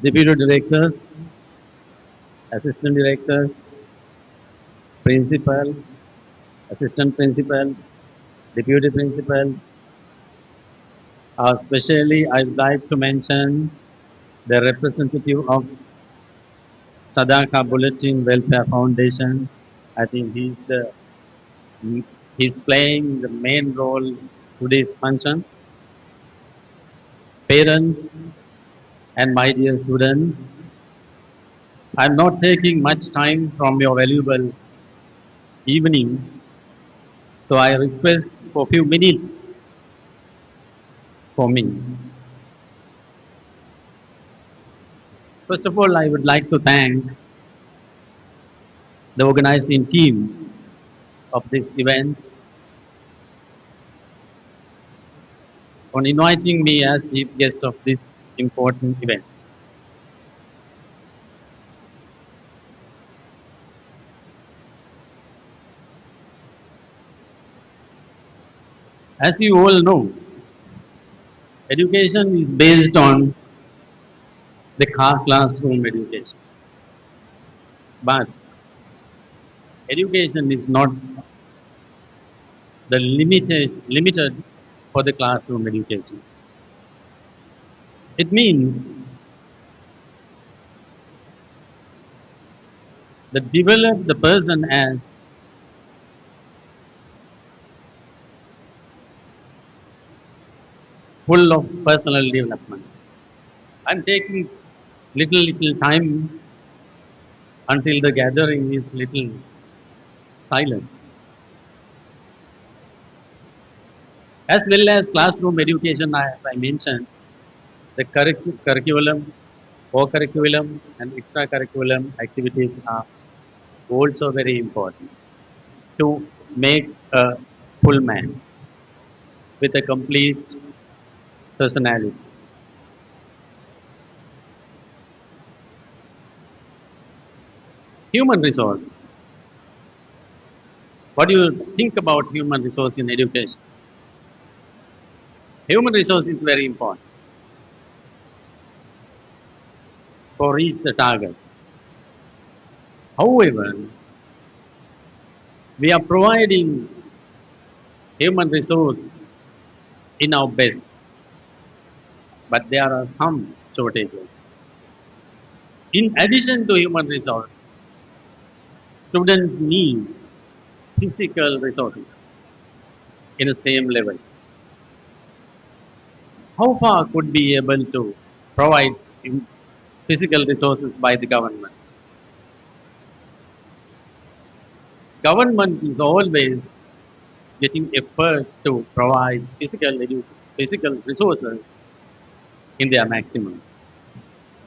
Deputy Directors, Assistant Director, Principal, Assistant Principal, Deputy Principal. Especially, I would like to mention the representative of Sadaka Bulletin Welfare Foundation. I think he's playing the main role today's function. Parents and my dear students, I'm not taking much time from your valuable evening, so I request for a few minutes for me. First of all, I would like to thank the organizing team of this event on inviting me as chief guest of this important event. As you all know, education is based on the classroom education. But education is not the limited for the classroom education. It means that develop the person as full of personal development. I'm taking little time until the gathering is little silent. As well as classroom education, as I mentioned, the curriculum, co-curriculum and extracurriculum activities are also very important to make a full man with a complete personality. Human resource. What do you think about human resource in education? Human resource is very important for reach the target. However, we are providing human resource in our best, but there are some shortages. In addition to human resource, students need physical resources in the same level. How far could be able to provide physical resources by the government? Government is always getting effort to provide physical resources in their maximum.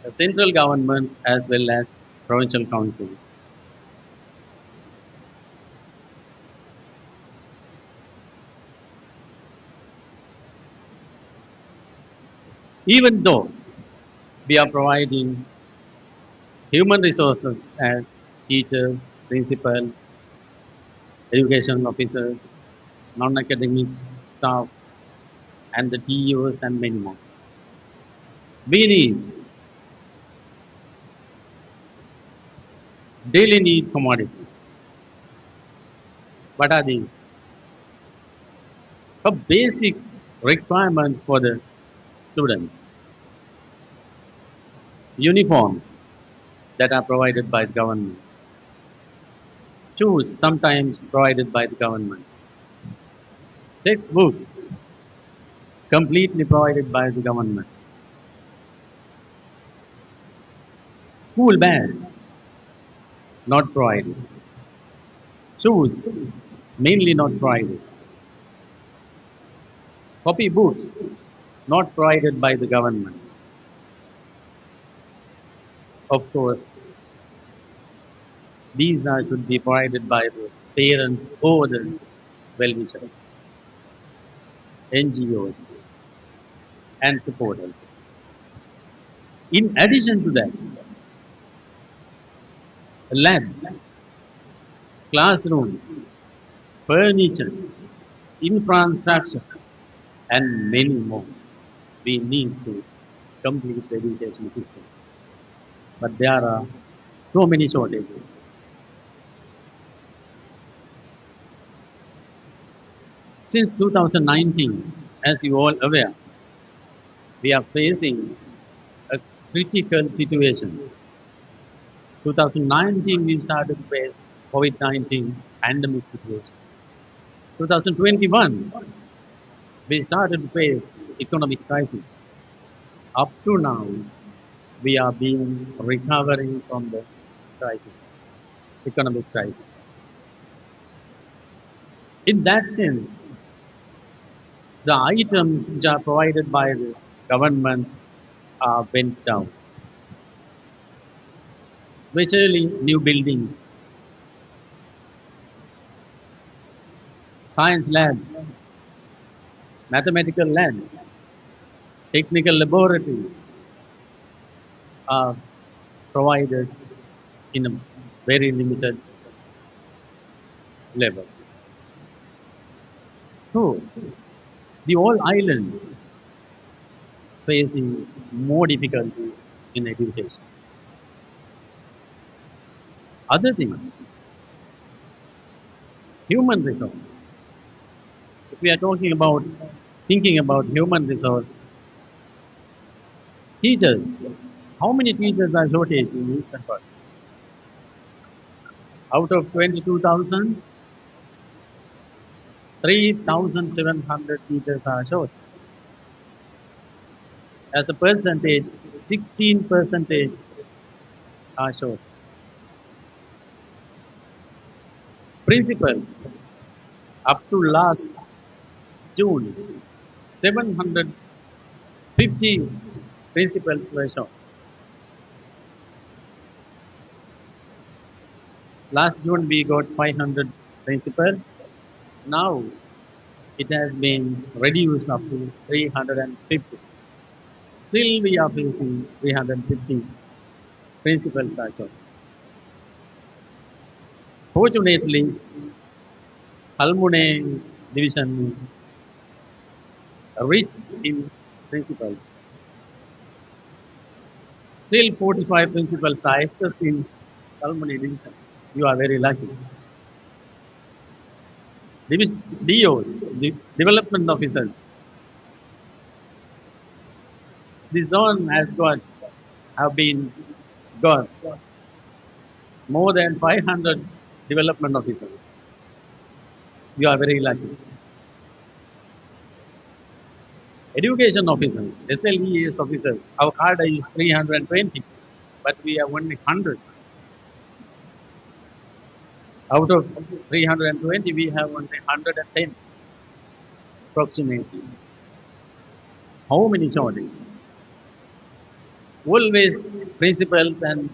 The central government as well as provincial council. Even though we are providing human resources as teachers, principal, education officers, non-academic staff, and the TUs and many more. We need daily need commodities. What are these? A basic requirement for the student. Uniforms that are provided by the government. Tools sometimes provided by the government. Textbooks completely provided by the government. School bag, not provided. Shoes, mainly not provided. Copy books, not provided by the government. Of course, these should be provided by the parents or the well-wishers, NGOs, and supporters. In addition to that, labs, classrooms, furniture, infrastructure, and many more. We need to complete the education system. But there are so many shortages. Since 2019, as you all aware, we are facing a critical situation. 2019, we started to face COVID-19 pandemic situation. 2021, we started to face economic crisis. Up to now, we are being recovering from the crisis, economic crisis. In that sense, the items which are provided by the government are went down, especially new buildings, science labs, mathematical labs, technical laboratories are provided in a very limited level. So, the whole island facing more difficulty in education. Other thing, human resource. If we are talking about, thinking about human resource, teachers, how many teachers are shortage in Eastern part? Out of 22,000, 3,700 teachers are short. As a percentage, 16% are short. Principals, up to last June, 750 principals were short. Last June we got 500 principals. Now it has been reduced up to 350. Still we are facing 350 principals are short. Fortunately, Halmune division rich in principals. Still 45 principals are except in Halmune division. You are very lucky. DOs, development officers. The zone have been got more than 500 development officers. You are very lucky. Education officers, SLES officers, our cadre is 320, but we have only 100. Out of 320, we have only 110 approximately. How many shortage? Always principals and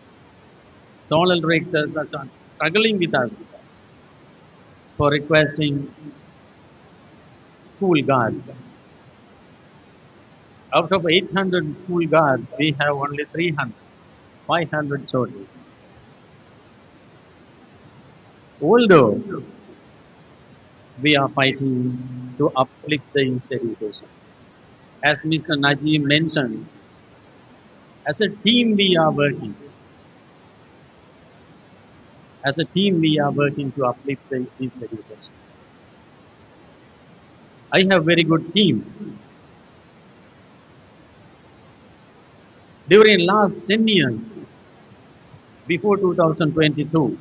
zonal directors are struggling with us for requesting school guards. Out of 800 school guards, we have only 300, 500 shortage. Although we are fighting to uplift the institution. As Mr. Najib mentioned, as a team we are working. As a team we are working to uplift the institution. I have very good team. During last 10 years, before 2022,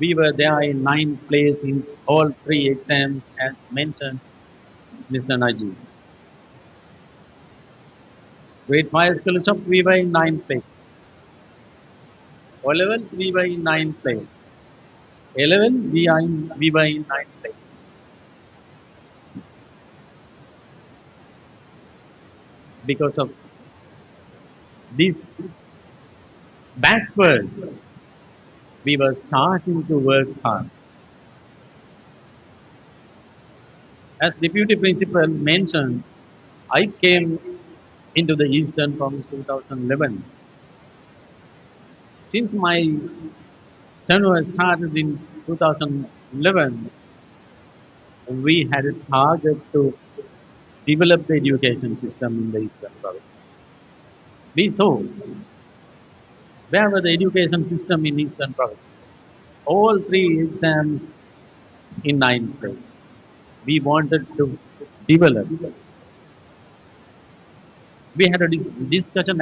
we were there in 9th place in all 3 exams as mentioned Mr. Najib. Grade 5 scholarship, we were in 9th place. O-level, we were in 9th place. 11, we were in 9th place. Because of this backward, we were starting to work hard. As Deputy Principal mentioned, I came into the Eastern from 2011. Since my tenure started in 2011, we had a target to develop the education system in the Eastern Province. We saw where was the education system in Eastern Province. All three exams in 9th grade. We wanted to develop. We had a discussion,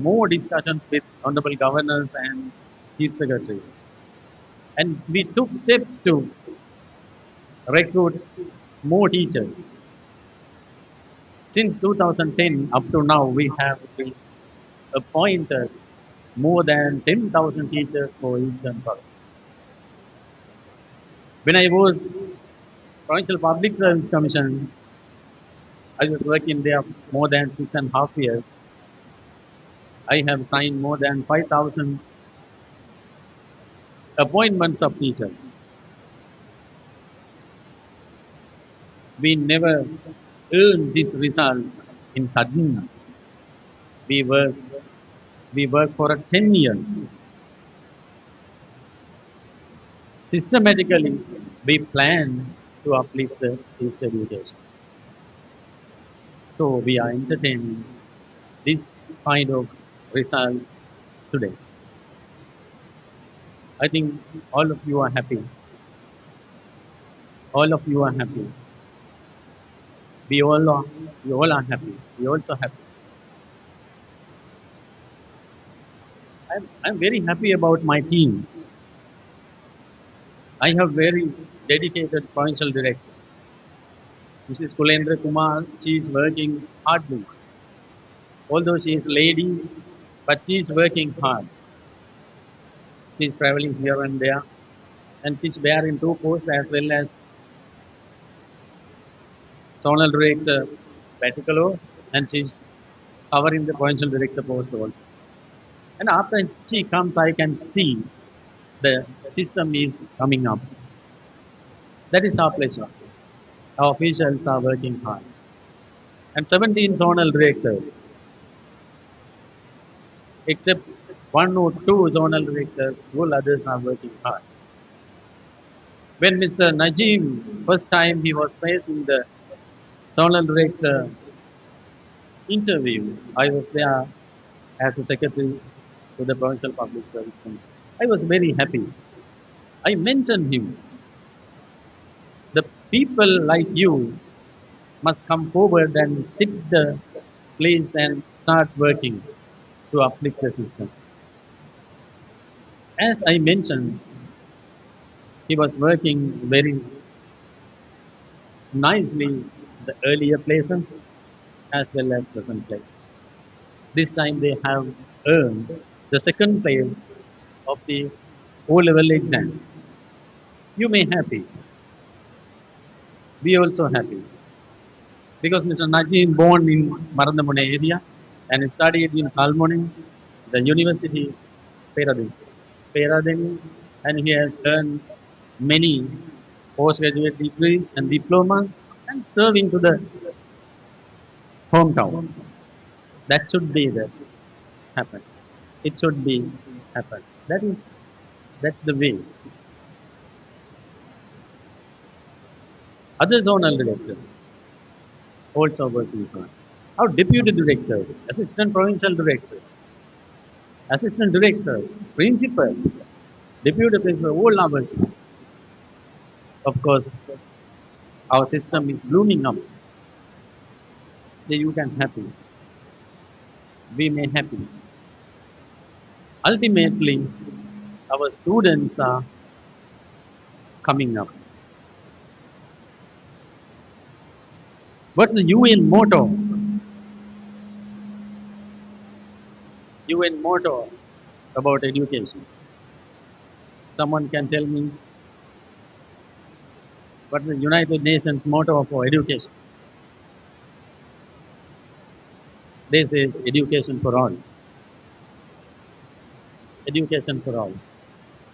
more discussions with honorable governors and chief secretary. And we took steps to recruit more teachers. Since 2010 up to now, we have been appointed more than 10,000 teachers for Eastern Province. When I was Provincial Public Service Commission, I was working there more than 6.5 years. I have signed more than 5,000 appointments of teachers. We never earned this result in sudden. We work for 10 years. Systematically, we plan to uplift the East education. So we are entertaining this kind of result today. I think all of you are happy. All of you are happy. We all are happy. We also happy. I'm very happy about my team. I have very dedicated provincial director. Mrs. Kulendra Kumar, she is working hardly. Although she is a lady, but she is working hard. She is traveling here and there, and she is bearing 2 posts as well as zonal director Patikalo, and she is covering the provincial director post also. And after she comes, I can see the system is coming up. That is our pleasure. Our officials are working hard. And 17 zonal directors, except 1 or 2 zonal directors, all others are working hard. When Mr. Najim, first time he was facing the zonal director interview, I was there as a secretary to the Provincial Public Service Commission. I was very happy. I mentioned him. The people like you must come forward and sit the place and start working to uplift the system. As I mentioned, he was working very nicely the earlier places as well as present place. This time they have earned the second place of the O-level exam. You may happy. We also happy. Because Mr. Najim born in Marandamune area and studied in Kalmone, the University Peradeniya, and he has earned many postgraduate degrees and diplomas and serving to the hometown. That should be the happen. It should be happen. That's the way. Other zonal directors also working hard. Our deputy directors, assistant provincial directors, assistant director, principal, deputy principal, all are working. Of course, our system is blooming up. Then you can happy. We may happy. Ultimately, our students are coming up. What's the UN motto? UN motto about education. Someone can tell me what is the United Nations motto for education? They say education for all. Education for all.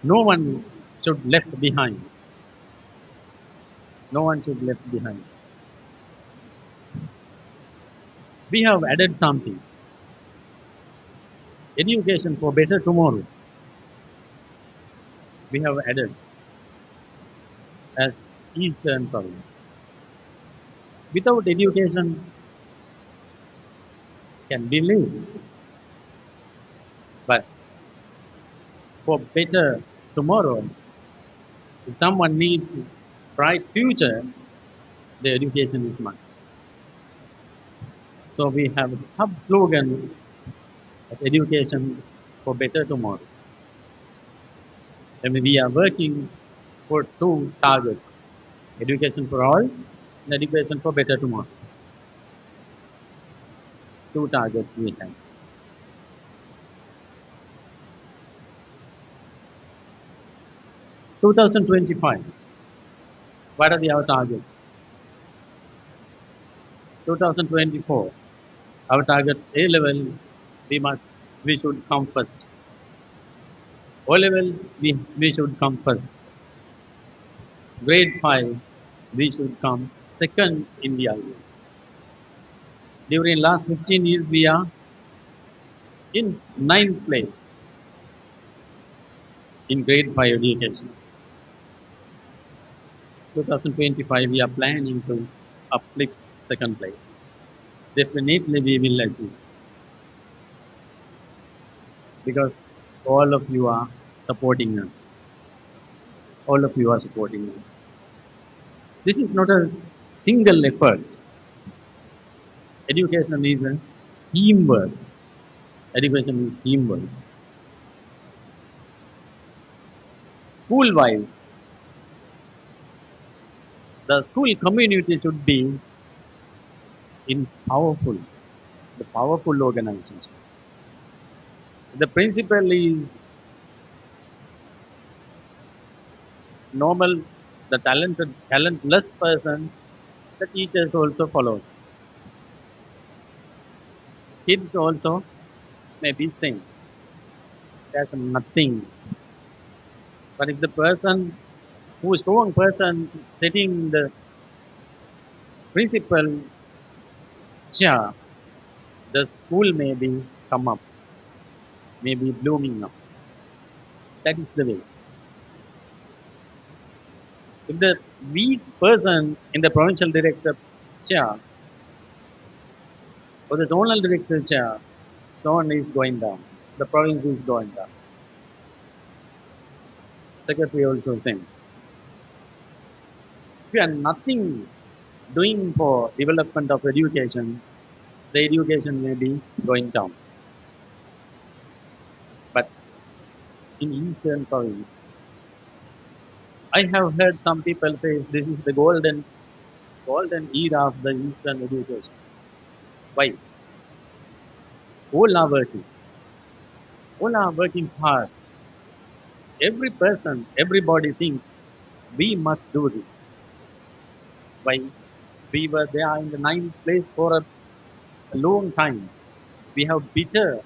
No one should left behind. No one should left behind. We have added something. Education for better tomorrow. We have added as Eastern Province. Without education, can we live? But for better tomorrow, if someone needs bright future, the education is must. So we have a sub-slogan as education for better tomorrow. And we are working for two targets, education for all and education for better tomorrow. Two targets we have. (2025). What are our targets? 2024. Our target A level, we should come first. O level, we should come first. Grade 5, we should come second in the IU. During last 15 years, we are in 9th place in grade 5 education. 2025, we are planning to uplift second place. Definitely we will achieve. Because all of you are supporting us. All of you are supporting us. This is not a single effort. Education is a teamwork. Education is teamwork. School-wise, the school community should be in the powerful organization. The principal is normal, the talentless person, the teachers also follow. Kids also may be same. There's nothing. But if the person who is strong person sitting the principal chair, the school may be come up, may be blooming up. That is the way. If the weak person in the provincial director chair or the zonal director chair, zone is going down, the province is going down. Secretary also same. If you are nothing doing for development of education, the education may be going down. But in Eastern Province, I have heard some people say this is the golden era of the Eastern education. Why? All are working. All are working hard. Every person, everybody thinks we must do this. Why? We were there in the 9th place for a long time. We have bitter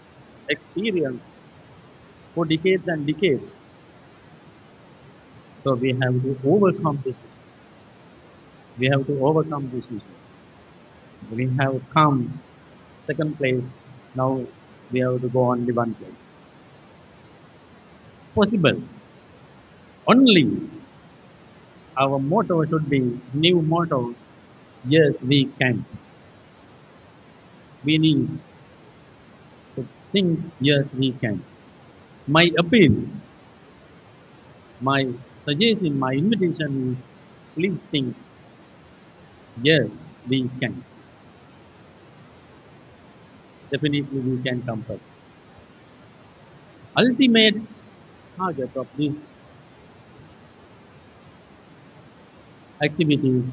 experience for decades and decades. So we have to overcome this. We have to overcome this issue. We have come second place. Now we have to go only one place. Possible. Only our motto should be new motto. Yes, we can. We need to think. Yes, we can. My appeal, my suggestion, my invitation is please think. Yes, we can. Definitely we can come first. Ultimate target of this activity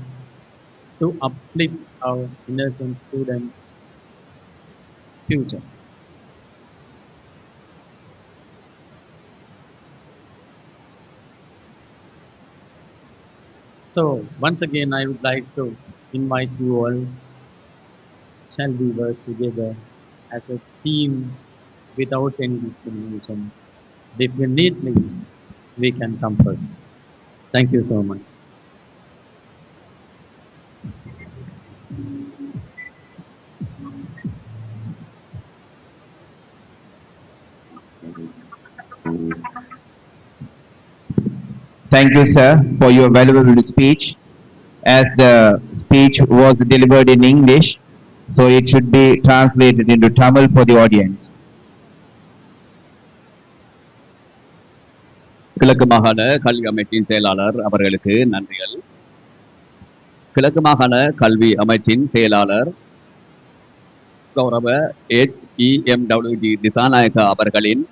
to uplift our innocent student future. So once again, I would like to invite you all. Shall we work together as a team without any discrimination? Definitely, we can come first. Thank you so much. Thank you, sir, for your valuable speech. As the speech was delivered in English, so it should be translated into Tamil for the audience. கிழக்கு மாகாண கல்வி அமைச்சின் செயலாளர் அவர்களுக்கு நன்றிகள். கிழக்கு மாகாண கல்வி அமைச்சின் செயலாளர் கௌரவ HEMWD திசாநாயக்க அவர்களின்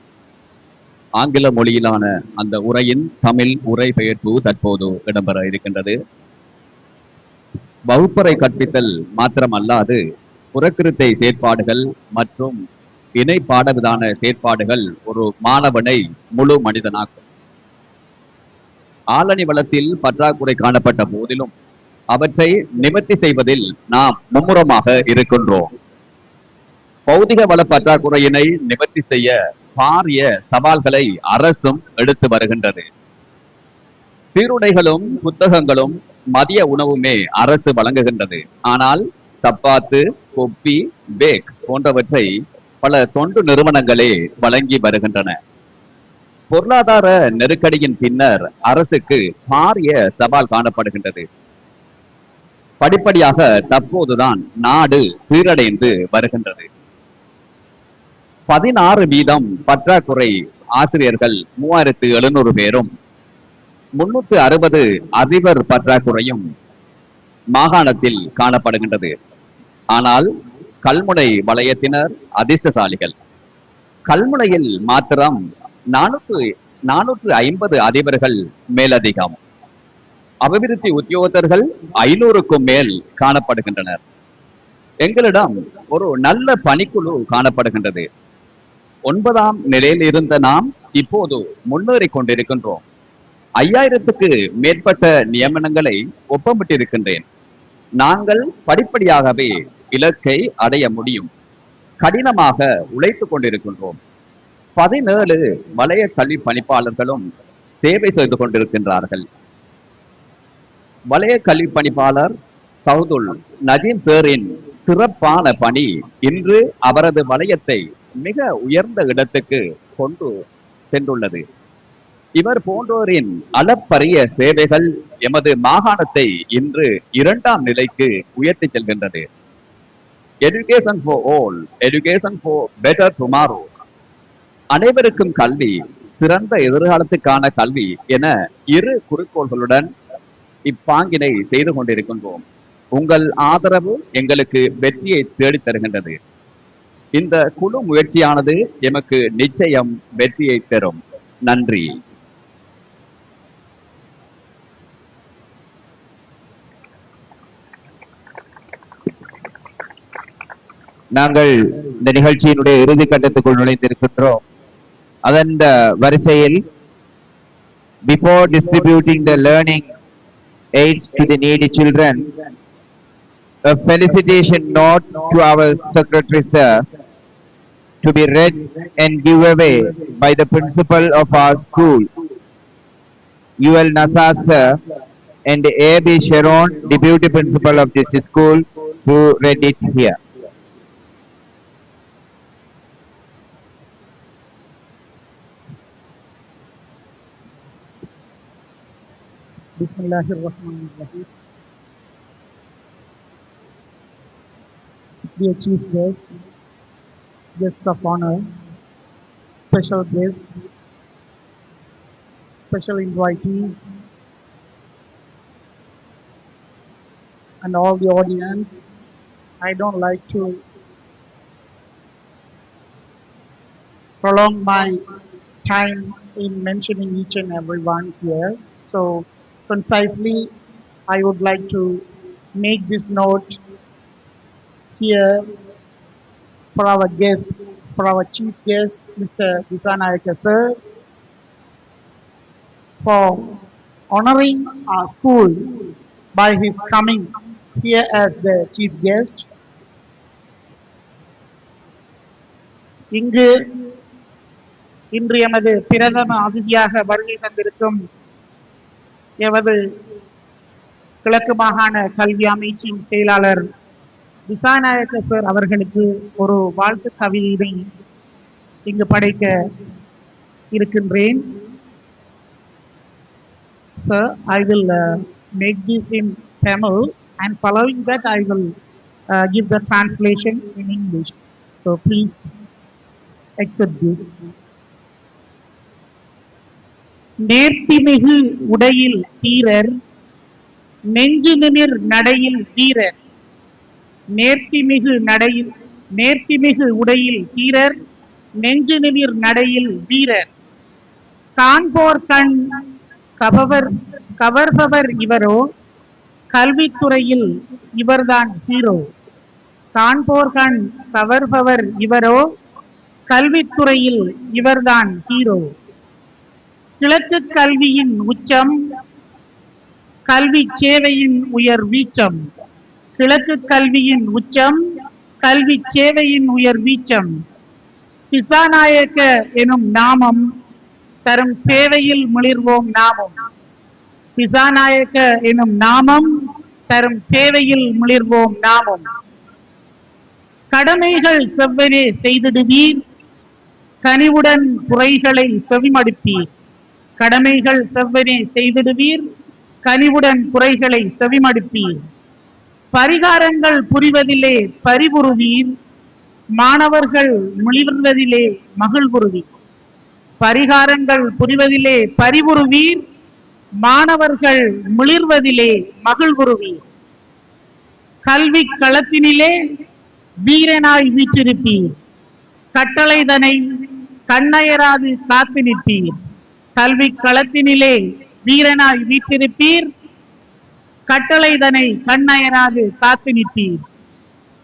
ஆங்கில மொழியிலான அந்த உரையின் தமிழ் உரை பெயர்ப்பு தற்போது இடம்பெற இருக்கின்றது. வகுப்பறை கற்பித்தல் மாத்திரமல்லாது புறக்கிருத்தை செயற்பாடுகள் மற்றும் இணை பாடவிதான செயற்பாடுகள் ஒரு மாணவனை முழு மனிதனாக்கும். ஆளணி வளத்தில் பற்றாக்குறை காணப்பட்ட போதிலும் அவற்றை நிவர்த்தி செய்வதில் நாம் மும்முரமாக இருக்கின்றோம். பௌதிக வள பற்றாக்குறையினை நிவர்த்தி செய்ய பாரிய சவால்களை அரசும் எடுத்து வருகின்றது. சீருடைகளும் புத்தகங்களும் மதிய உணவுமே அரசு வழங்குகின்றது. ஆனால் சப்பாத்து, கொப்பி, பேக் போன்றவற்றை பல தொண்டு நிறுவனங்களே வழங்கி வருகின்றன. பொருளாதார நெருக்கடியின் பின்னர் அரசுக்கு பாரிய சவால் காணப்படுகின்றது. படிப்படியாக தற்போதுதான் நாடு சீரடைந்து வருகின்றது. 16% பற்றாக்குறை ஆசிரியர்கள் 3700 பேரும் 360 அதிபர் பற்றாக்குறையும் மாகாணத்தில் காணப்படுகின்றது. ஆனால் கல்முனை வலயத்தினர் அதிர்ஷ்டசாலிகள். கல்முனையில் மாத்திரம் 450 அதிபர்கள் மேலதிகம். அபிவிருத்தி உத்தியோகத்தர்கள் 500க்கும் மேல் காணப்படுகின்றனர். எங்களிடம் ஒரு நல்ல பணிக்குழு காணப்படுகின்றது. 9ஆம் நிலையில் இருந்த நாம் இப்போது முன்னேறிக் கொண்டிருக்கின்றோம். 5000க்கு மேற்பட்ட நியமனங்களை ஒப்பமிட்டிருக்கின்றேன். நாங்கள் படிப்படியாகவே இலக்கை அடைய முடியும். கடினமாக உழைத்துக் கொண்டிருக்கின்றோம். 17 வலய கல்வி பணிப்பாளர்களும் சேவை செய்து கொண்டிருக்கின்றார்கள். வலய கல்வி பணிப்பாளர் சவுதுல் நஜீம் பேரின் சிறப்பான பணி இன்று அவரது வலயத்தை மிக உயர்ந்த இடத்துக்கு கொண்டு சென்றுள்ளது. இவர் போன்றோரின் அளப்பரிய சேவைகள் எமது மாகாணத்தை இன்று 2ஆம் நிலைக்கு உயர்த்தி செல்கின்றது. Education for all, education for better tomorrow. அனைவருக்கும் கல்வி, சிறந்த எதிர்காலத்துக்கான கல்வி என 2 குறிக்கோள்களுடன் இப்பாங்கினை செய்து கொண்டிருக்கின்றோம். உங்கள் ஆதரவு எங்களுக்கு வெற்றியை தேடித் தருகின்றது. இந்த குழு முயற்சியானது எமக்கு நிச்சயம் வெற்றியை தரும். நன்றி. நாங்கள் இந்த நிகழ்ச்சியினுடைய இறுதி கட்டத்துக்குள் நுழைந்திருக்கின்றோம். அதன் வரிசையில் before distributing the learning aids to the needy children, a felicitation note to our secretary sir to be read and give away by the principal of our school, UL Nassar sir, and A.B. Sharon, deputy principal of this school, who read it here. Bismillahirrahmanirrahim. Dear Chief Guest, guests of honor, special guests, special invitees, and all the audience, I don't like to prolong my time in mentioning each and every one here. So concisely, I would like to make this note here for our guest, for our chief guest, Mr. Disanayake sir, for honoring our school by his coming here as the chief guest. இங்கு இன்று எமது பிரதம அதிதியாக வருகை தந்திருக்கும் எமது கிழக்கு மாகாண கல்வி அமைச்சின் செயலாளர் திசாநாயக்க சார் அவர்களுக்கு ஒரு வாழ்த்து கவிதை இங்கு படைக்க இருக்கின்றேன். Sir, I will make this in Tamil, and following that I will give the translation in English. So please accept this. நேர்த்திமிகு உடையில் தீரர், நெஞ்சு நிமிர் நடையில் வீரர். நேர்த்திமிகு உடையில் தீரர், நெஞ்சு நிமிர் நடையில் வீரர். காண்போர் கண் கவர்பவர் இவரோ, கல்வித்துறையில் இவர்தான் ஹீரோ. காண்போர் கண் கவர்பவர் இவரோ, கல்வித்துறையில் இவர்தான் ஹீரோ. கிழக்கு கல்வியின் உச்சம், கல்வி சேவையின் உயர் வீச்சம். கிழக்கு கல்வியின் உச்சம், கல்வி சேவையின் உயர் வீச்சம். திசாநாயக்க எனும் நாமம் தரும் சேவையில் மிளிர்வோம் நாமும். திசாநாயக்க எனும் நாமம் தரும் சேவையில் மிளிர்வோம் நாமும். கடமைகள் செவ்வனே செய்திடுவீர், கனிவுடன் குறைகளை செவிமடுப்பீர். கடமைகள் செவ்வனே செய்திடுவீர், கனிவுடன் குறைகளை செவிமடுப்பீர். பரிகாரங்கள் புரிவதிலே பரிபுறுவீர், மாணவர்கள் மிளிர்வதிலே மகிழ்வுறுவீர். பரிகாரங்கள் புரிவதிலே பரிபுறுவீர், மாணவர்கள் மிளிர்வதிலே மகிழ்வுறுவீர். கல்வி களத்தினிலே வீரனாய் வீற்றிருப்பீர், கட்டளைதனை கண்ணயராது காத்து நிற்பீர். கல்வி களத்தினிலே வீரனாய் வீற்றிருப்பீர், கட்டளைதனை கண்ணயராது காத்து நிற்பீர்.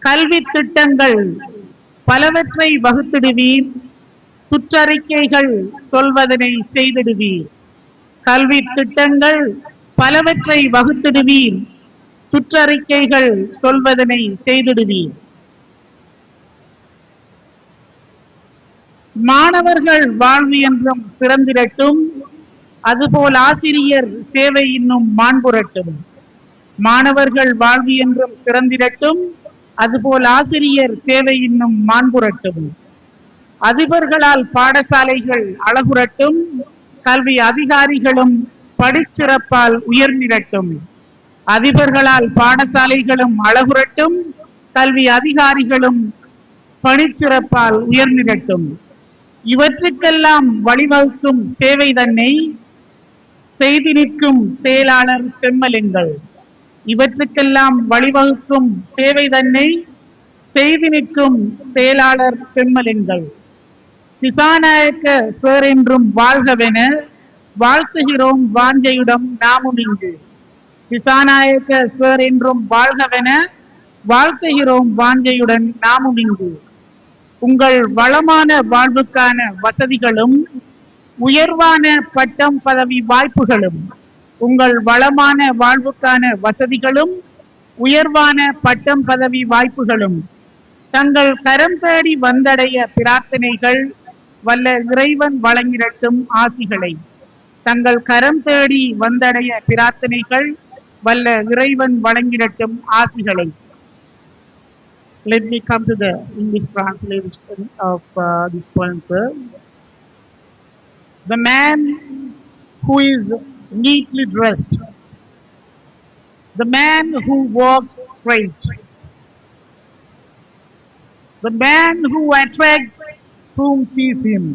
கல்வி திட்டங்கள் பலவற்றை வகுத்திடுவீர், சுற்றறிக்கைகள் சொல்வதனை செய்திடுவீர். கல்வி திட்டங்கள் பலவற்றை வகுத்திடுவீர், சுற்றறிக்கைகள் சொல்வதனை செய்திடுவீர். மாணவர்கள் வாழ்வு என்றும் சிறந்திரட்டும், அதுபோல் ஆசிரியர் சேவை இன்னும் மாண்புரட்டும். மாணவர்கள் வாழ்வு என்றும் சிறந்திரட்டும், அதுபோல் ஆசிரியர் சேவை இன்னும் மாண்புரட்டும். அதிபர்களால் பாடசாலைகள் அழகுரட்டும், கல்வி அதிகாரிகளும் படிச்சிறப்பால் உயர்ந்திரட்டும். அதிபர்களால் பாடசாலைகளும் அழகுரட்டும், கல்வி அதிகாரிகளும் பணிச்சிறப்பால் உயர்ந்திரட்டும். இவற்றுக்கெல்லாம் வழிவகுக்கும் சேவை தன்னை செய்து நிற்கும் செயலாளர் செம்மலுங்கள். இவற்றுக்கெல்லாம் வழிவகுக்கும் சேவை தன்னை செய்து நிற்கும் செயலாளர் செம்மலுங்கள். திசாநாயக்க சார் என்றும் வாழ்கவென வாழ்த்துகிறோம் வாஞ்சையுடன் நாமும் இங்கு. திசாநாயக்க சார் என்றும் வாழ்கவென வாழ்த்துகிறோம் வாஞ்சையுடன் நாமும் இங்கு. உங்கள் வளமான வாழ்வுக்கான வசதிகளும் உயர்வான பட்டம் பதவி வாய்ப்புகளும், உங்கள் வளமான வாழ்வுக்கான வசதிகளும் உயர்வான பட்டம் பதவி வாய்ப்புகளும் தங்கள் கரம் தேடி வந்தடைய பிரார்த்தனைகள் வல்ல இறைவன் வழங்கிடட்டும் ஆசிகளை. தங்கள் கரம் தேடி வந்தடைய பிரார்த்தனைகள் வல்ல இறைவன் வழங்கிடட்டும் ஆசிகளை. Let me come to the English translation of this poem. The man who is neatly dressed, the man who walks straight, the man who attracts whom sees him,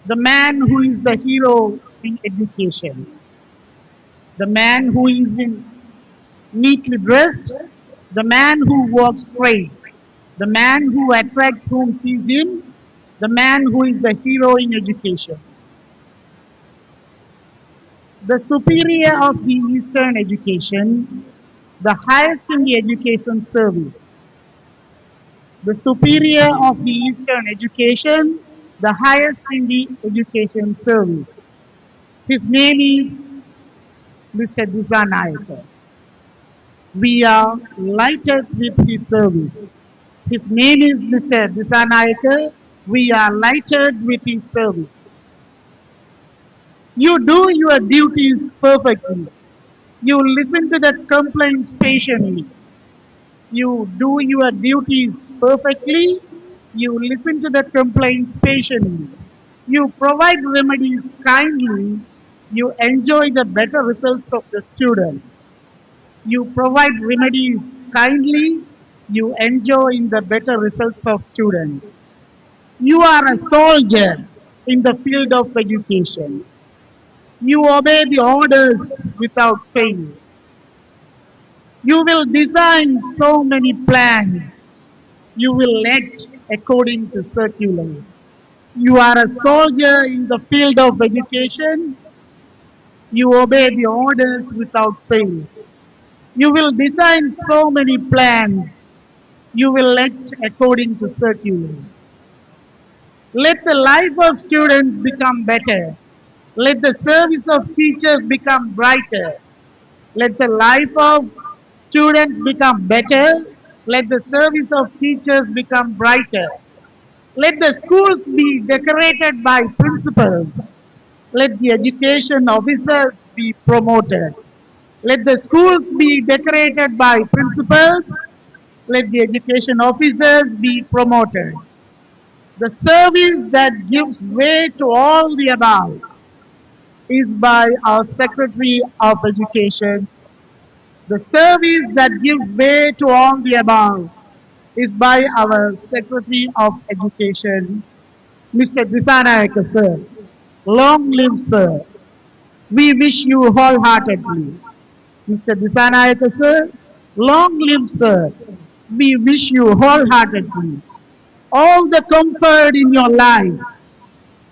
the man who is the hero in education, the man who is neatly dressed, the man who walks straight, the man who attracts whom sees him, the man who is the hero in education. The superior of the Eastern education, the highest in the education service. The superior of the Eastern education, the highest in the education service. His name is Mr. Disanayak. We are lighted with his service. His name is Mr. Disanayak. We are lighted with his service. You do your duties perfectly. You listen to the complaints patiently. You do your duties perfectly. You listen to the complaints patiently. You provide remedies kindly. You enjoy the better results of the students. You provide remedies kindly. You enjoy the better results of students. You are a soldier in the field of education. You obey the orders without fail. You will design so many plans. You will act according to circulars. You are a soldier in the field of education. You obey the orders without fail. You will design so many plans. You will act according to circulars. Let the life of students become better. Let the service of teachers become brighter. Let the life of students become better. Let the service of teachers become brighter. Let the schools be decorated by principals. Let the education officers be promoted. Let the schools be decorated by principals. Let the education officers be promoted. The service that gives way to all the above is by our Secretary of Education. The service that gives way to all the above is by our Secretary of Education, Mr. Disanayak, sir. Long live, sir. We wish you wholeheartedly. Mr. Disanayak, sir. Long live, sir. We wish you wholeheartedly all the comfort in your life,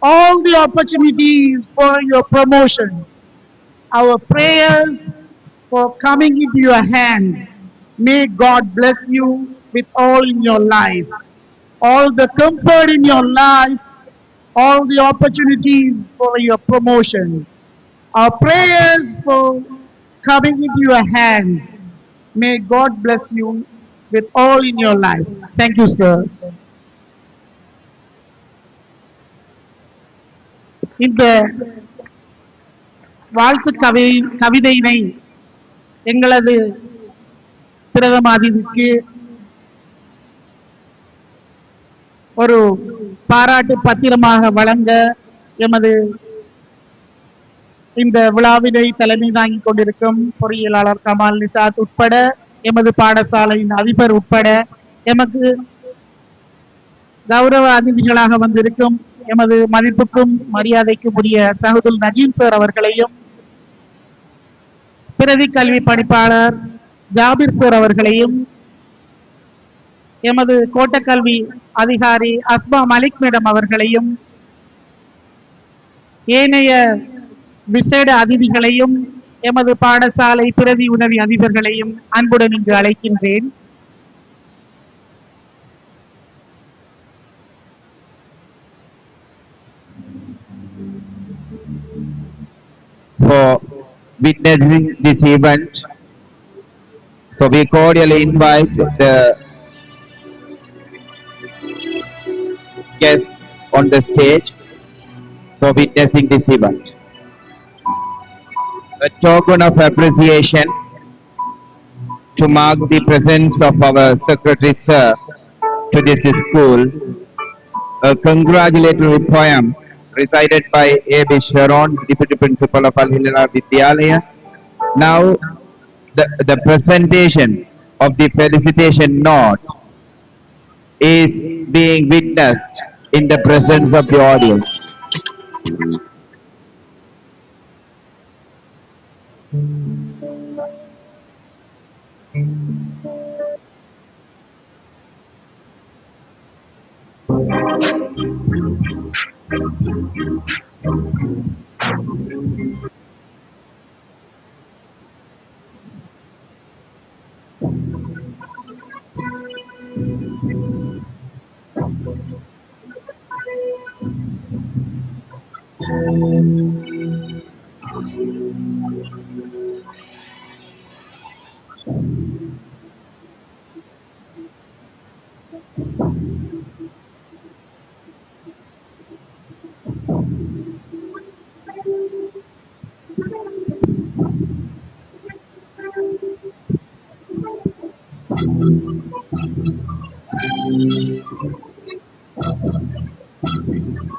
all the opportunities for your promotions. Our prayers for coming into your hands. May God bless you with all in your life, all the comfort in your life, all the opportunities for your promotions. Our prayers for coming into your hands. May God bless you with all in your life. Thank you, sir. இந்த வாழ்த்து கவிதையினை எங்களது பிரதமாதிக்கு ஒரு பாராட்டு பத்திரமாக வழங்க எமது இந்த விழாவினை தலைமை தாங்கிக் கொண்டிருக்கும் பொறியியலாளர் கமால் நிசாத் உட்பட எமது பாடசாலையின் அதிபர் உட்பட எமக்கு கௌரவ அதிதிகளாக வந்திருக்கும் எமது மதிப்புக்கும் மரியாதைக்கும் உரிய சஹதுல் நஜீம் சார் அவர்களையும் பிரதி கல்வி பணிப்பாளர் ஜாபிர் சார் அவர்களையும் எமது கோட்டக்கல்வி அதிகாரி அஸ்மா மலிக் மேடம் அவர்களையும் ஏனைய விசேட அதிதிகளையும் எமது பாடசாலை பிரதி உதவி அதிபர்களையும் அன்புடன் இங்கு அழைக்கின்றேன். For witnessing this event, so we cordially invite the guests on the stage for witnessing this event. A token of appreciation to mark the presence of our Secretary Sir to this school, a congratulatory poem recited by A.B. Sharon, Deputy Principal of Al-Hilal Vidyalaya. Now, the presentation of the felicitation note is being witnessed in the presence of the audience.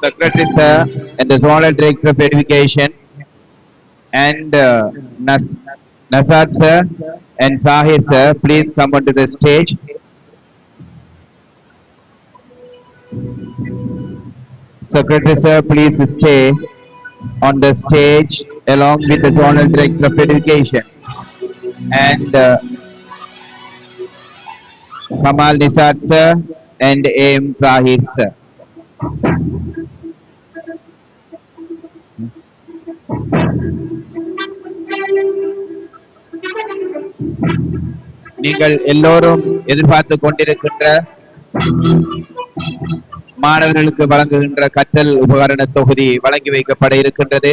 Secretary Sir and the Zonal Director of Education and Nasad Sir and Sahir Sir, please come onto the stage. Secretary Sir, please stay on the stage along with the Zonal Director of Education and Kamal Nisad Sir and A.M. Zahir Sir. நீங்கள் எல்லோரும் எதிர்பார்த்து கொண்டிருக்கின்ற மாணவர்களுக்கு வழங்குகின்ற கற்றல் உபகரண தொகுதி வழங்கி வைக்கப்பட இருக்கின்றது.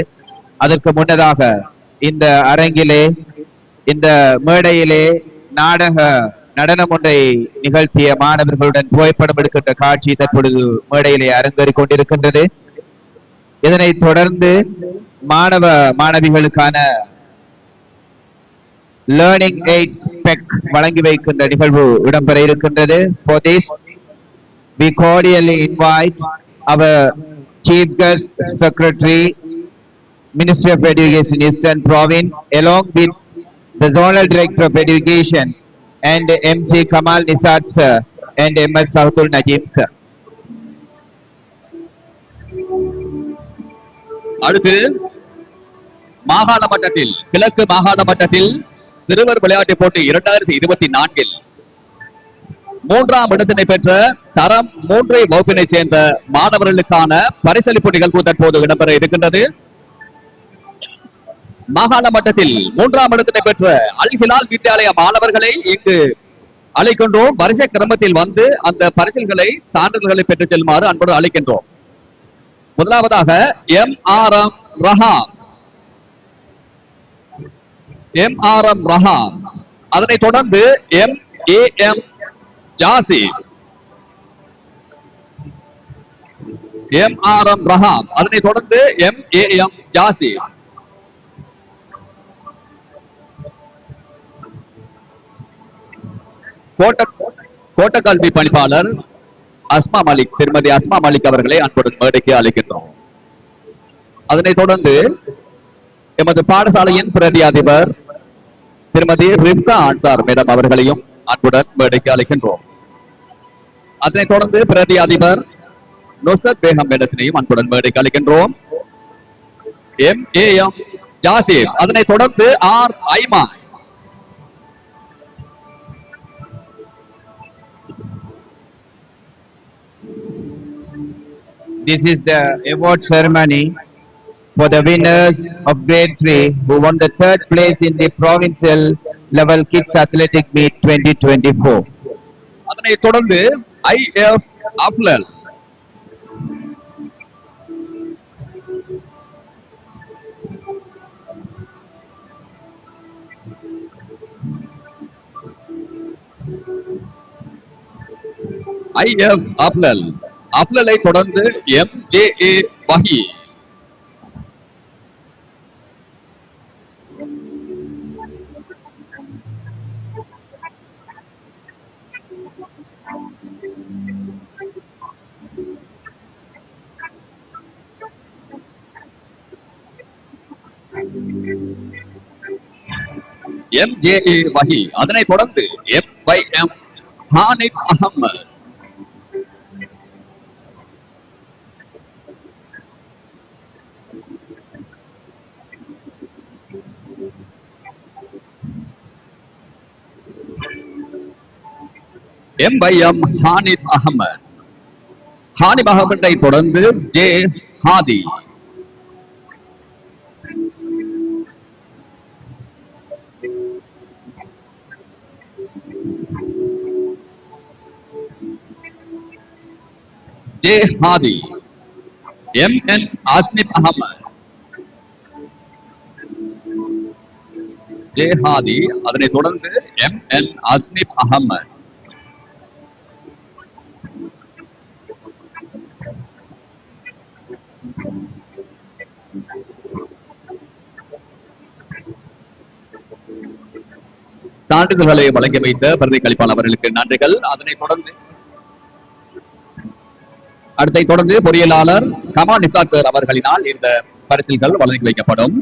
அதற்கு முன்னதாக இந்த அரங்கிலே இந்த மேடையிலே நடனம் ஒன்றை நிகழ்த்திய மாணவர்களுடன் புகைப்படம் எடுக்கின்ற காட்சி தற்பொழுது மேடையிலே அரங்கேறிக் கொண்டிருக்கின்றது. இதனைத் தொடர்ந்து மாணவிகளுக்கான லேர்னிங் எய்ட்ஸ் பெக் வழங்கி வைக்கின்ற நிகழ்வு இடம்பெற இருக்கின்றது. For this, we cordially invite our Chief Guest Secretary, Ministry of Education, Eastern Province, along with the Zonal Director of Education and MC Kamal Nisad Sir and MS Sahtul Najim Sir. அடுத்து மாகாண மட்டத்தில் கிழக்கு மாகாண மட்டத்தில் சிறுவர் விளையாட்டு போட்டி 2024 மூன்றாம் இடத்தினை பெற்ற தரம் 3 வகுப்பினை சேர்ந்த மாணவர்களுக்கான பரிசளிப்பு நிகழ்வு தற்போது இடம்பெற இருக்கின்றது. மாகாண மட்டத்தில் மூன்றாம் இடத்தினை பெற்ற அல் ஹிலால் வித்யாலயா மாணவர்களை இங்கு அழைக்கின்றோம். வரிசை கிரமத்தில் வந்து அந்த பரிசல்களை சான்றிதழ்களை பெற்றுச் செல்லுமாறு அன்போடு அழைக்கின்றோம். முதலாவதாக MRM ரஹாம், அதனைத் தொடர்ந்து MAM ஜாசிப், MRM ரஹாம், அதனைத் தொடர்ந்து MAM ஜாசிப். கோட்ட கல்வி பணிப்பாளர் அஸ்மா மலிக், திருமதி அஸ்மா மலிக் அவர்களை அன்புடன் மேடைக்கு அழைக்கின்றோம். அதனைத் தொடர்ந்து எமது பாடசாலையின் பிரதி அதிபர் திருமதி ரிப்கா ஆன்சார் மேடம் அவர்களையும் அன்புடன் மேடைக்கு அழைக்கின்றோம். அதனைத் தொடர்ந்து பிரதி அதிபர் நுசத் பேகம் மேடத்தினையும் அன்புடன் மேடைக்கு அழைக்கின்றோம். MAM ஜாசிப், அதனைத் தொடர்ந்து R ஐமா. This is the award ceremony for the winners of grade 3 who won the 3rd place in the provincial level kids athletic meet 2024. அதனைத் தொடர்ந்து IF அப்லல், அப்லலை தொடர்ந்து MJA வஹி, MJA வஹி, அதனைத் தொடர்ந்து FYM ஹானிப் அஹமத், MYM ஹானிப் அஹமத். ஹானிப் அஹமத்தை தொடர்ந்து J ஹாதி, MN ஆஸ்னிப் அஹமத், J ஹாதி, அதனைத் தொடர்ந்து MN ஆஸ்னிப் Ahmed. சான்றிதழ்களை வழங்கி வைத்த பிரதி கழிப்பாளர் அவர்களுக்கு நன்றிகள். அதனைத் தொடர்ந்து பொறியியலாளர் கமால் நிசாத் சார் அவர்களினால் இந்த பரிசில்கள் வழங்கி வைக்கப்படும்.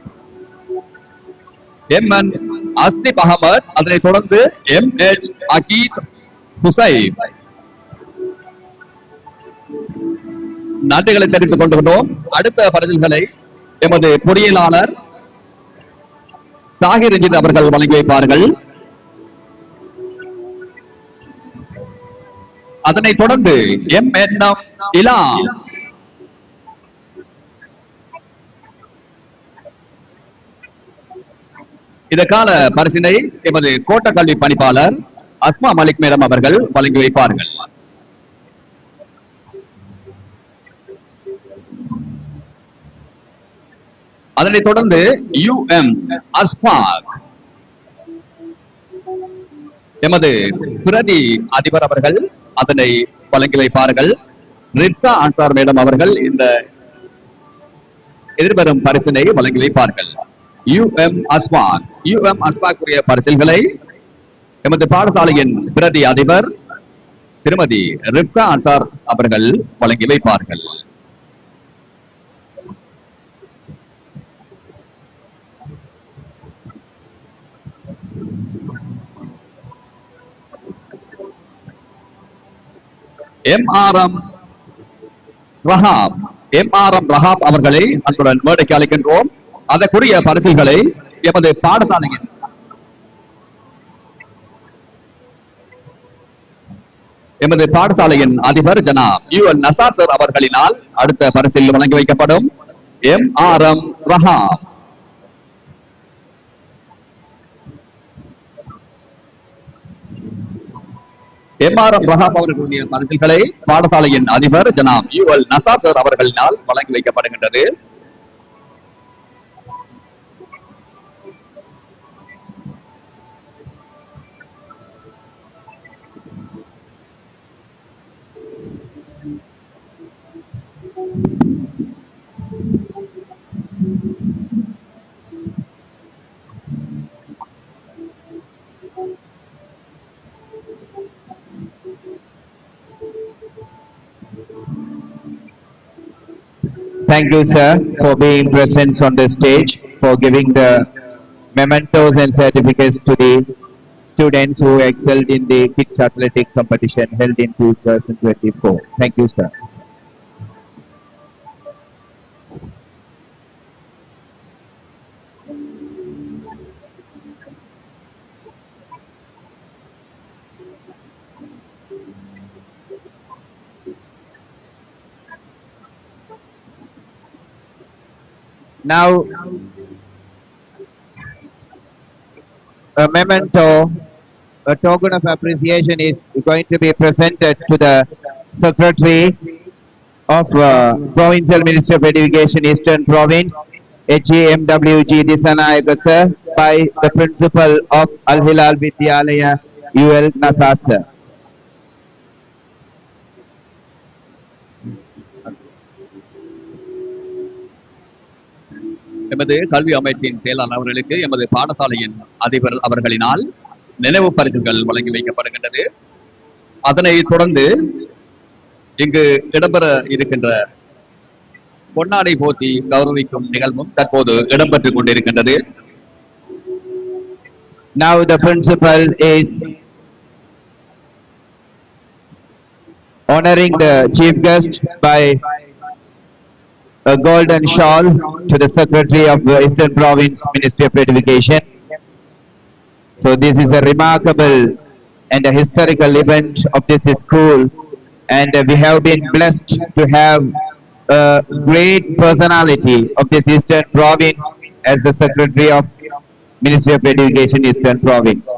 எம்.என். அஸ்னிப் அகமது, அதனைத் தொடர்ந்து எம்.எச். அகீத் ஹுசைன். நன்றிகளை தெரிவித்துக் கொண்டுள்ளோம். அடுத்த பரிசில்களை எமது பொறியியலாளர் தாகிர் ரஞ்சித் அவர்கள் வழங்கி வைப்பார்கள். அதனைத் தொடர்ந்து எம்.என். இலா, இதற்கான பரிசினை எமது கோட்ட கல்வி பணிப்பாளர் அஸ்மா மலிக் மேடம் அவர்கள் வழங்கி வைப்பார்கள். அதனைத் தொடர்ந்து யூ.எம். அஸ்பாக், எமது பிரதி அதிபர் அவர்கள் அதனை வழங்கி வைப்பார்கள். ரிப்கா அன்சார் மேடம் அவர்கள் இந்த எதிர்வரும் பரிசினை வழங்கி வைப்பார்கள். யூ.எம். அஸ்பாக், யூ.எம். அஸ்பாக் உரிய பரிசில்களை எமது பாடசாலையின் பிரதி அதிபர் திருமதி ரிப்கா அன்சார் அவர்கள் வழங்கி வைப்பார்கள். எம்.ஆர்.எம். ரஹாப் அவர்களை அன்புடன் மேடைக்கு அழைக்கின்றோம். அதற்குரிய பரிசில்களை எமது பாடசாலையின் அதிபர் ஜனாப் யூ.எல். நசார் சார் அவர்களினால் அடுத்த பரிசில் வழங்கி வைக்கப்படும். எம்.ஆர்.எம். ரஹாப், எம்.ஆர்.எம். ரஹாப் அவர்களுடைய பரிசில்களை பாடசாலையின் அதிபர் ஜனாப் யூ.எல். நசார் சார் அவர்களினால் வழங்கி வைக்கப்படுகின்றது. Thank you, sir, for being present on the stage, for giving the mementos and certificates to the students who excelled in the kids athletic competition held in 2024. Thank you, sir. Now, a memento, a token of appreciation is going to be presented to the Secretary of Provincial Ministry of Education, Eastern Province, HEMWG Disanayaga sir, by the Principal of Al Hilal Vidyalaya, UL Nasar sir. எமது கல்வி அமைச்சின் செயலாளர் அவர்களுக்கு எமது பாடசாலையின் அதிபர் அவர்களினால் நினைவு பரிசுகள் வழங்கி வைக்கப்படுகின்றது. அதனைத் தொடர்ந்து இங்கு இடம்பெற இருக்கின்ற பொன்னாடை போட்டி கௌரவிக்கும் நிகழ்வும் தற்போது இடம்பெற்றுக் கொண்டிருக்கின்றது. Now the principal is honoring the chief guest by a golden shawl to the Secretary of the Eastern Province Ministry of Education. So this is a remarkable and a historical event of this school, and we have been blessed to have a great personality of this Eastern Province as the Secretary of Ministry of Education, Eastern Province.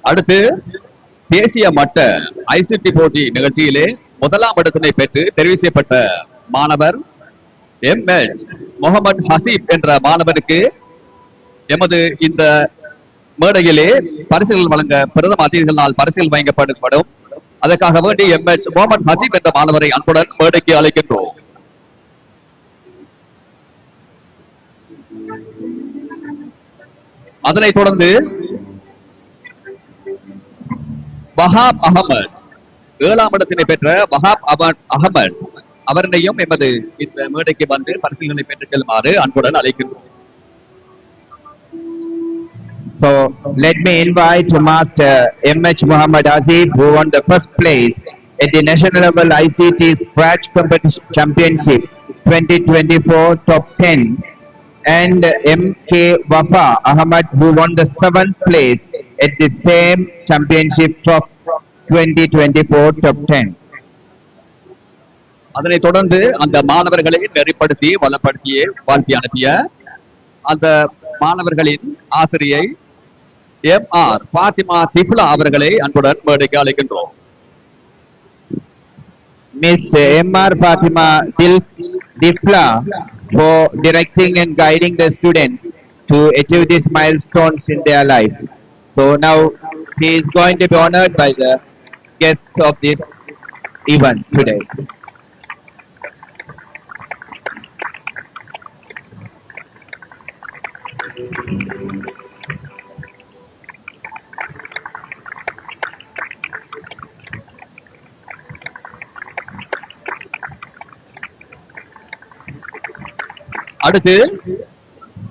அடுத்து தேசிய மட்ட ICT போட்டி நிகழ்ச்சியிலே முதலாம் இடத்தினை பெற்று தெரிவு செய்யப்பட்ட மாணவர் எம்.எச். முகமது ஹசீப் என்ற மாணவருக்கு எமது இந்த மேடையிலே பரிசுகள் வழங்க பிரதம அதிதிகளால் பரிசுகள் வழங்கப்படும். அதற்காக வேண்டி எம்.எச். முகமது ஹசீப் என்ற மாணவரை அன்புடன் மேடைக்கு அழைக்கின்றோம். அதனைத் தொடர்ந்து வஹாப் அகமது, 7ஆம் இடத்தினை பெற்ற வஹாப் அகமது அவர்களையும் எமது இந்த மேடைக்கு வந்து பரிசுகளை பெற்றுச் செல்லுமாறு அன்புடன் அழைக்கின்றோம். So let me invite Master M.H. Muhammad Azib, who won the first place at the national level ICT Scratch Competition Championship 2024 Top 10, and M.K. Wafa Ahmad, who won the 7th place at the same championship Top 2024 Top 10. அதனைத் தொடர்ந்து அந்த மாணவர்களை நெறிப்படுத்தி வளப்படுத்தியே வாழ்த்தி அனுப்பிய அந்த மாணவர்களின் ஆசிரியை M.R. Fathima திப்லா அவர்களை அன்புடன் மேடைக்கு அழைக்கின்றோம். Miss M.R. Fatima Difla for directing and guiding the students to achieve these milestones in their life. So now she is going to be honored by the guests of this event today. அடுத்து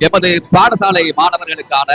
எமது பாடசாலை மாணவர்களுக்கான